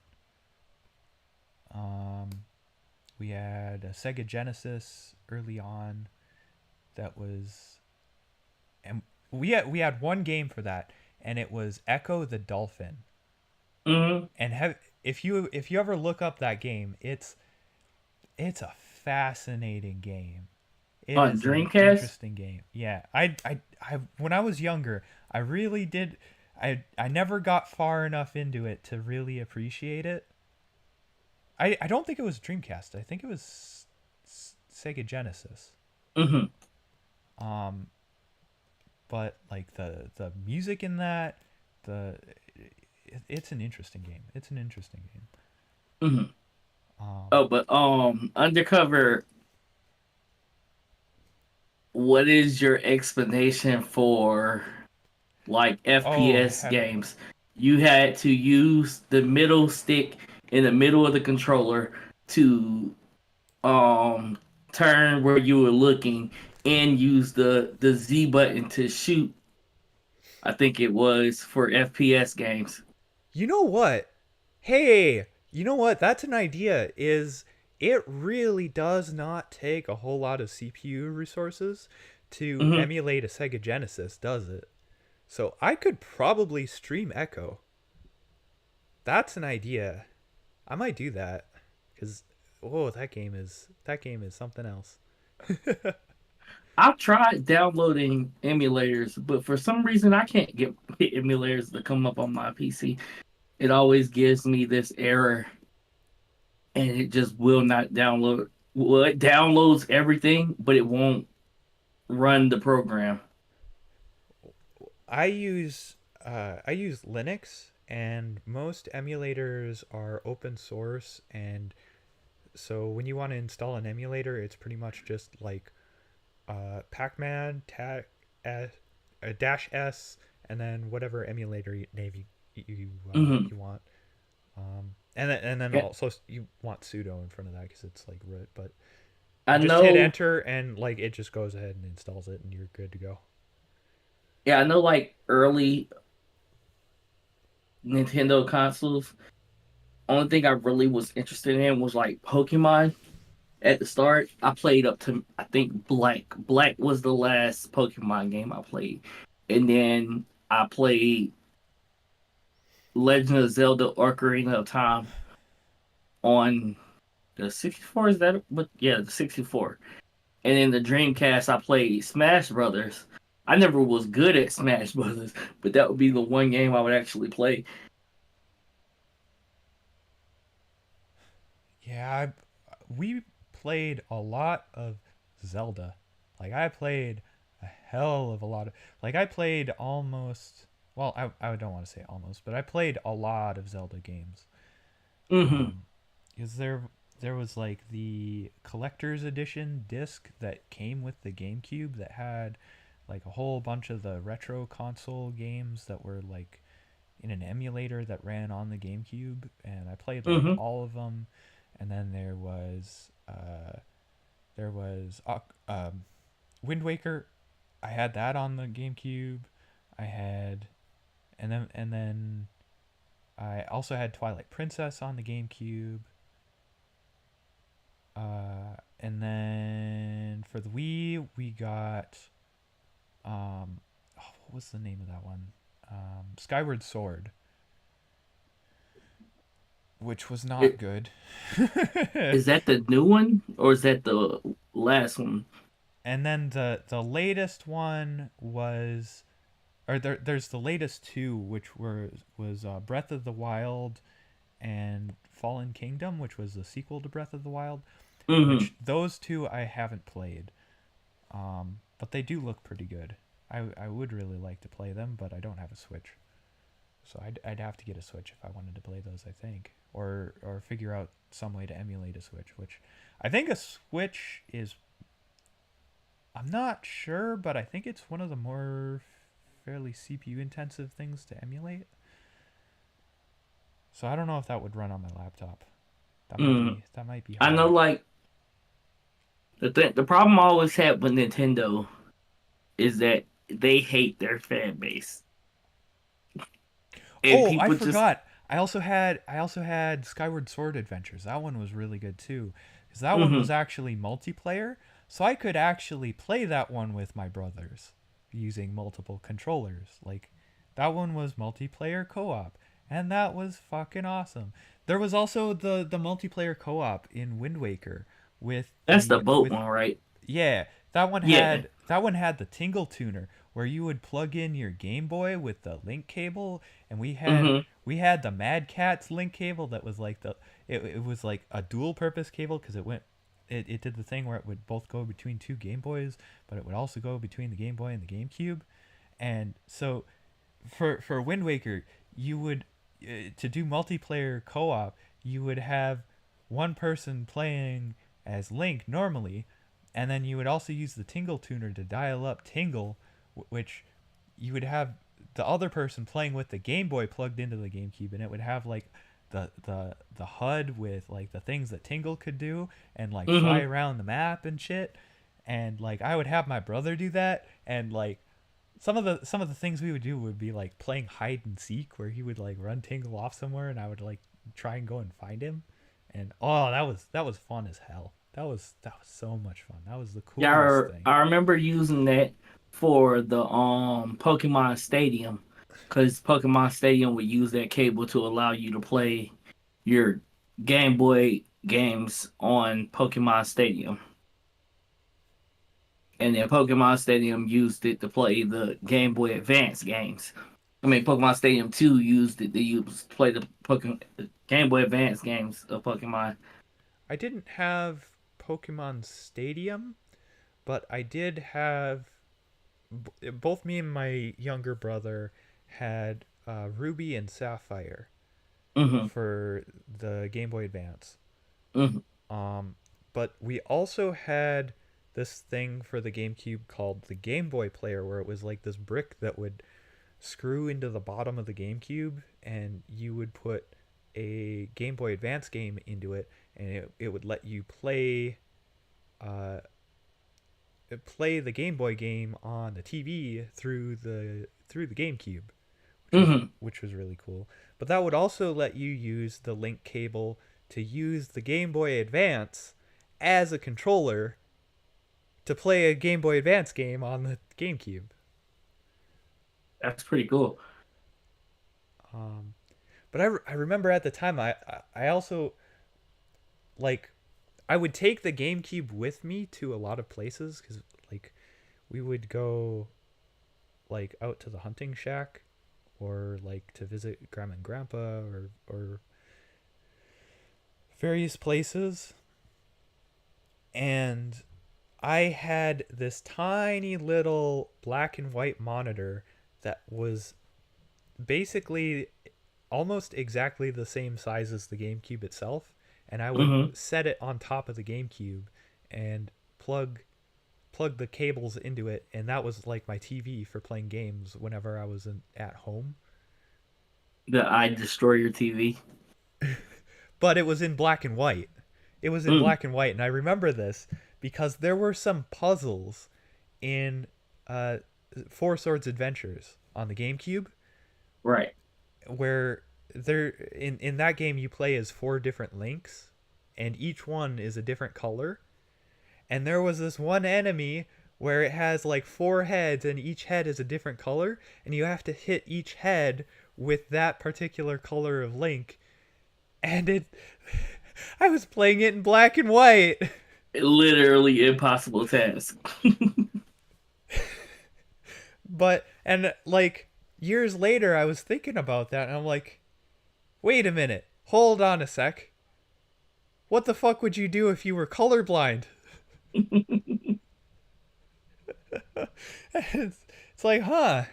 Um, we had a Sega Genesis early on that was, and we had one game for that, and it was Echo the Dolphin.
Hmm.
And if you ever look up that game, it's a fascinating game. It
On
is an
Dreamcast.
interesting game. Yeah, I when I was younger, I really did. I never got far enough into it to really appreciate it. I don't think it was Dreamcast. I think it was Sega Genesis.
Hmm.
Um, but like the music in that, the it's an interesting game. It's an interesting game.
Hmm.
Um,
Oh, but undercover. What is your explanation for like
oh
FPS
heaven,
games? You had to use the middle stick in the middle of the controller to um turn where you were looking and use the Z button to shoot. I think it was for FPS games.
you know what? Hey, you know what? That's an idea. Is it really does not take a whole lot of CPU resources to
Hmm.
emulate a Sega Genesis, does it? So I could probably stream Echo. That's an idea. I might do that because oh, that game is something else.
I've tried downloading emulators, but for some reason I can't get emulators to come up on my PC. It always gives me this error and it just will not download. Well, it downloads everything, but it won't run the program.
I use Linux, and most emulators are open source, and so when you want to install an emulator, it's pretty much just like Pac-Man, S, dash S, and then whatever emulator name
Hmm.
you want. And then
Yeah,
also you want sudo in front of that because it's like root, but
I
you just hit
know.
enter and like it just goes ahead and installs it, and you're good to go.
Yeah, I know. Like early Nintendo consoles, only thing I really was interested in was like Pokemon. At the start, I played up to I think Black. Black was the last Pokemon game I played, and then I played Legend of Zelda Ocarina of Time on the 64. Is that what? Yeah, the 64. And in the Dreamcast, I played Smash Brothers. I never was good at Smash Brothers, but that would be the one game I would actually play.
Yeah, we played a lot of Zelda. Like I played a hell of a lot of like I played almost well, I don't want to say almost, but I played a lot of Zelda games.
Hmm.
Um, is there was like the collector's edition disc that came with the GameCube that had like a whole bunch of the retro console games that were like in an emulator that ran on the GameCube, and I played like
Hmm.
all of them. And then there was Wind Waker. I had that on the GameCube. I had and then I also had Twilight Princess on the GameCube. And then for the Wii, we got what was the name of that one? Skyward Sword, which was not
It,
good.
is that the new one or is that the last one?
And then the latest one was, or there's the latest two, which was Breath of the Wild and Fallen Kingdom, which was the sequel to Breath of the Wild.
Hmm.
Which those two I haven't played, but they do look pretty good. I would really like to play them, but I don't have a Switch, so I'd have to get a Switch if I wanted to play those. I think, or figure out some way to emulate a Switch, which I think a Switch is. I'm not sure, but I think it's one of the more fairly CPU intensive things to emulate. So I don't know if that would run on my laptop.
Hmm.
That might be
I know,
hard.
like the problem I always had with Nintendo is that they hate their fan base, and
Oh, I
people just.
forgot. I also had Skyward Sword Adventures. That one was really good too, because that one was
Hmm.
actually multiplayer. So I could actually play that one with my brothers using multiple controllers. Like that one was multiplayer co-op, and that was fucking awesome. There was also the multiplayer co-op in Wind Waker with
That's the
the
boat
with
one, right?
yeah,
Yeah.
that one had the Tingle Tuner where you would plug in your Game Boy with the link cable, and
Hmm.
we had the Mad Catz link cable that was like it was like a dual purpose cable because it did the thing where it would both go between two Game Boys, but it would also go between the Game Boy and the GameCube. And so for Wind Waker, you would to do multiplayer co-op, you would have one person playing as Link normally, and then you would also use the Tingle Tuner to dial up Tingle, which you would have the other person playing with the Game Boy plugged into the GameCube, and it would have like the HUD with like the things that Tingle could do and like fly
Hmm.
around the map and shit. And like I would have my brother do that, and like some of the things we would do would be like playing hide and seek, where he would like run Tingle off somewhere, and I would like try and go and find him. And oh, that was fun as hell. That was so much fun. That was the
Yeah,
coolest thing.
I remember using that for the Pokemon Stadium, because Pokemon Stadium would use that cable to allow you to play your Game Boy games on Pokemon Stadium, and then Pokemon Stadium used it to play the Game Boy Advance games. I mean, Pokemon Stadium 2 used it to play the Pokemon Game Boy Advance games of Pokemon.
I didn't have Pokemon Stadium, but I did have both me and my younger brother had Ruby and Sapphire
Hmm.
for the Game Boy Advance.
Hmm.
Um, but we also had this thing for the GameCube called the Game Boy Player, where it was like this brick that would screw into the bottom of the GameCube, and you would put a Game Boy Advance game into it, and it would let you uh, play the Game Boy game on the TV through the GameCube,
Hmm.
which was really cool. But that would also let you use the link cable to use the Game Boy Advance as a controller to play a Game Boy Advance game on the GameCube.
That's pretty cool.
Um, But I remember at the time I also like I would take the GameCube with me to a lot of places because like we would go like out to the hunting shack or like to visit grandma and grandpa or various places. And I had this tiny little black and white monitor that was basically almost exactly the same size as the GameCube itself, and I would
Mm-hmm.
set it on top of the GameCube and plug plug the cables into it, and that was like my TV for playing games whenever I was at home.
The I destroy your TV.
But it was in black and white. It was in
Mm,
black and white, and I remember this because there were some puzzles in uh, Four Swords Adventures on the GameCube
right.
where there in that game you play as four different links and each one is a different color, and there was this one enemy where it has like four heads and each head is a different color, and you have to hit each head with that particular color of link. And it I was playing it in black and white.
Literally impossible task.
But and like years later I was thinking about that and I'm like, wait a minute, hold on a sec, what the fuck would you do if you were colorblind? It's like, huh?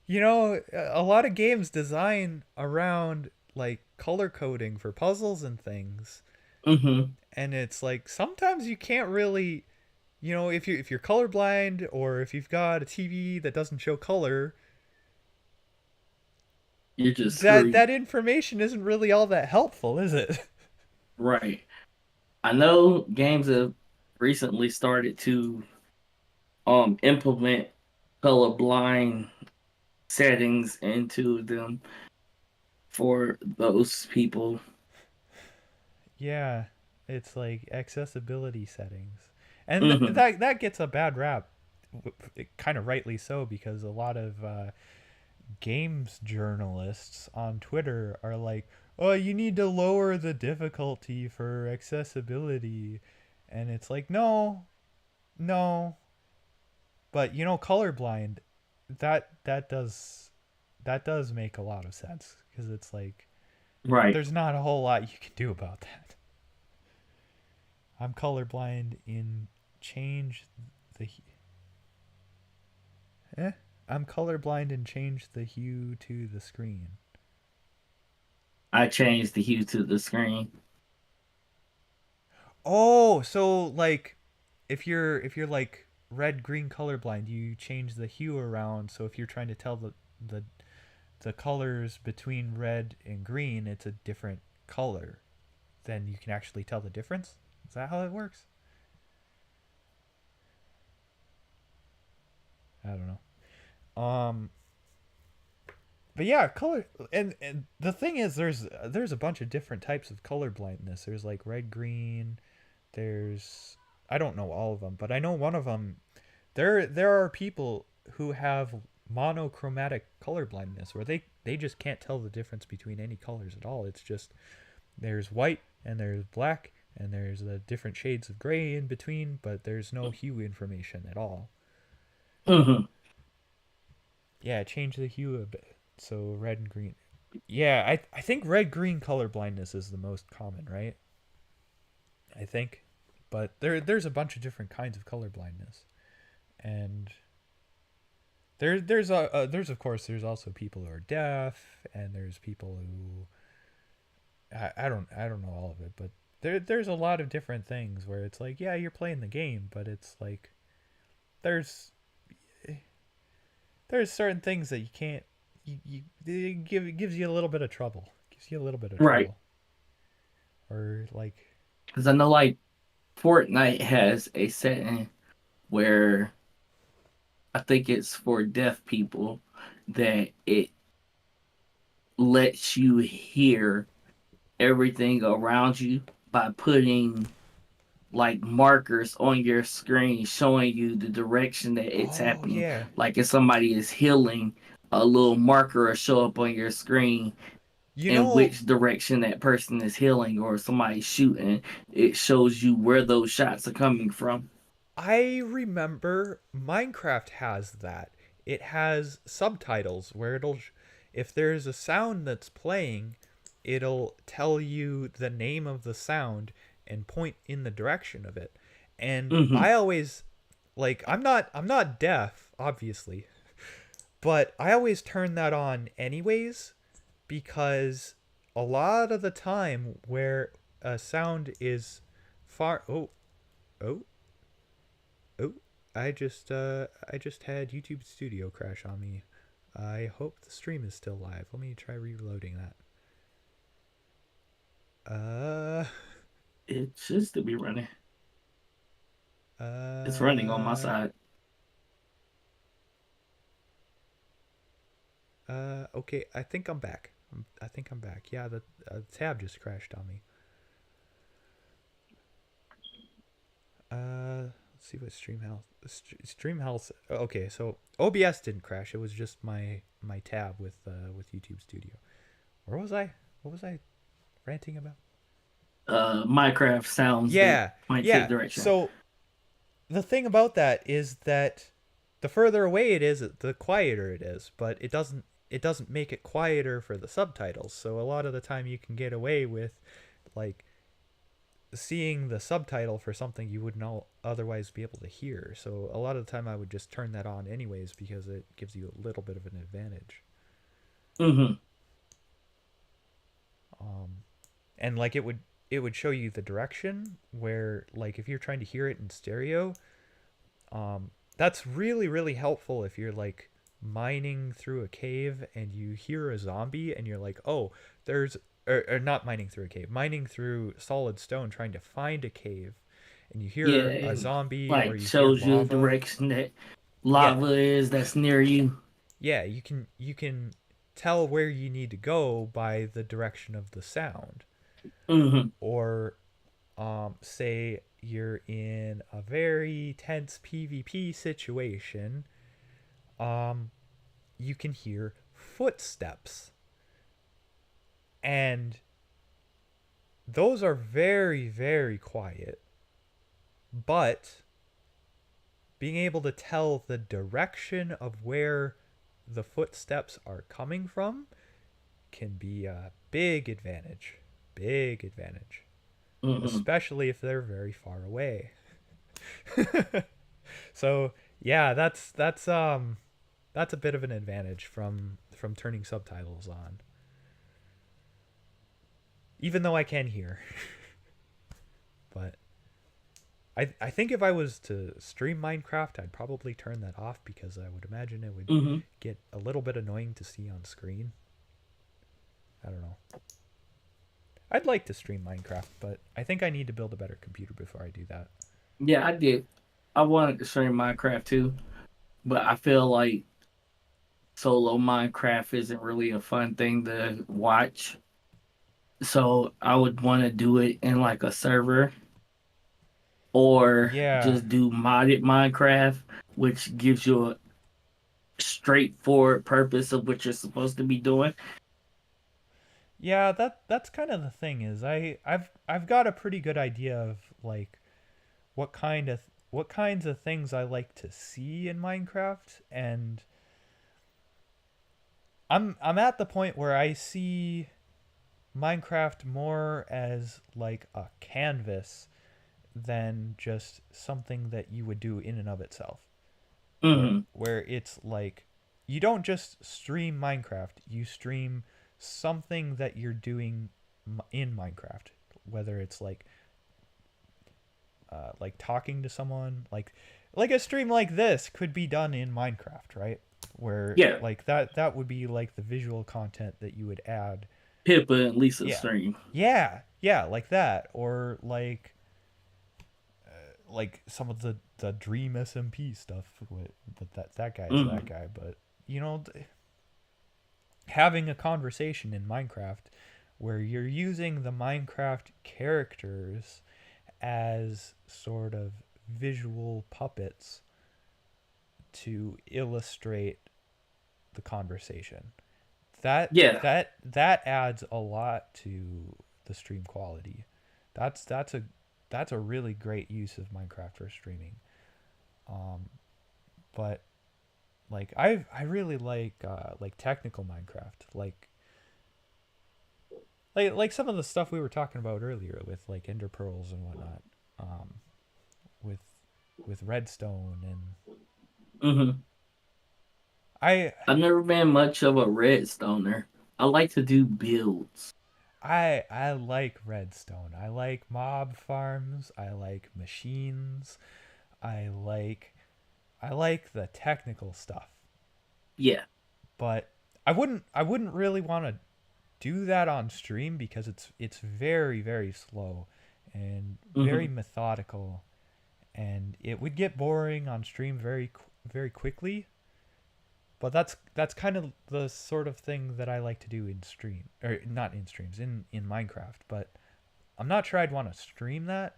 You know, a lot of games design around like color coding for puzzles and things,
Hmm.
and it's like sometimes you can't really, you know, if you're colorblind or if you've got a TV that doesn't show color,
You're just
that
screwed.
that information isn't really all that helpful, is it?
Right. I know games have recently started to implement colorblind settings into them for those people.
Yeah, it's like accessibility settings, and
Hmm.
that gets a bad rap, kind of rightly so, because a lot of games journalists on Twitter are like, "Oh, you need to lower the difficulty for accessibility," and it's like, no, no, but you know, colorblind, that does make a lot of sense because it's like
Right.
there's not a whole lot you can do about that. I'm colorblind in change the eh? I'm colorblind and change the hue to the screen.
I changed the hue to the screen.
Oh, so like if you're like red green colorblind, you change the hue around. So if you're trying to tell the the colors between red and green, it's a different color. Then you can actually tell the difference. Is that how it works? I don't know. But yeah, color and the thing is, there's a bunch of different types of color blindness. There's like red, green. There's I don't know all of them, but I know one of them. There are people who have monochromatic color blindness where they just can't tell the difference between any colors at all. It's just there's white and there's black and there's the different shades of gray in between, but there's no hue information at all.
Hmm.
Yeah, change the hue a bit. So red and green. Yeah, I think red green color blindness is the most common, right? I think. But there's a bunch of different kinds of color blindness. And there's of course there's also people who are deaf, and there's people who I don't know all of it, but there's a lot of different things where it's like, yeah, you're playing the game, but it's like there's there's certain things that you can't it gives you a little bit of trouble. Gives you a little bit of
Right.
trouble. Or like
Because I know, like, Fortnite has a setting where I think it's for deaf people that it lets you hear everything around you by putting like markers on your screen showing you the direction that it's
oh
happening.
yeah.
Like if somebody is healing a little marker will show up on your screen
You
in
know,
which direction that person is healing or somebody's shooting. It shows you where those shots are coming from.
I remember Minecraft has that. It has subtitles where if there's a sound that's playing, it'll tell you the name of the sound and point in the direction of it. And
Hmm.
I always like I'm not deaf, obviously, but I always turn that on anyways because a lot of the time where a sound is far oh Oh, I just had YouTube Studio crash on me. I hope the stream is still live. Let me try reloading that. Uh
It should still be running. It's running on my
uh
side.
okay, I think I'm back. I think I'm back. Yeah, the tab just crashed on me. Let's see what stream health stream health. Okay, so OBS didn't crash. It was just my tab with YouTube Studio. Where was I? What was I ranting about?
Minecraft sounds that
Yeah,
might take
yeah.
direction.
So the thing about that is that the further away it is, the quieter it is. But it doesn't make it quieter for the subtitles. So a lot of the time you can get away with like seeing the subtitle for something you wouldn't otherwise be able to hear. So a lot of the time I would just turn that on anyways because it gives you a little bit of an advantage.
Hmm.
Um, and like it would show you the direction where like if you're trying to hear it in stereo, that's really really helpful if you're like mining through a cave and you hear a zombie and you're like, oh, there's or not mining through a cave, mining through solid stone trying to find a cave, and you
Yeah,
hear a
it
zombie or
like
you hear
shows you the
lava.
direction that
Yeah,
lava is that's near you.
yeah, you can tell where you need to go by the direction of the sound.
Hmm.
Or say you're in a very tense PvP situation, um, you can hear footsteps. And those are very, very quiet. But being able to tell the direction of where the footsteps are coming from can be a big advantage. Big advantage.
Hmm.
Especially if they're very far away. So yeah, that's a bit of an advantage from turning subtitles on. Even though I can hear. But I think if I was to stream Minecraft, I'd probably turn that off because I would imagine it would
Hmm.
get a little bit annoying to see on screen. I don't know. I'd like to stream Minecraft, but I think I need to build a better computer before I do that.
Yeah, I did. I wanted to stream Minecraft too, but I feel like solo Minecraft isn't really a fun thing to watch. So I would want to do it in like a server or
Yeah.
just do modded Minecraft, which gives you a straightforward purpose of what you're supposed to be doing.
Yeah, that's kind of the thing is I've got a pretty good idea of like what kinds of things I like to see in Minecraft, and I'm at the point where I see Minecraft more as like a canvas than just something that you would do in and of itself.
Hmm.
Where it's like you don't just stream Minecraft, you stream something that you're doing in Minecraft, whether it's like talking to someone, like a stream like this could be done in Minecraft, right? Where
Yeah,
like that would be like the visual content that you would add.
Pippa and Lisa
Yeah,
stream.
yeah, like that, or like some of the Dream SMP stuff. But that guy's that
Hmm.
guy. But you know, having a conversation in Minecraft where you're using the Minecraft characters as sort of visual puppets to illustrate the conversation. That
Yeah.
that adds a lot to the stream quality. That's that's a that's a really great use of Minecraft for streaming. Um, but like I really like technical Minecraft, like some of the stuff we were talking about earlier with like ender pearls and whatnot, um, with redstone and
Hmm.
I
I've never been much of a redstoner. I like to do builds.
I like redstone. I like mob farms. I like machines. I like I like the technical stuff.
Yeah.
But I wouldn't really want to do that on stream because it's very slow and very
Hmm.
methodical, and it would get boring on stream very quickly. But that's kind of the sort of thing that I like to do in stream, or not in streams, in Minecraft. But I'm not sure I'd want to stream that.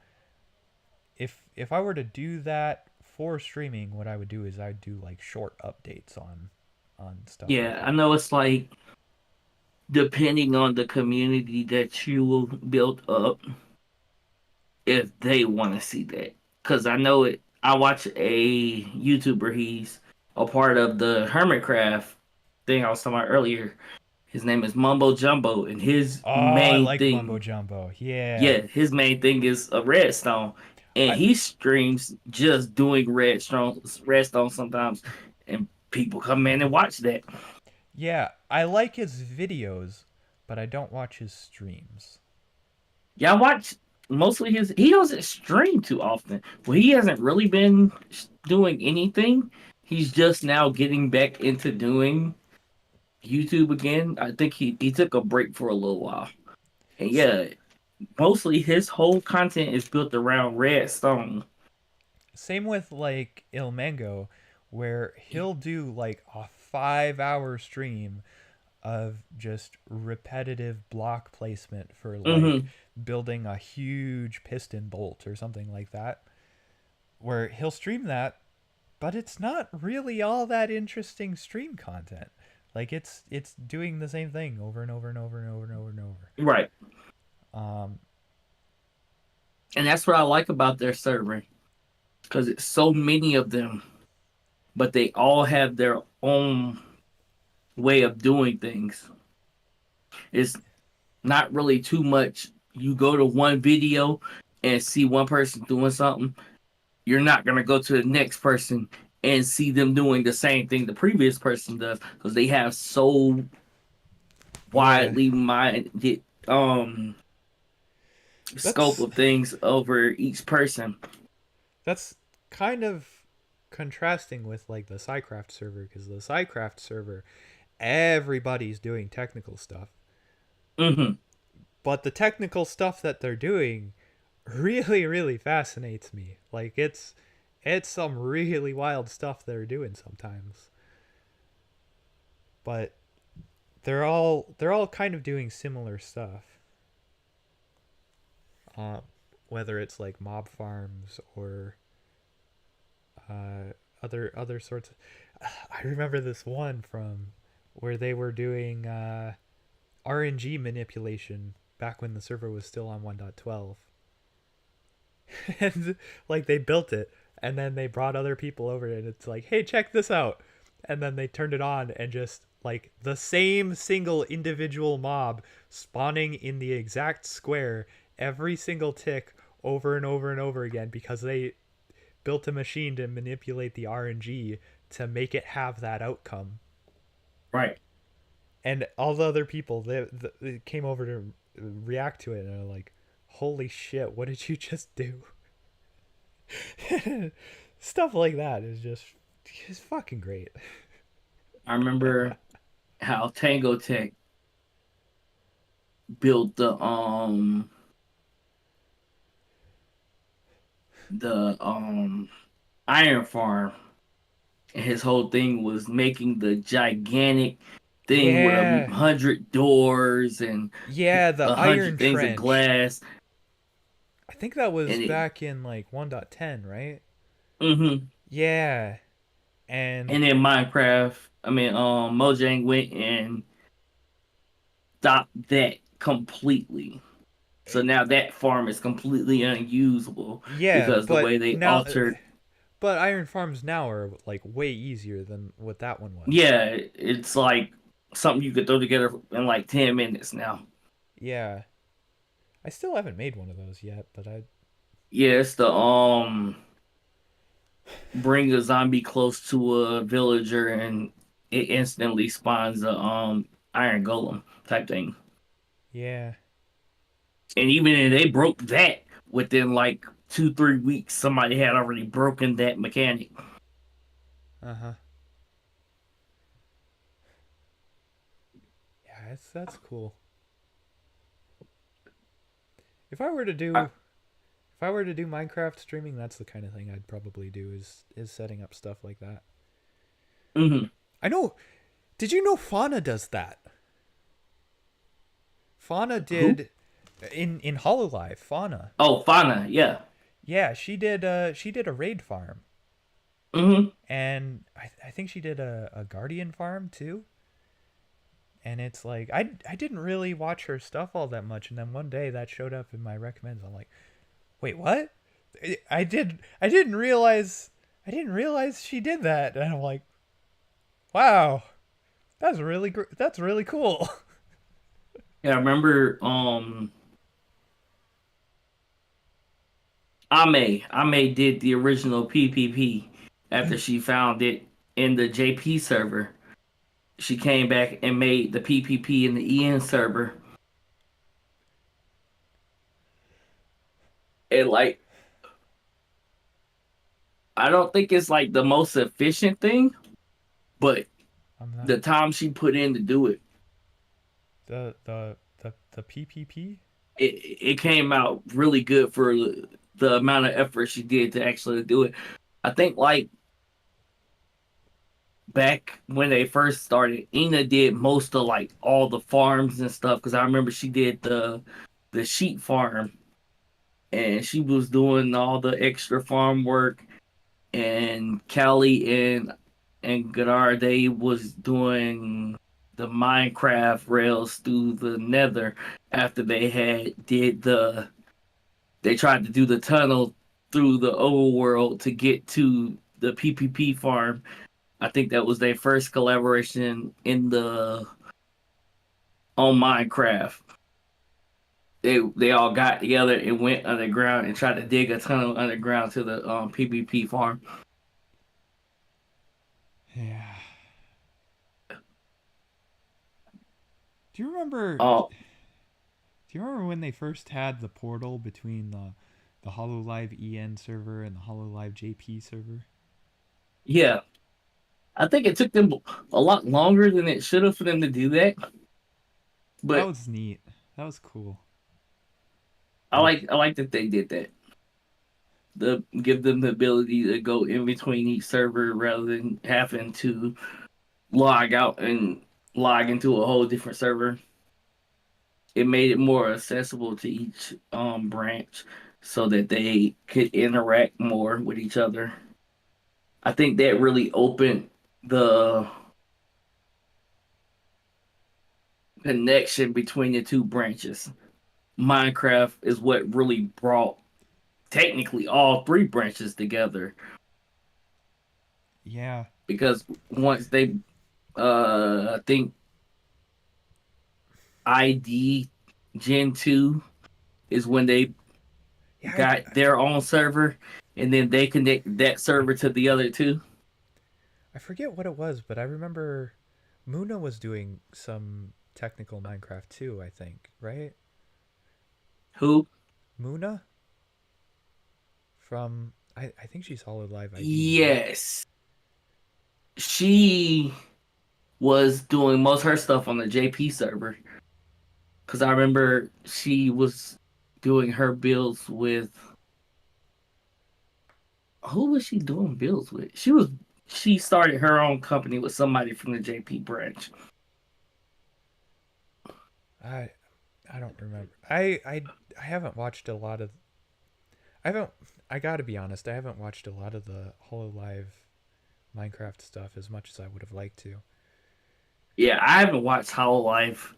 If I were to do that for streaming, what I would do is I'd do like short updates on stuff like
Yeah, I
that.
know it's like depending on the community that you will build up, if they want to see that. Because I know it. I watch a YouTuber. He's a part of the Hermitcraft thing I was talking about earlier. His name is Mumbo Jumbo, and his
Oh, I
main
like Mumbo
thing,
Jumbo. Yeah.
yeah, his main thing is a redstone, and
I
he streams just doing redstone sometimes, and people come in and watch that.
Yeah, I like his videos, but I don't watch his streams.
Yeah, I watch mostly his. He doesn't stream too often. Well, he hasn't really been doing anything. He's just now getting back into doing YouTube again. I think he took a break for a little while. And
S-
yeah, mostly his whole content is built around Redstone.
Same with like Il Mango, where he'll do like a 5 hour stream of just repetitive block placement for like
Hmm.
building a huge piston bolt or something like that. Where he'll stream that, but it's not really all that interesting stream content. Like it's doing the same thing over and over and over and over and over and over.
Right.
Um,
And that's what I like about their server. Because it's so many of them, but they all have their own way of doing things. It's not really too much. You go to one video and see one person doing something, you're not gonna go to the next person and see them doing the same thing the previous person does because they have so
yeah,
widely minded scope
that's
of things over each person.
that's kind of contrasting with like the SciCraft server, because the SciCraft server everybody's doing technical stuff,
Hmm.
but the technical stuff that they're doing really fascinates me. Like it's some really wild stuff they're doing sometimes, but they're all kind of doing similar stuff. Uh, Whether it's like mob farms or other sorts of, I remember this one from where they were doing RNG manipulation back when the server was still on 1.12. And like they built it and then they brought other people over and it's like, hey, check this out. And then they turned it on and just like the same single individual mob spawning in the exact square every single tick over and over and over again, because they built a machine to manipulate the RNG to make it have that outcome.
Right.
And all the other people they came over to react to it and are like, holy shit, what did you just do? Stuff like that is just fucking great.
I remember how Tango Tech built the iron farm. And his whole thing was making the gigantic thing with a
Yeah,
hundred doors and
yeah, the
a
Iron
hundred things of
Trench.
glass.
I think that was
And it,
back in like 1.10, right?
hmm
Yeah, And
And then Minecraft, Mojang went and stopped that completely. So now that farm is completely unusable
yeah,
because the
but
way they
now,
altered.
but iron farms now are like way easier than what that one was.
Yeah, it's like something you could throw together in like 10 minutes now.
Yeah, I still haven't made one of those yet, but I.
Yeah, it's the bring a zombie close to a villager and it instantly spawns a iron golem type thing.
Yeah.
And even if they broke that within like 2 3 weeks, somebody had already broken that mechanic.
Uh huh. Yeah, that's cool. If I were to
I,
do if I were to do Minecraft streaming, that's the kind of thing I'd probably do is setting up stuff like that.
mhm.
I know. Did you know Fauna does that? Fauna
Who?
did in Hololive. Fauna.
Oh, Fauna, yeah.
Yeah, she did a raid farm,
Hmm.
and I think she did a guardian farm too. And it's like I didn't really watch her stuff all that much, and then one day that showed up in my recommends. I'm like, wait, what? I didn't realize she did that, and I'm like, wow, that's really cool.
Yeah, I remember Ame did the original PPP after she found it in the JP server. She came back and made the PPP in the EN server. And like, I don't think it's like the most efficient thing, but
I'm not
the time she put in to do it,
the PPP.
it came out really good for the amount of effort she did to actually do it. I think like back when they first started, Ina did most of like all the farms and stuff because I remember she did the sheep farm and she was doing all the extra farm work and Callie and Godard they was doing the Minecraft rails through the Nether after they tried to do the tunnel through the overworld to get to the PPP farm. I think that was their first collaboration in the on Minecraft. They all got together and went underground and tried to dig a tunnel underground to the PPP farm.
Yeah. Do you remember? Do
Oh
you remember when they first had the portal between the Hololive EN server and the Hololive JP server?
yeah, I think it took them a lot longer than it should have for them to do that.
That
But
was neat. That was cool.
I
Like,
like that they did that. The give them the ability to go in between each server rather than having to log out and log into a whole different server. It made it more accessible to each branch so that they could interact more with each other. I think that really opened the connection between the two branches. Minecraft is what really brought technically all three branches together
yeah,
because once they I think ID Gen 2 is when they
yeah.
got their own server and then they connect that server to the other two.
I forget what it was, but I remember Muna was doing some technical Minecraft too. I think, right?
Who?
Muna from I think she's Hololive ID, right?
Yes. She was doing most of her stuff on the JP server because I remember she was doing her builds with who was she doing builds with? She started her own company with somebody from the JP branch.
I I don't remember. I haven't watched a lot of. I haven't. I gotta be honest. I haven't watched a lot of the Hololive Minecraft stuff as much as I would have liked to.
Yeah, I haven't watched Hollow Life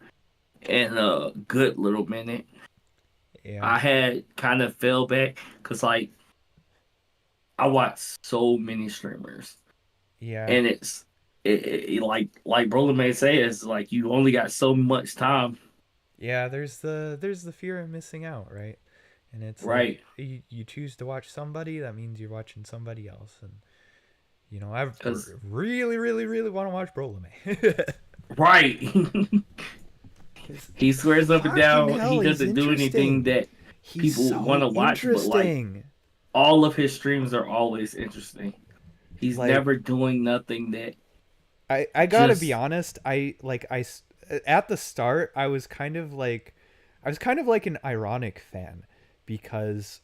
in a good little minute.
Yeah,
I had kind of fell back because like I watch so many streamers,
yeah,
and like Brolin may say, it's like you only got so much time,
yeah. There's the fear of missing out, right? And it's like
right?
you choose to watch somebody, that means you're watching somebody else. And I
Because
really, really, really want to watch Brolime.
right,
Because
he swears up and
fucking
down he
hell, he's
doesn't do anything
interesting.
that
He's
people want
so
to watch, but like
interesting.
all of his streams are always interesting. He's
Like,
never doing nothing that
I gotta be
just
honest. At the start, I was kind of like an ironic fan because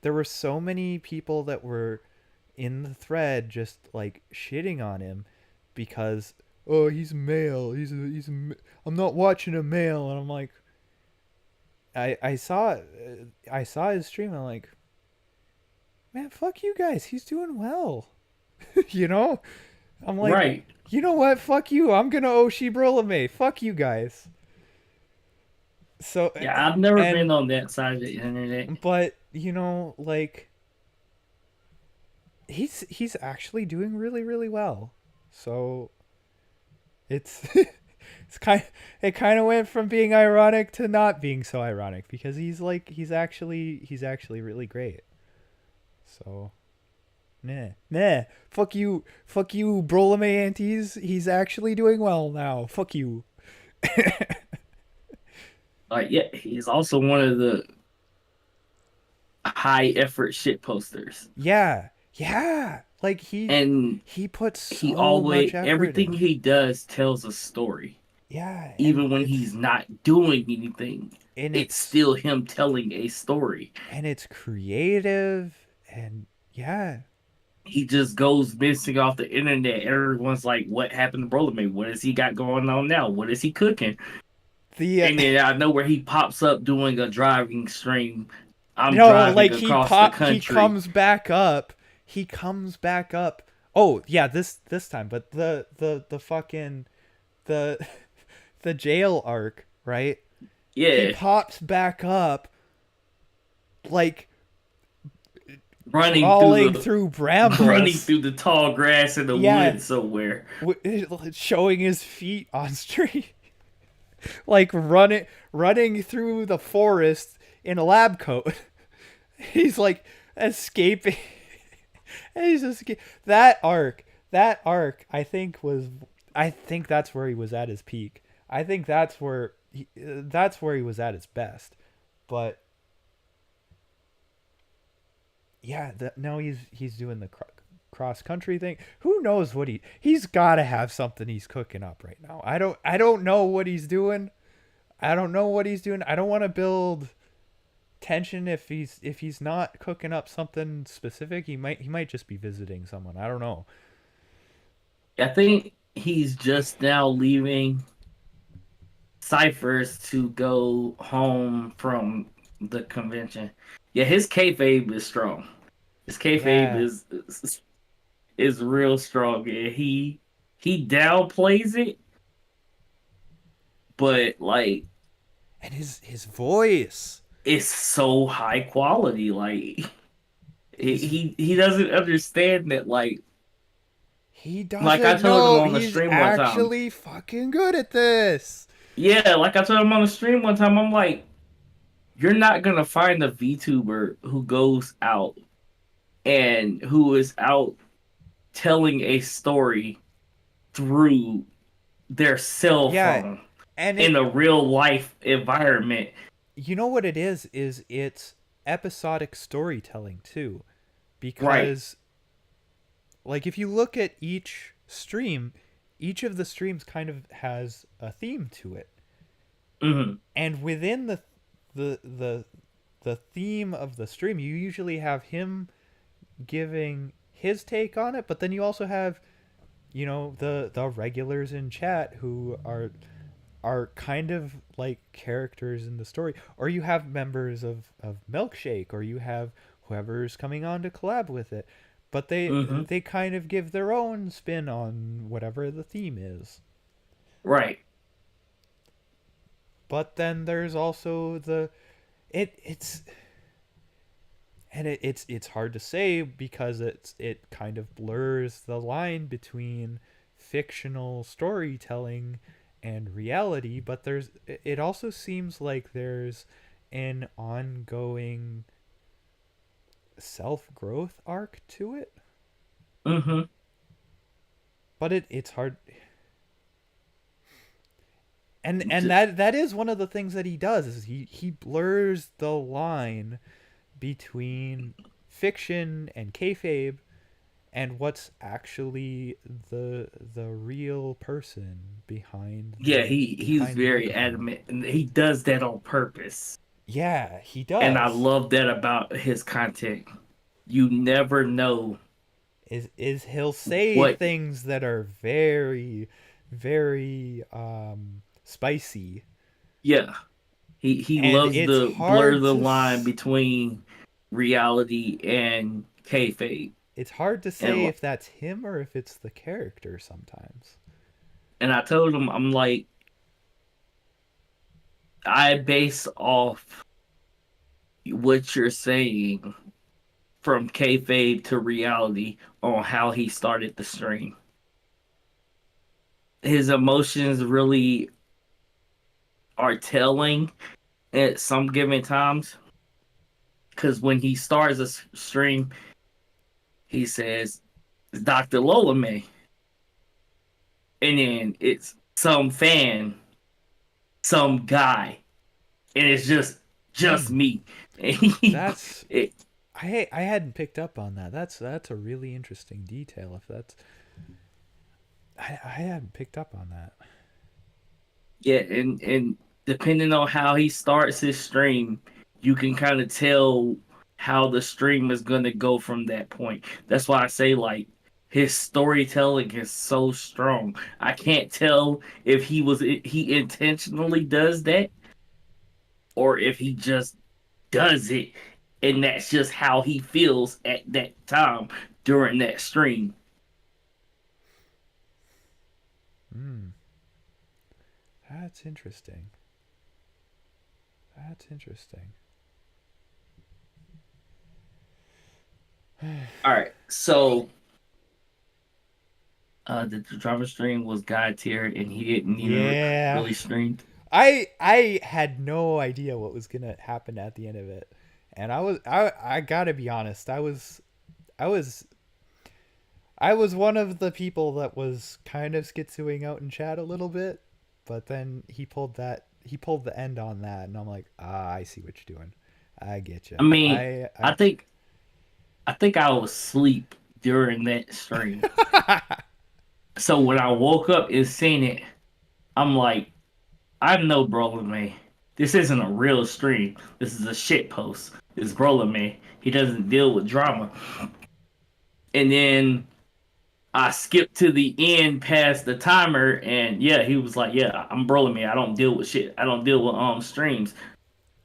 there were so many people that were in the thread just like shitting on him because, oh, he's male. I'm not watching a male, and I'm like, I saw his stream. And I'm like, man, fuck you guys. He's doing well. you know, I'm like,
right.
you know what? Fuck you. I'm gonna Oshi Brolame. Fuck you guys. So
Yeah, I've never been
and
on that side of the internet.
but like he's actually doing really really well. So it's it kind of went from being ironic to not being so ironic because he's actually really great. So nah, fuck you, Brolame aunties. He's actually doing well now. Fuck you.
Like, yeah, he's also one of the high effort shit posters.
Yeah, yeah. Like
And
he puts
he
so much
always
effort
everything
in.
he does tells a story.
Yeah,
Even when he's not doing anything,
and
it's
it's
still him telling a story.
it's creative and yeah.
He just goes missing off the internet. Everyone's like, "What happened to Brother Man? What has he got going on now? What is he cooking?"
The
And then I know where he pops up doing a driving stream. I'm
no,
driving
like
across the
he
country.
comes back up. He comes back up. Oh, yeah, this time, but the fucking the the jail arc, right? He
Yeah,
pops back up like
running through
crawling
the
through
running
brambles.
through the tall grass in the
Yeah,
woods somewhere.
showing his feet on street, like running through the forest in a lab coat. He's like escaping. He's escaping. That arc, I think that's where he was at his peak. I think that's where he was at his best. But yeah, now he's doing the cross country thing. Who knows what he's got to have something he's cooking up right now. I don't know what he's doing. I don't know what he's doing. I don't want to build tension if he's not cooking up something specific. He might just be visiting someone. I don't know.
I think he's just now leaving Cyphers to go home from the convention. Yeah, his kayfabe is strong. His kayfabe
Yeah,
is real strong. Yeah, he downplays it, but like
and his voice.
it's so high quality. Like
He's
he doesn't understand that.
he
Like I
doesn't
told him
know
on the
he's
stream one time.
actually fucking good at this.
Yeah, like I told him on the stream one time. I'm like, you're not gonna find a VTuber who goes out and who is out telling a story through their cell
Yeah,
phone
and
in a real life environment.
you know what it is it's episodic storytelling too,
Right.
because like if you look at each stream, each of the streams kind of has a theme to it,
Hmm.
and within the the the theme of the stream, you usually have him giving his take on it, but then you also have the regulars in chat who are kind of like characters in the story, or you have members of Milkshake, or you have whoever's coming on to collab with it. but they
Mm-hmm.
they kind of give their own spin on whatever the theme is.
Right.
But then there's also the it's and it's hard to say because it kind of blurs the line between fictional storytelling and reality, but there's it also seems like there's an ongoing self-growth arc to it,
Mm-hmm.
but it's hard. And that is one of the things that he does is he blurs the line between fiction and kayfabe and what's actually the real person
Yeah, he's
behind the
very
microphone.
adamant, and he does that on purpose.
Yeah, he
And I
does.
love that about his content. You never know
Is he'll say
what.
things that are very very spicy,
Yeah, he
and
loves
it's
to blur
hard
the
to
line between reality and kayfabe.
it's hard to
And
say if that's him or if it's the character sometimes.
I told him, I'm like, I base off what you're saying from kayfabe to reality on how he started the stream. His emotions really are telling at some given times, because when he starts a stream, he says Dr. Lola May, and then it's some fan, some guy, and it's just
Hmm.
me. And he,
That's
it,
I hadn't picked up on that. That's a really interesting detail. If that's I hadn't picked up on that.
yeah, and depending on how he starts his stream, you can kind of tell how the stream is gonna go from that point. That's why I say like his storytelling is so strong. I can't tell if he intentionally does that or if he just does it and that's just how he feels at that time during that stream.
Hmm. That's interesting. That's interesting.
All right, so the drama stream was God tier, and he didn't even
Yeah.
really stream.
I had no idea what was gonna happen at the end of it, and I gotta be honest. I was I was one of the people that was kind of schizoing out in chat a little bit, but then he pulled the end on that, and I'm like, ah, I see what you're doing. I get you.
I mean, I
I
think I think I was asleep during that stream. So when I woke up and seen it, I'm like, I know Brolin May. This isn't a real stream. This is a shit post. It's Brolin May. He doesn't deal with drama. And then I skipped to the end past the timer, and yeah, he was like, "Yeah, I'm Brolin May. I don't deal with shit. I don't deal with streams.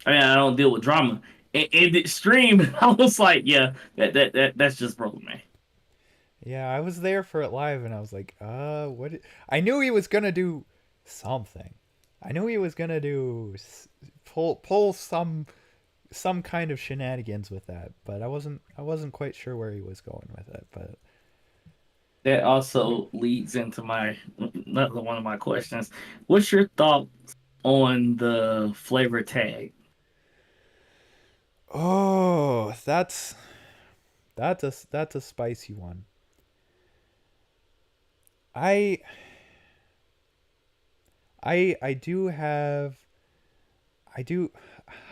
I mean, I don't deal with drama." And ended stream. I was like, "Yeah, that's just Brolin May."
yeah, I was there for it live, and I was like, I knew he was gonna do something. I knew he was gonna pull some kind of shenanigans with that, but I wasn't quite sure where he was going with it. But
That also leads into my another one of my questions. What's your thought on the flavor tag?
oh, that's a spicy one. I I do have I do.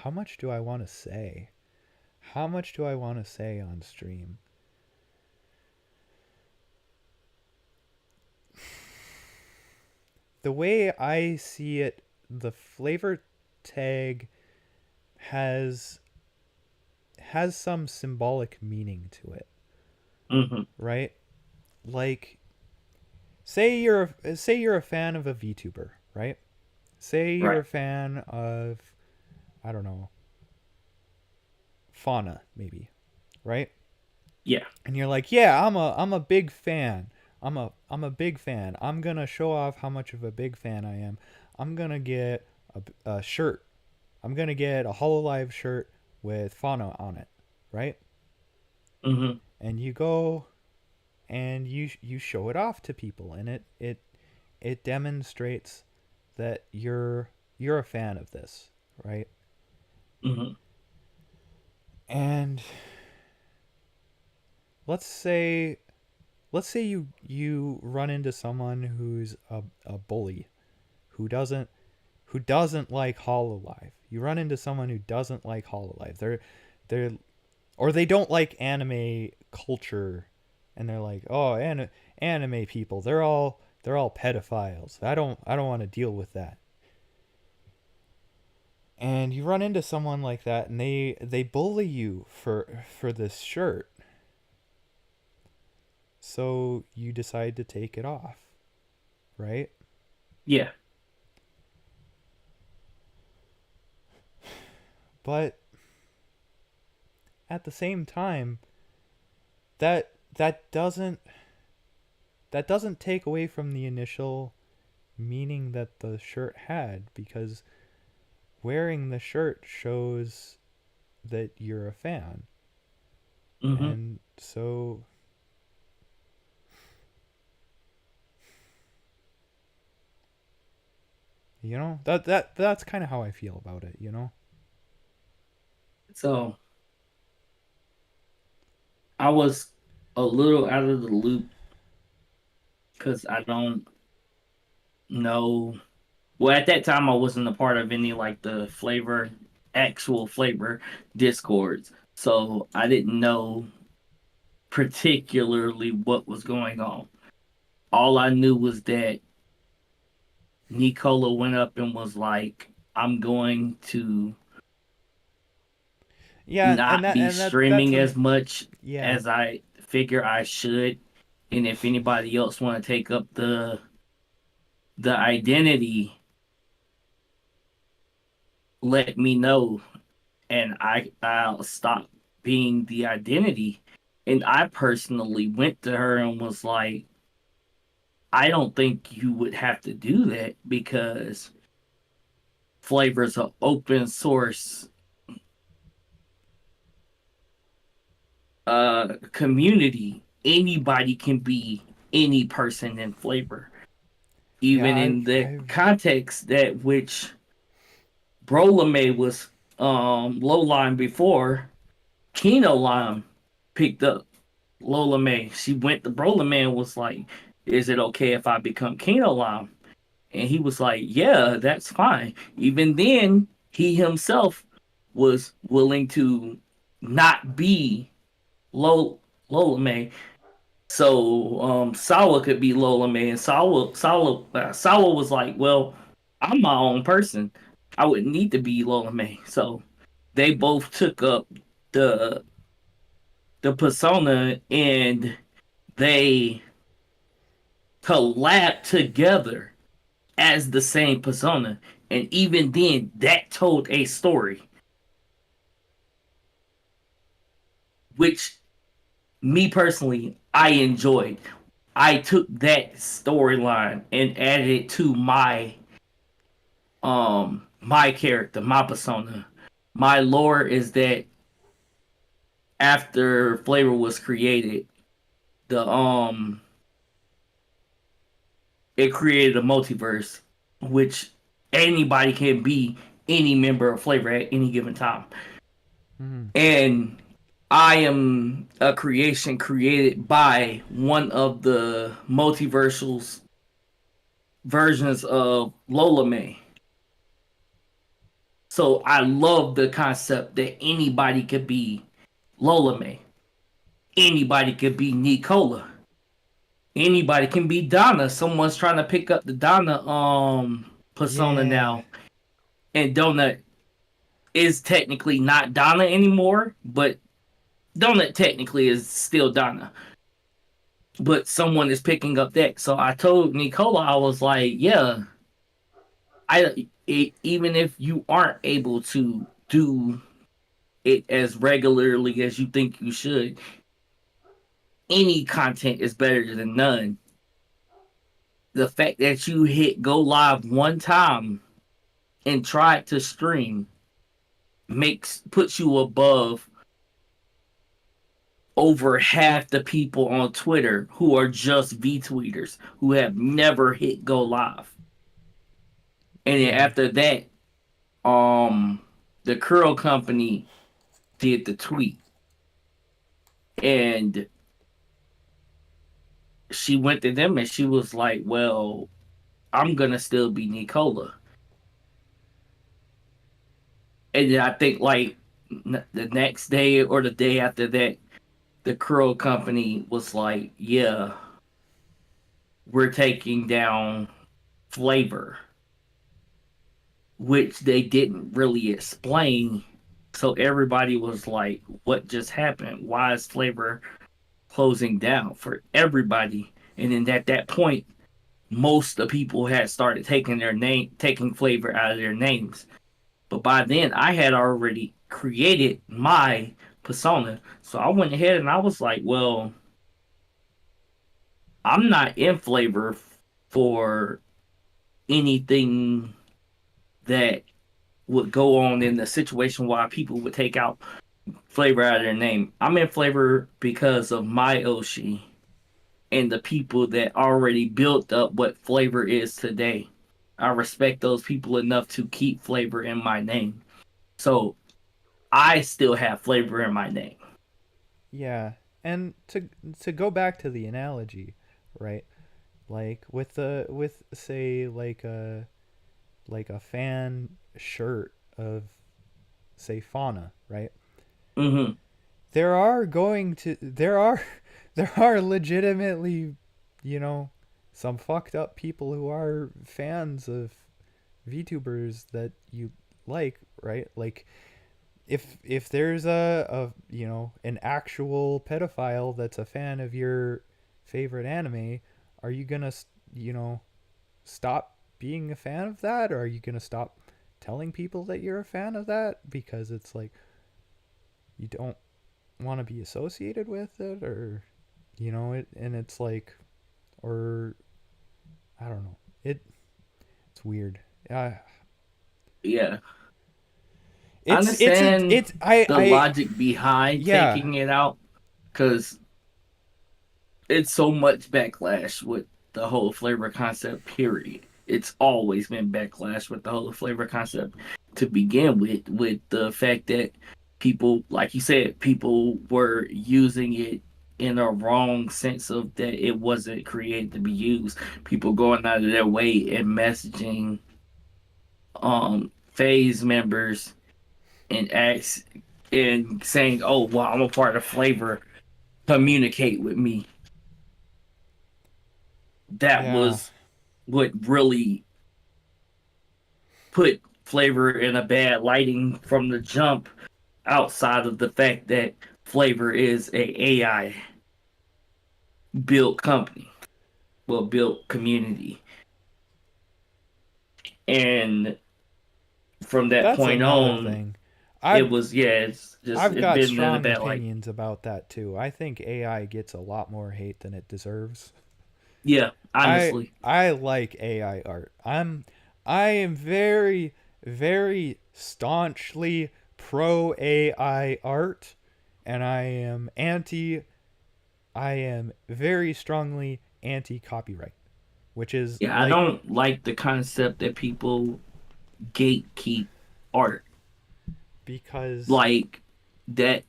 How much do I want to say? How much do I want to say on stream? The way I see it, the flavor tag has some symbolic meaning to it,
Hmm.
right? Like say you're a fan of a VTuber, right? Say you're
Right.
a fan of I don't know, fauna maybe, right?
Yeah.
and you're like, yeah, I'm a big fan. I'm a big fan. I'm gonna show off how much of a big fan I am. I'm gonna get a shirt. I'm gonna get a Hololive shirt with Fauna on it, right?
Hmm.
And you go and you show it off to people, and it demonstrates that you're a fan of this, right?
Hmm.
And let's say you run into someone who's a bully who doesn't like Hololive. You run into someone who doesn't like Hololive. They're or they don't like anime culture, and they're like, "Oh, anime people, they're all pedophiles. I don't want to deal with that." And you run into someone like that, and they bully you for this shirt. So you decide to take it off, right?
Yeah.
But at the same time, that that doesn't that doesn't take away from the initial meaning that the shirt had, because wearing the shirt shows that you're a fan.
Hmm.
And so, that's kind of how I feel about it.
So I was a little out of the loop because I don't know. Well, at that time, I wasn't a part of any like the flavor, actual flavor discords. So I didn't know particularly what was going on. All I knew was that Nicola went up and was like, I'm going to
Yeah, and
not
that
be
and that that's
streaming
a
as much
yeah.
as I figure I should. And if anybody else want to take up the identity, let me know and I'll stop being the identity. And I personally went to her and was like, I don't think you would have to do that because Flavor's an open source community. Anybody can be any person in Flavor.
Yeah,
Even in
I've
the
I've
context that which Brolame was low line before, Kino Line picked up Lola May. She went to Brola Man was like, is it okay if I become Kano Lime? And he was like, yeah, that's fine. Even then, he himself was willing to not be Lola, Lola May. So Sawa could be Lola May. And Sawa was like, well, I'm my own person. I wouldn't need to be Lola May. So they both took up the the persona and they collab together as the same persona. And even then, that told a story, which me personally, I enjoyed. I took that storyline and added it to my character, my persona. My lore is that after Flavor was created, the it created a multiverse, which anybody can be any member of Flavor at any given time.
mhm.
And I am a creation created by one of the multiversals versions of Lola May. So I love the concept that anybody could be Lola May. Anybody could be Nicola. Anybody can be Donna. Someone's trying to pick up the Donna persona
Yeah.
now. And Donut is technically not Donna anymore, but Donut technically is still Donna. But someone is picking up that. So I told Nicola, I was like, yeah, even if you aren't able to do it as regularly as you think you should, any content is better than none. The fact that you hit go live one time and try to stream puts you above over half the people on Twitter who are just V tweeters who have never hit go live. And then
Yeah.
after that, um, the Curl Company did the tweet, and she went to them and she was like, "Well, I'm gonna still be Nicola." And then I think like the next day or the day after that, the Curl Company was like, "Yeah, we're taking down Flavor," which they didn't really explain. So everybody was like, "What just happened? Why is Flavor closing down for everybody?" And then at that point, most of the people had started taking Flavor out of their names. But by then, I had already created my persona, so I went ahead and I was like, "Well, I'm not in Flavor for anything that would go on in the situation why people would take out Flavor out of their name. I'm in Flavor because of my Oshi and the people that already built up what Flavor is today. I respect those people enough to keep Flavor in my name. So I still have Flavor in my name."
Yeah. And to go back to the analogy, right? Like with say like a fan shirt of say fauna, right?
Hmm.
There are there are legitimately, you know, some fucked up people who are fans of VTubers that you like, right? Like if there's a you know an actual pedophile that's a fan of your favorite anime, are you gonna you know stop being a fan of that, or are you gonna stop telling people that you're a fan of that because it's like you don't want to be associated with it, or you know it, and it's like, or I don't know, it's weird.
Yeah. I
It's
understand the
I
logic behind
yeah.
taking it out because it's so much backlash with the whole Flavor concept, period. It's always been backlash with the whole Flavor concept to begin with the fact that people, like you said, people were using it in a wrong sense of that it wasn't created to be used. People going out of their way and messaging phase members and ask and saying, "Oh, well, I'm a part of Flavor. Communicate with me." That
Yeah,
was what really put Flavor in a bad lighting from the jump. Outside of the fact that Flavor is a AI built company, well, built community, and from that
that's
point
another
on,
thing.
it
i've
was yeah, it's just
I've
it's
got
been in a
strong
bad light.
opinions about that too. I think AI gets a lot more hate than it deserves.
Yeah,
I
honestly,
I like AI art. I am very very staunchly pro AI art, and I am very strongly anti copyright, which is
yeah, I
like
don't like the concept that people gatekeep art
because
like that.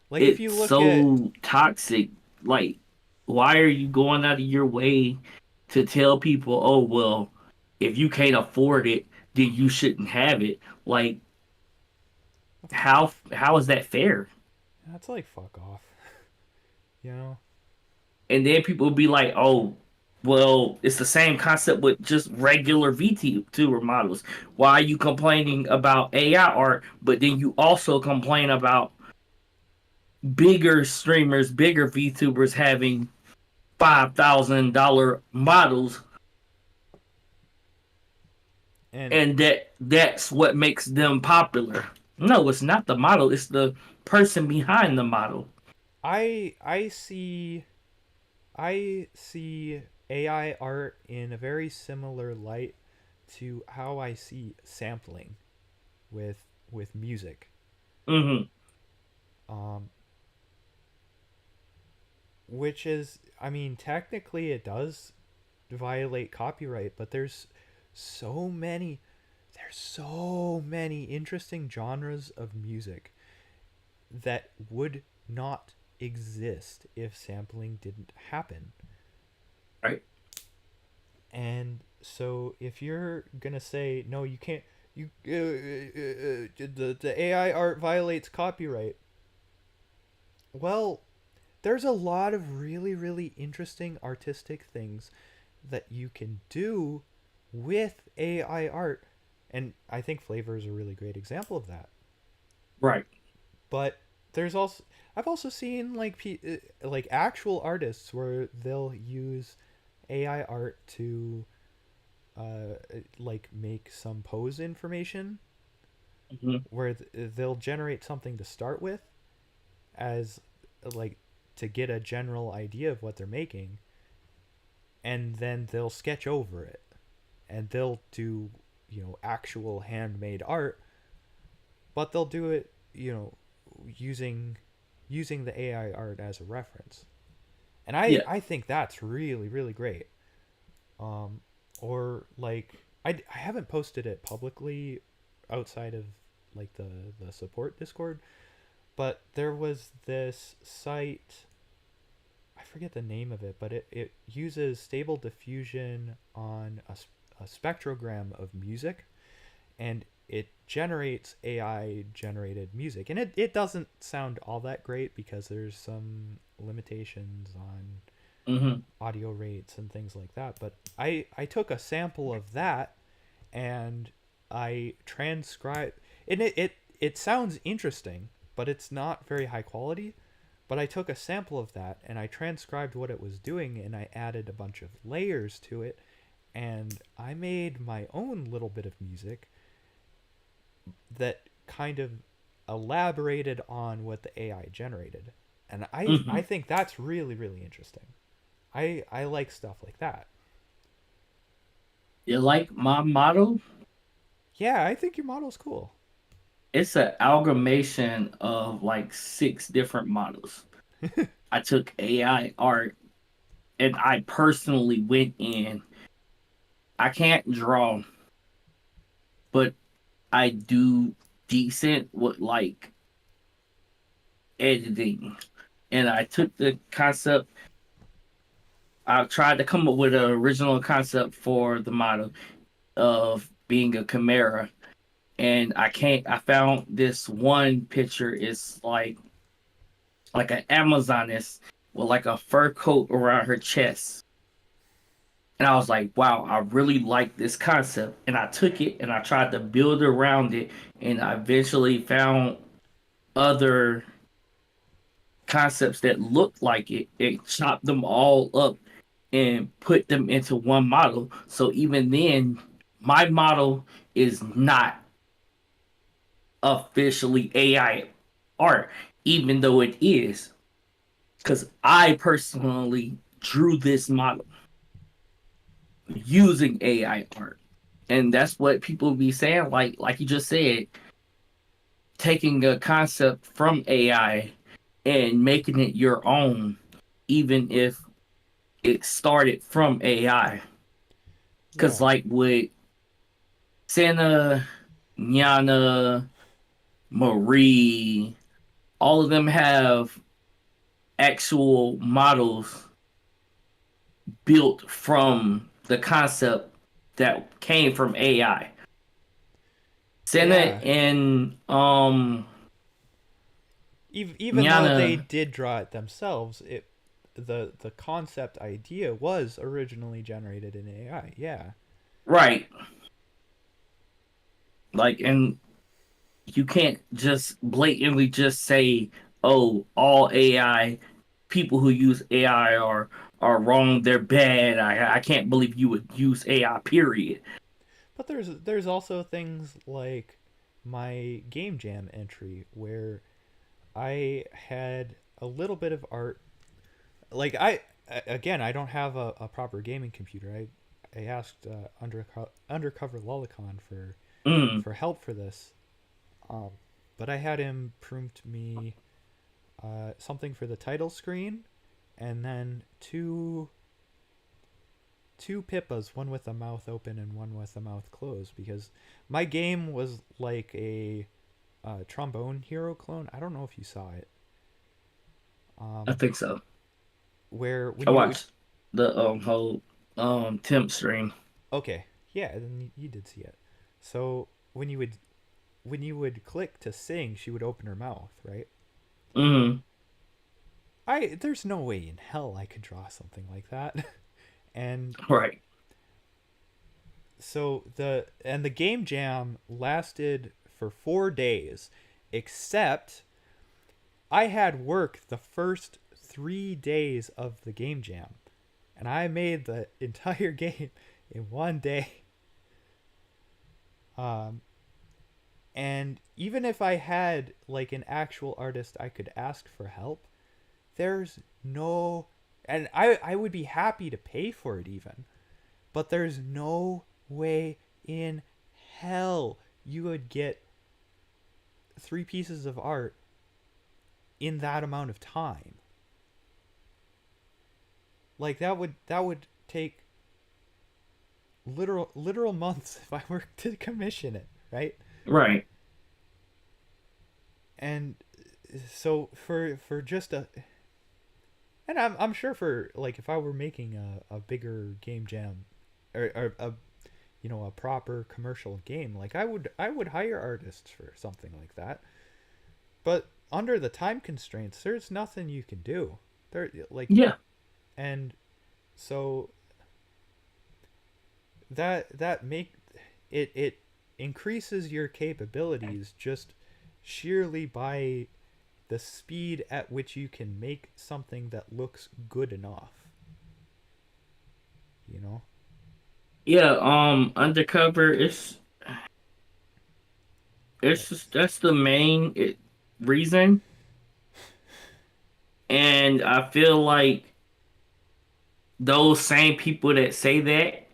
like if you
It's
look at
so toxic. Like, why are you going out of your way to tell people, "Oh well, if you can't afford it, then you shouldn't have it"? Like, how is that fair?
that's like fuck off, you know?
And then people will be like, "Oh, well, it's the same concept with just regular VTuber models. Why are you complaining about AI art, but then you also complain about bigger streamers, bigger VTubers having $5,000 models,
And
and that's what makes them popular"? No, it's not the model, it's the person behind the model.
I see AI art in a very similar light to how I see sampling with music.
Hmm.
Um, which is, I mean, technically it does violate copyright, but there's so many interesting genres of music that would not exist if sampling didn't happen.
Right.
And so if you're gonna say no, you can't, the AI art violates copyright. Well, there's a lot of really really interesting artistic things that you can do with AI art, and I think Flavor is a really great example of that.
Right.
But there's also, I've also seen like actual artists where they'll use AI art to like make some pose information
Hmm.
where they'll generate something to start with as like to get a general idea of what they're making, and then they'll sketch over it and they'll do, actual handmade art, but they'll do it, using the AI art as a reference. And I
Yeah.
I think that's really really great. Um or like I haven't posted it publicly outside of like the support Discord, but there was this site, I forget the name of it, but it uses stable diffusion on a spectrogram of music, and it generates AI generated music. And it doesn't sound all that great because there's some limitations on
Hmm.
audio rates and things like that. But I took a sample of that and I transcribed, and it sounds interesting, but it's not very high quality. But I took a sample of that and I transcribed what it was doing and I added a bunch of layers to it, and I made my own little bit of music that kind of elaborated on what the AI generated. And I
Hmm.
think that's really really interesting. I like stuff like that.
You like my model?
Yeah, I think your model's cool.
It's an amalgamation of like six different models. I took AI art and I personally went in. I can't draw, but I do decent with like editing. And I took the concept, I tried to come up with an original concept for the model of being a chimera. And I found this one picture is like an Amazoness with like a fur coat around her chest. And I was like, wow, I really like this concept. And I took it and I tried to build around it. And I eventually found other concepts that looked like it and chopped them all up and put them into one model. So even then, my model is not officially AI art, even though it is. Because I personally drew this model using AI art. And that's what people be saying, like you just said, taking a concept from AI and making it your own, even if it started from AI. Cause
Yeah.
like with Santa, Nyana, Marie, all of them have actual models built from the concept that came from AI. Santa
Yeah.
and
Even though they
Nyana,
did draw it themselves, the concept idea was originally generated in AI. Yeah.
right? Like, and you can't just blatantly just say, "Oh, all AI people who use AI are wrong. They're bad. I can't believe you would use AI. Period."
But there's also things like my game jam entry where I had a little bit of art. Like again, I don't have a proper gaming computer. I asked undercover Lolicon
Mm,
for help for this. Um, but I had him prompt me something for the title screen, and then two Pippas, one with the mouth open and one with the mouth closed, because my game was like a trombone hero clone. I don't know if you saw it.
I
Um,
think so.
where
I
when you would
watched the whole temp stream.
okay, yeah, then you did see it. So when you would click to sing, she would open her mouth, right?
Mm,
I there's no way in hell I could draw something like that. And
right.
the game jam lasted for 4 days, except I had work the first 3 days of the game jam, and I made the entire game in 1 day. Um and even if I had like an actual artist I could ask for help, there's no, and I would be happy to pay for it even, but there's no way in hell you would get 3 pieces of art in that amount of time. Like that would take literal months if I were to commission it, right?
Right.
And so for just a, and I'm sure for like if I were making a bigger game jam, or a, a proper commercial game, like I would hire artists for something like that. But under the time constraints, there's nothing you can do. There like,
Yeah.
and so that make it increases your capabilities just sheerly by the speed at which you can make something that looks good enough, you know?
Yeah. Undercover.
But
It's just that's the main reason, and I feel like those same people that say that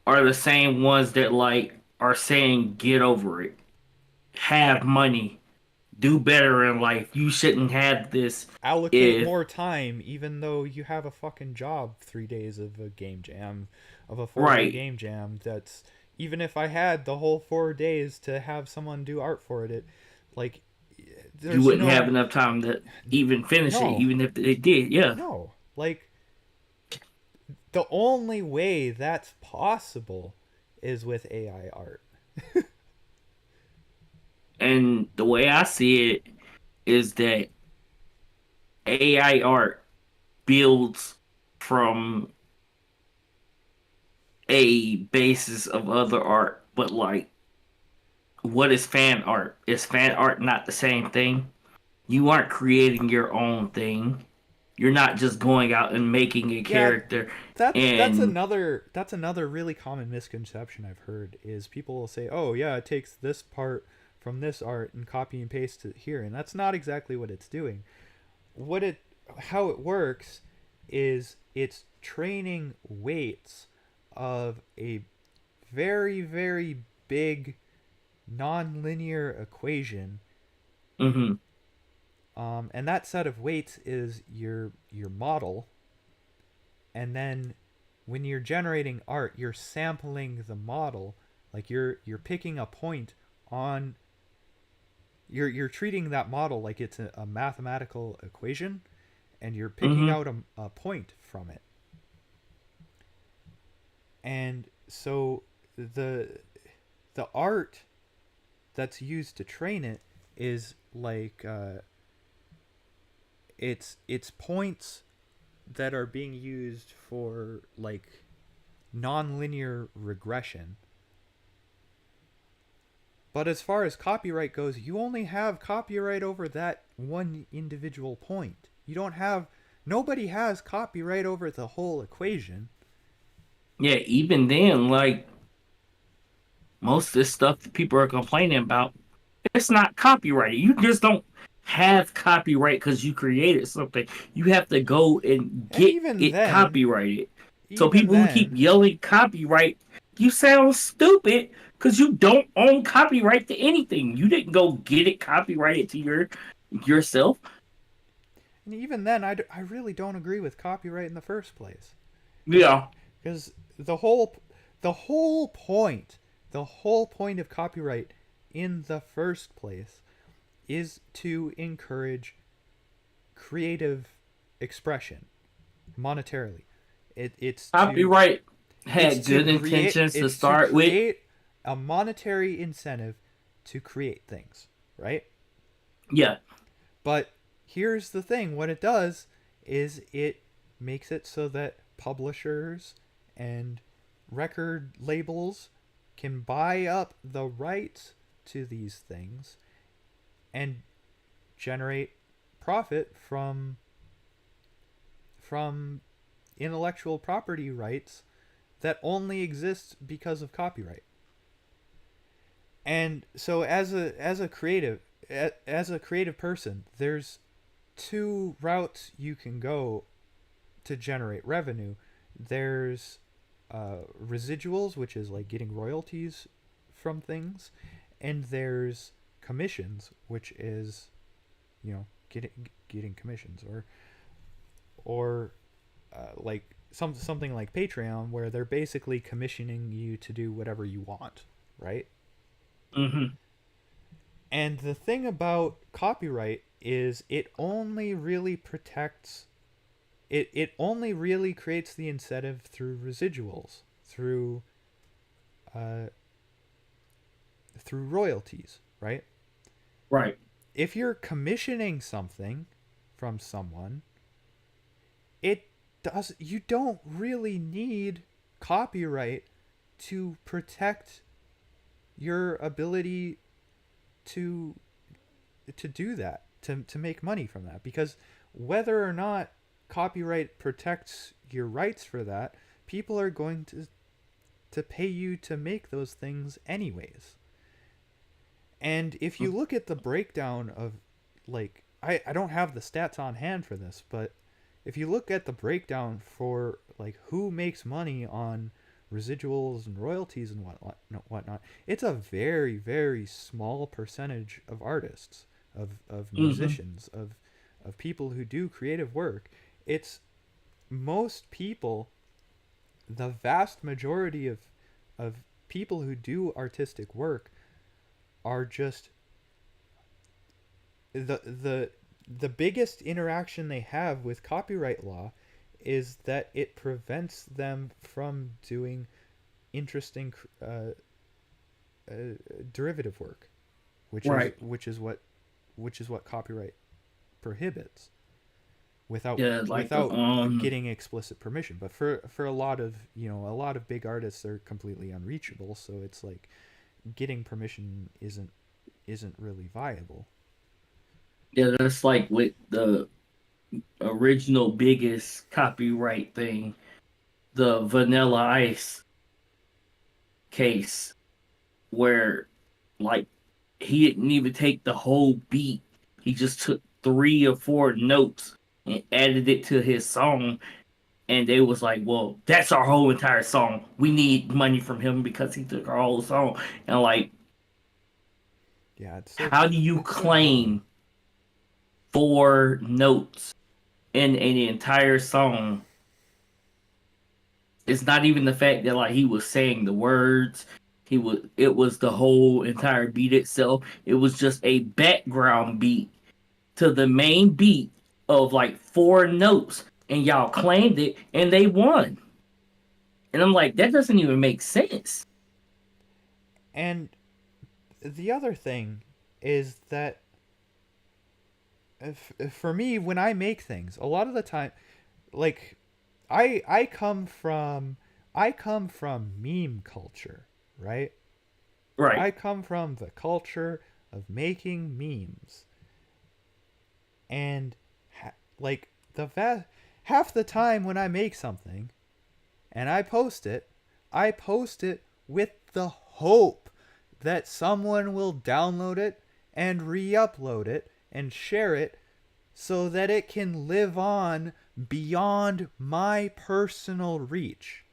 are the same ones that like are saying get over it, have money, do better in life. You shouldn't have this
allocate
if
more time even though you have a fucking job, 3 days of a game jam, of a 4 day
right.
game jam. That's, even if I had the whole 4 days to have someone do art for it, like,
You
there's
wouldn't have
no,
enough time to even finish it,
no,
even if they did. Yeah.
no. Like, the only way that's possible is with AI art.
And the way I see it is that AI art builds from a basis of other art, but like, what is fan art? Is fan art not the same thing? You aren't creating your own thing. You're not just going out and making a
Yeah,
character
that's
and
another really common misconception I've heard is people will say, "Oh yeah, it takes this part from this art and copy and paste it here," and that's not exactly what it's doing. What it How it works is it's training weights of a very big nonlinear equation,
hmm
and that set of weights is your model, and then when you're generating art, you're sampling the model, like you're picking a point on, you're treating that model like it's a mathematical equation, and you're picking
hmm
out a point from it. And so the the art that's used to train it is like it's points that are being used for like nonlinear regression. But as far as copyright goes, you only have copyright over that one individual point. You don't have, nobody has copyright over the whole equation.
yeah, even then, like most of this stuff that people are complaining about, it's not copyrighted. You just don't. have copyright because you created something. You have to go and
And
get it copyrighted. So
even
people who keep
then,
yelling copyright, you sound stupid because you don't own copyright to anything. You didn't go get it copyrighted to yourself.
and even then, I really don't agree with copyright in the first place, because
Yeah.
because the whole point the whole point of copyright in the first place is to encourage creative expression monetarily. It's to
Copyright had good intentions to start with.
create a monetary incentive to create things, right?
Yeah.
But here's the thing, what it does is it makes it so that publishers and record labels can buy up the rights to these things and generate profit from intellectual property rights that only exist because of copyright. And so as a creative person, there's two routes you can go to generate revenue. There's residuals, which is like getting royalties from things, and there's commissions, which is, getting commissions, or like something like Patreon, where they're basically commissioning you to do whatever you want, right?
Hmm.
And the thing about copyright is it only really creates the incentive through residuals, uh, through royalties, right?
Right.
If you're commissioning something from someone, it does you don't really need copyright to protect your ability to do that, to make money from that, because whether or not copyright protects your rights for that, people are going to pay you to make those things anyways. And if you look at the breakdown of, like, I don't have the stats on hand for this, but if you look at the breakdown for like who makes money on residuals and royalties and whatnot, it's a very, very small percentage of artists, of
Hmm.
musicians, of people who do creative work. It's most people, the vast majority of people who do artistic work are just the biggest interaction they have with copyright law is that it prevents them from doing interesting uh, derivative work,
Right.
which is what copyright prohibits
Yeah, like the
without getting explicit permission. But for a lot of, a lot of big artists, they're completely unreachable. So it's like getting permission isn't really viable.
yeah, that's like with the original biggest copyright thing, the Vanilla Ice case, where like he didn't even take the whole beat. He just took 3 or 4 notes and added it to his song. And they was like, well, that's our whole entire song. We need money from him because he took our whole song. And like,
Yeah,
how do you
it's so dumb.
claim 4 notes in an entire song? It's not even the fact that like he was saying the words. It was the whole entire beat itself. It was just a background beat to the main beat of like 4 notes, and y'all claimed it and they won. And I'm like, that doesn't even make sense.
And the other thing is that for me, when I make things, a lot of the time, like, I come from meme culture, right?
Right.
I come from the culture of making memes, and like half the time when I make something and I post it with the hope that someone will download it and re-upload it and share it so that it can live on beyond my personal reach.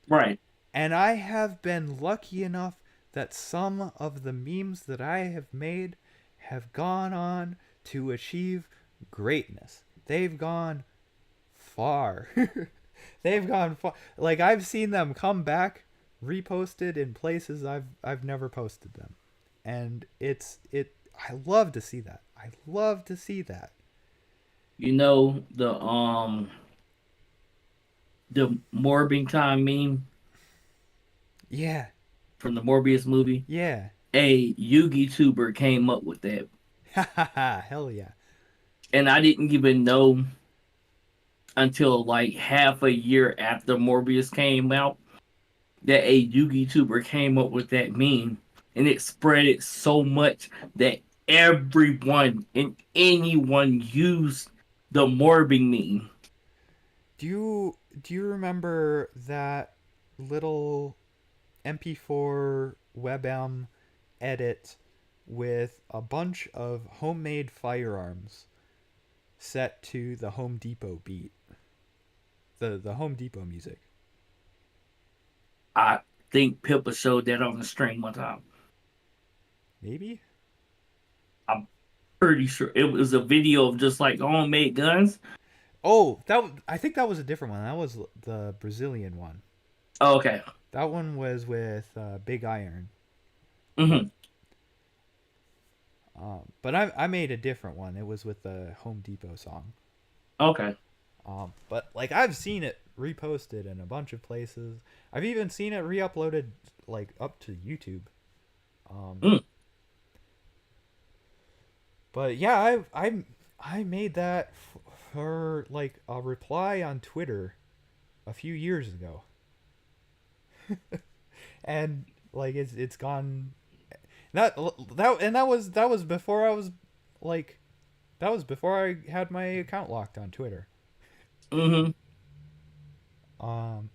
Right.
And I have been lucky enough that some of the memes that I have made have gone on to achieve greatness. They've gone far. They've gone far. Like I've seen them come back reposted in places I've never posted them. And I love to see that. I love to see that.
You know the Morbing Time meme
Yeah.
from the Morbius movie?
Yeah.
A Yugi tuber came up with that.
Ha ha ha. Hell yeah.
And I didn't even know until like half a year after Morbius came out that a Yugi tuber came up with that meme. And it spread it so much that everyone and anyone used the Morbing meme.
Do you remember that little MP4 WebM edit with a bunch of homemade firearms set to the Home Depot beat? The Home Depot music.
I think Pippa showed that on the stream one time.
Maybe?
I'm pretty sure it was a video of just like homemade guns.
Oh, I think that was a different one. That was the Brazilian one.
Oh, okay.
That one was with Big Iron. But
Hmm.
I made a different one. It was with the Home Depot song.
Okay.
But like I've seen it reposted in a bunch of places. I've even seen it re-uploaded like up to YouTube. Um,
Mm,
but yeah, I made that for like a reply on Twitter a few years ago, and like it's gone. That was before I was like that was before I had my account locked on Twitter.
hmm.
Um,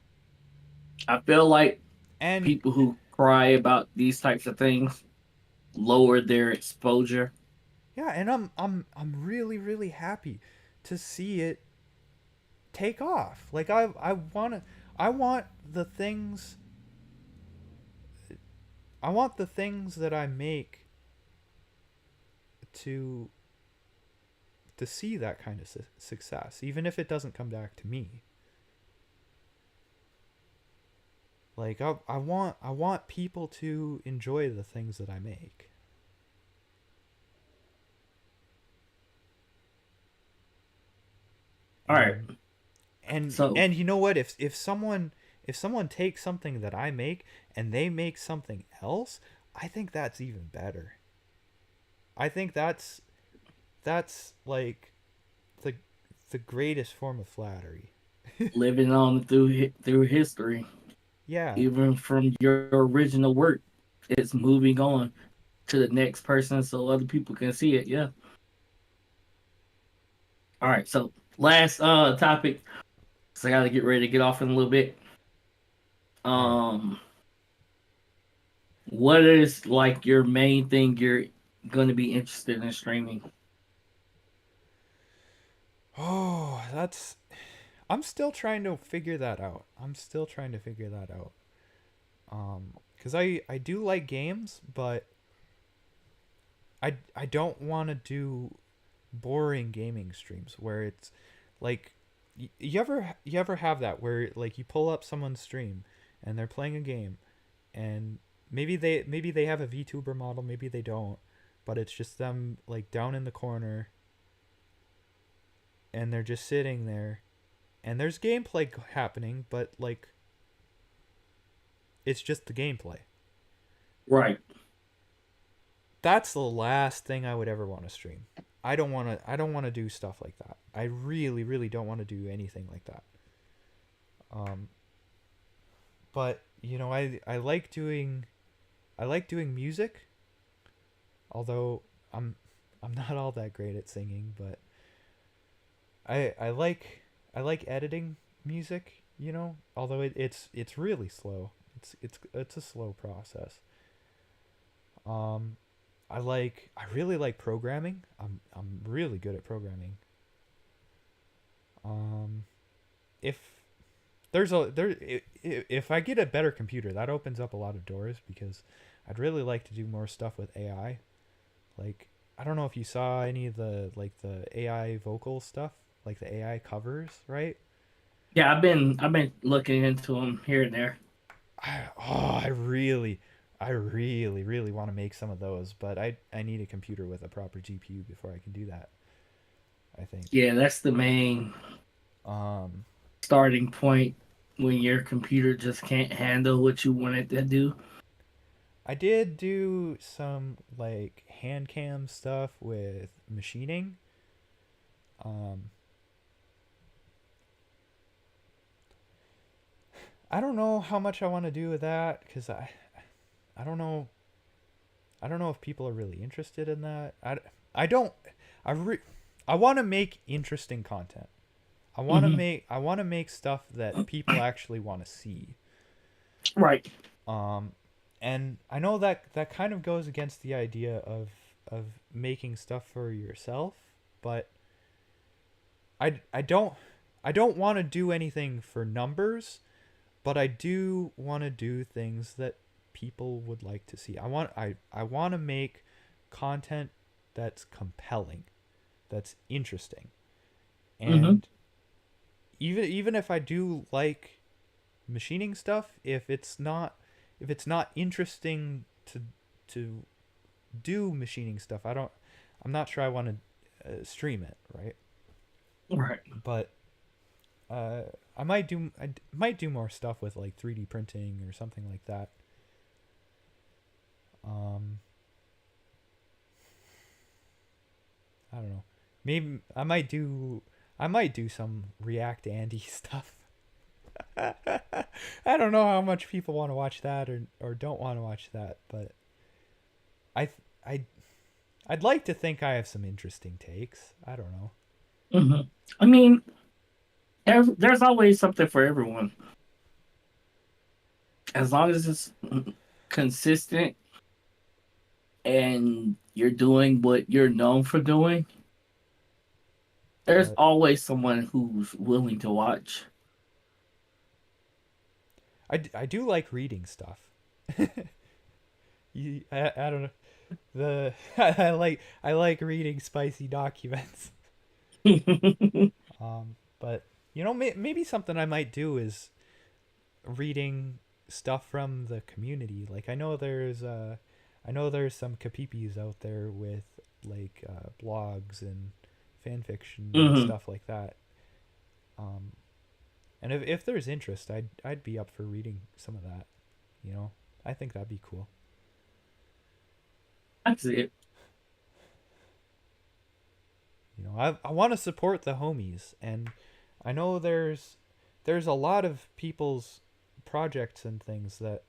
I feel like
and
people who cry about these types of things lower their exposure.
yeah, and I'm really really happy to see it take off. Like I want the things I want the things that I make to see that kind of success, even if it doesn't come back to me. Like I want people to enjoy the things that I make.
All right.
And and
So
and you know what, if someone takes something that I make and they make something else, I think that's even better. I think that's like the the greatest form of flattery.
living on through history,
Yeah.
even from your original work, it's moving on to the next person so other people can see it. Yeah. All right. So last topic. So I got to get ready to get off in a little bit.
All right.
Um, what is like your main thing you're going to be interested in streaming?
Oh, that's I'm still trying to figure that out. I'm still trying to figure that out. Cuz I do like games, but I don't want to do boring gaming streams where it's like you ever have that where like you pull up someone's stream and they're playing a game and maybe they have a VTuber model, maybe they don't, but it's just them like down in the corner and they're just sitting there and there's gameplay happening, but like it's just the gameplay.
Right.
That's the last thing I would ever want to stream. I don't want to do stuff like that. I really really don't want to do anything like that. Um but you know, I like doing music, although I'm not all that great at singing, but I like editing music, you know, although it's really slow. It's a slow process. Um I really like programming. I'm really good at programming. Um, if there's a there if I get a better computer, that opens up a lot of doors because I'd really like to do more stuff with AI. Like I don't know if you saw any of the AI vocal stuff, like the AI covers, right?
Yeah, I've been looking into them here and there.
I really want to make some of those, but I need a computer with a proper GPU before I can do that. I think.
Yeah, that's the main
Um,
starting point when your computer just can't handle what you want it to do.
I did do some like hand cam stuff with machining. Um, I don't know how much I want to do with that because I don't know I don't know if people are really interested in that. I don't I re, I want to make interesting content.
Hmm.
I want to make stuff that people actually want to see.
Right.
Um, and I know that that kind of goes against the idea of making stuff for yourself, but I I don't want to do anything for numbers, but I do want to do things that people would like to see. I want to make content that's compelling, that's interesting.
Hmm.
And even if I do like machining stuff, if it's not interesting to do machining stuff, I'm not sure I want to stream it, right?
Right.
But uh, I might do more stuff with like 3D printing or something like that. Um, I don't know. Maybe I might do some React Andy stuff. I don't know how much people want to watch that or don't want to watch that, but I I I'd like to think I have some interesting takes. I don't know.
Hmm. I mean, there's always something for everyone as long as it's consistent and you're doing what you're known for doing. There's
But
always someone who's willing to watch.
I do like reading stuff. I don't know. The I like reading spicy documents. But you know, maybe something I might do is reading stuff from the community. Like I know there's some capipis out there with like blogs and fan fiction and
Hmm.
stuff like that. Um, and if there's interest, I'd be up for reading some of that. You know, I think that'd be cool.
That's it.
You know, I want to support the homies, and I know there's a lot of people's projects and things that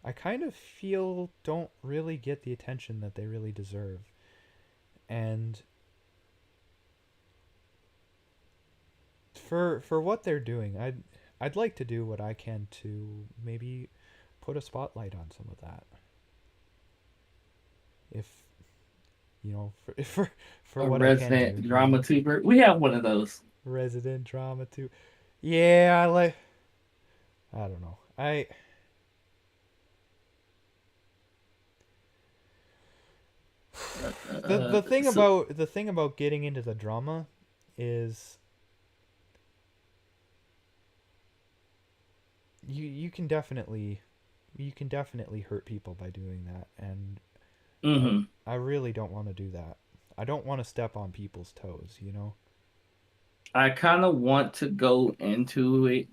I kind of feel don't really get the attention that they really deserve. And for what they're doing, I'd like to do what I can to maybe put a spotlight on some of that. If you know, for
A
what I can
resident
do, you
drama
know,
tuber. We have one of those.
resident drama too. Yeah, I don't know. I
So.
the thing about getting into the drama is you can definitely hurt people by doing that, and
Hmm.
I really don't want to do that. I don't want to step on people's toes, you know?
I kind of want to go into it,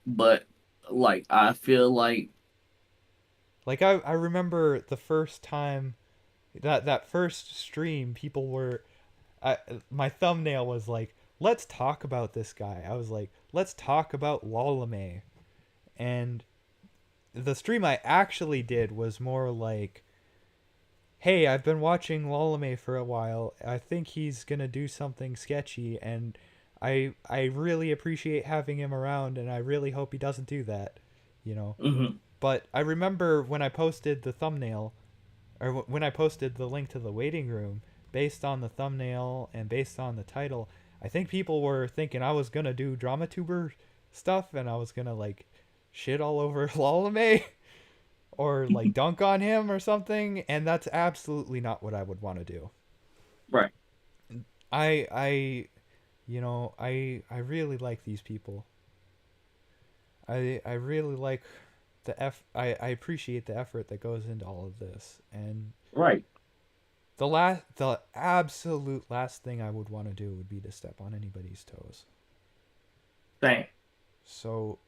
but like I feel like.
Like I remember the first time that first stream people were I my thumbnail was like, "Let's talk about this guy." I was like, "Let's talk about Lalame." And the stream I actually did was more like, "Hey, I've been watching Lalame for a while. I think he's gonna do something sketchy, and I really appreciate having him around, and I really hope he doesn't do that." You know.
Hmm.
But I remember when I posted the thumbnail, or when I posted the link to the waiting room based on the thumbnail and based on the title, I think people were thinking I was gonna do DramaTuber stuff and I was gonna like shit all over Lalame or like dunk on him or something, and that's absolutely not what I would want to do.
Right.
I I really like these people. I really like I appreciate the effort that goes into all of this. And
Right.
the absolute last thing I would want to do would be to step on anybody's toes.
Same.
So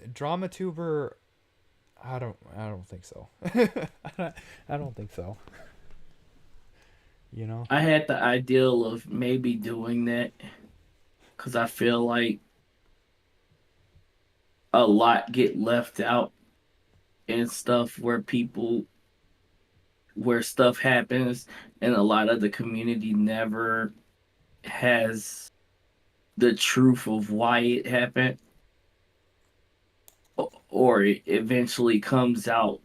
DramaTuber, I don't think so. I don't think so. You know?
I had the ideal of maybe doing that because I feel like a lot get left out and stuff where stuff happens and a lot of the community never has the truth of why it happened, or it eventually comes out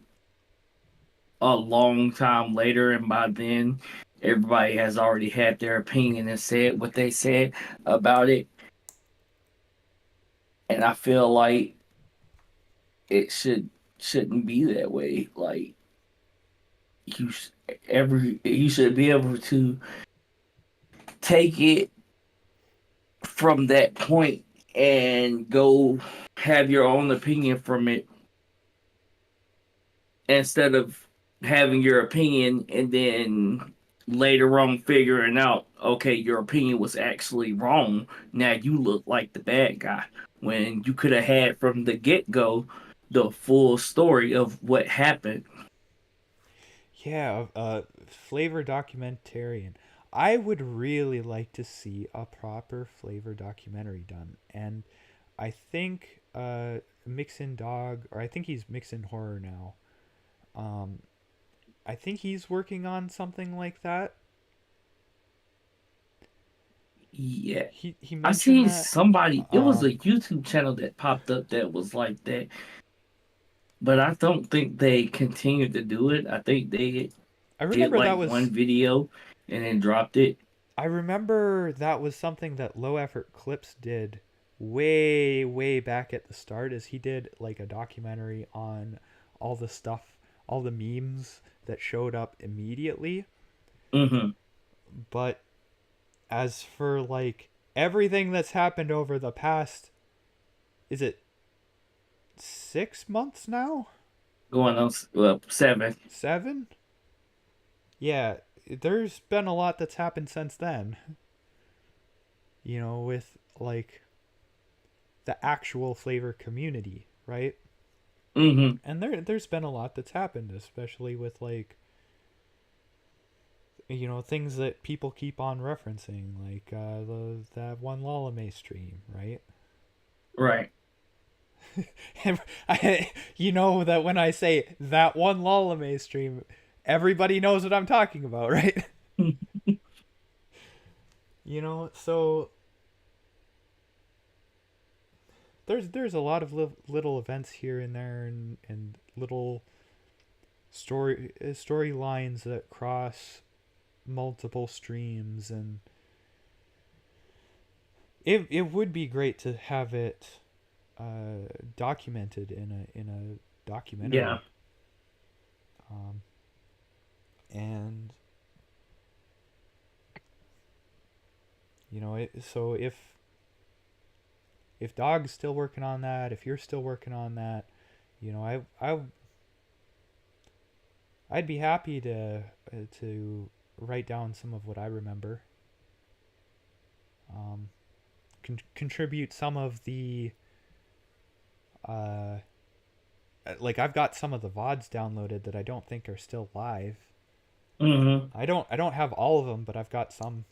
a long time later, and by then everybody has already had their opinion and said what they said about it. And I feel like it shouldn't be that way. Like you you should be able to take it from that point and go have your own opinion from it instead of having your opinion and then later on figuring out, okay, your opinion was actually wrong. Now you look like the bad guy when you could have had from the get go the full story of what happened.
Yeah, flavor documentarian. I would really like to see a proper flavor documentary done, and I think Mixin Dog, or I think he's Mixin Horror now. Um, I think he's working on something like that.
Yeah.
He
I
mentioned
seen
that.
somebody, it was a
Um,
YouTube channel that popped up that was like that, but I don't think they continued to do it. I think they
I
did
remember that
like one
was
video and then dropped it.
I remember that was something that Low Effort Clips did way back at the start, is he did like a documentary on all the stuff, all the memes that showed up immediately.
Hmm.
But as for like everything that's happened over the past, is it 6 months now?
Going on 7.
7? Yeah, there's been a lot that's happened since then. With like the actual flavor community, right?
Hmm.
And there's been a lot that's happened, especially with like things that people keep on referencing, like that one Lalame stream, right?
Right.
And that when I say that one Lalame stream, everybody knows what I'm talking about, right? So there's a lot of little events here and there, and little storylines that cross multiple streams, and it would be great to have it documented in a
Yeah.
documentary. um, and so if Dog's still working on that, if you're still working on that, I'd be happy to write down some of what I remember. um, Contribute some of the uh, like I've got some of the VODs downloaded that I don't think are still live.
Hmm.
I don't have all of them, but I've got some.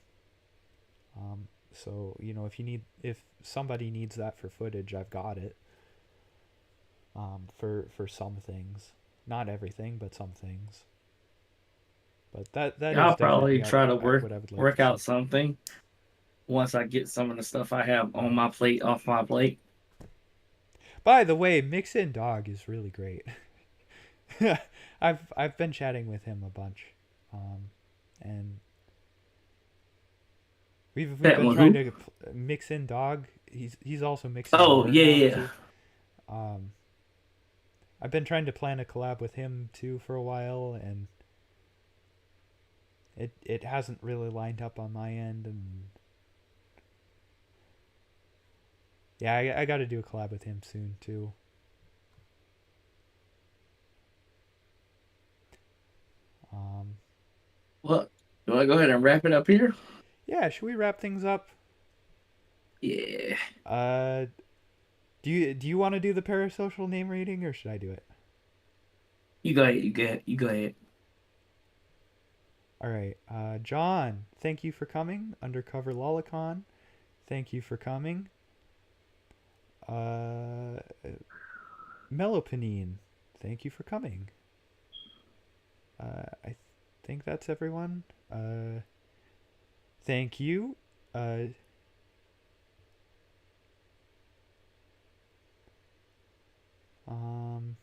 So if somebody needs that for footage, I've got it. For some things, not everything, but some things. But that is
I'll probably
definitely
try to
what I would like
work
to see.
out something once I get some of the stuff I have on my plate off my plate.
By the way, Mix In Dog is really great. I've been chatting with him a bunch, and we've
That
been
one
trying
who?
to mix in dog. He's also mixing
Oh
War
yeah,
now
yeah.
too. Um, I've been trying to plan a collab with him too for a while, and it hasn't really lined up on my end. And yeah, I got to do a collab with him soon too. Um,
Well, you want to go ahead and wrap it up here?
yeah, should we wrap things up?
Yeah.
Uh, do you want to do the parasocial name rating, or should I do it?
You go ahead. You go ahead. You go ahead.
All right, John, thank you for coming. Undercover Lolicon, thank you for coming. Uh, Melopanine, thank you for coming. I think that's everyone. Thank you. Uh, um,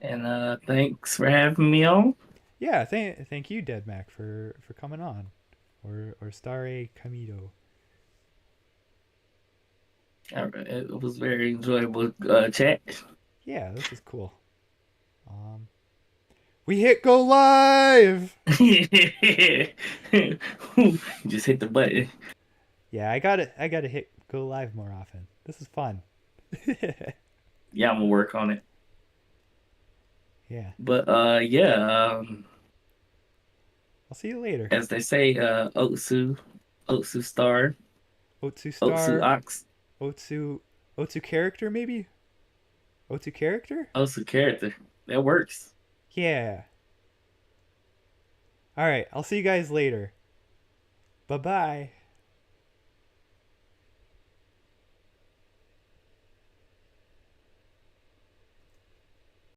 And thanks for having me on.
yeah, thank you, Dead Mac, for coming on, or Stare Camido.
All right. It was very enjoyable chat.
Yeah, this is cool. Um, we hit go live.
Just hit the button.
Yeah, I gotta hit go live more often. This is fun.
Yeah, I'm gonna work on it.
Yeah,
But yeah,
I'll see you later.
as they say, Otsu star,
Otsu
Otsu
star,
ox,
Otsu, Otsu character maybe. Otsu character.
Otsu character. That works.
Yeah. All right, I'll see you guys later. Bye bye.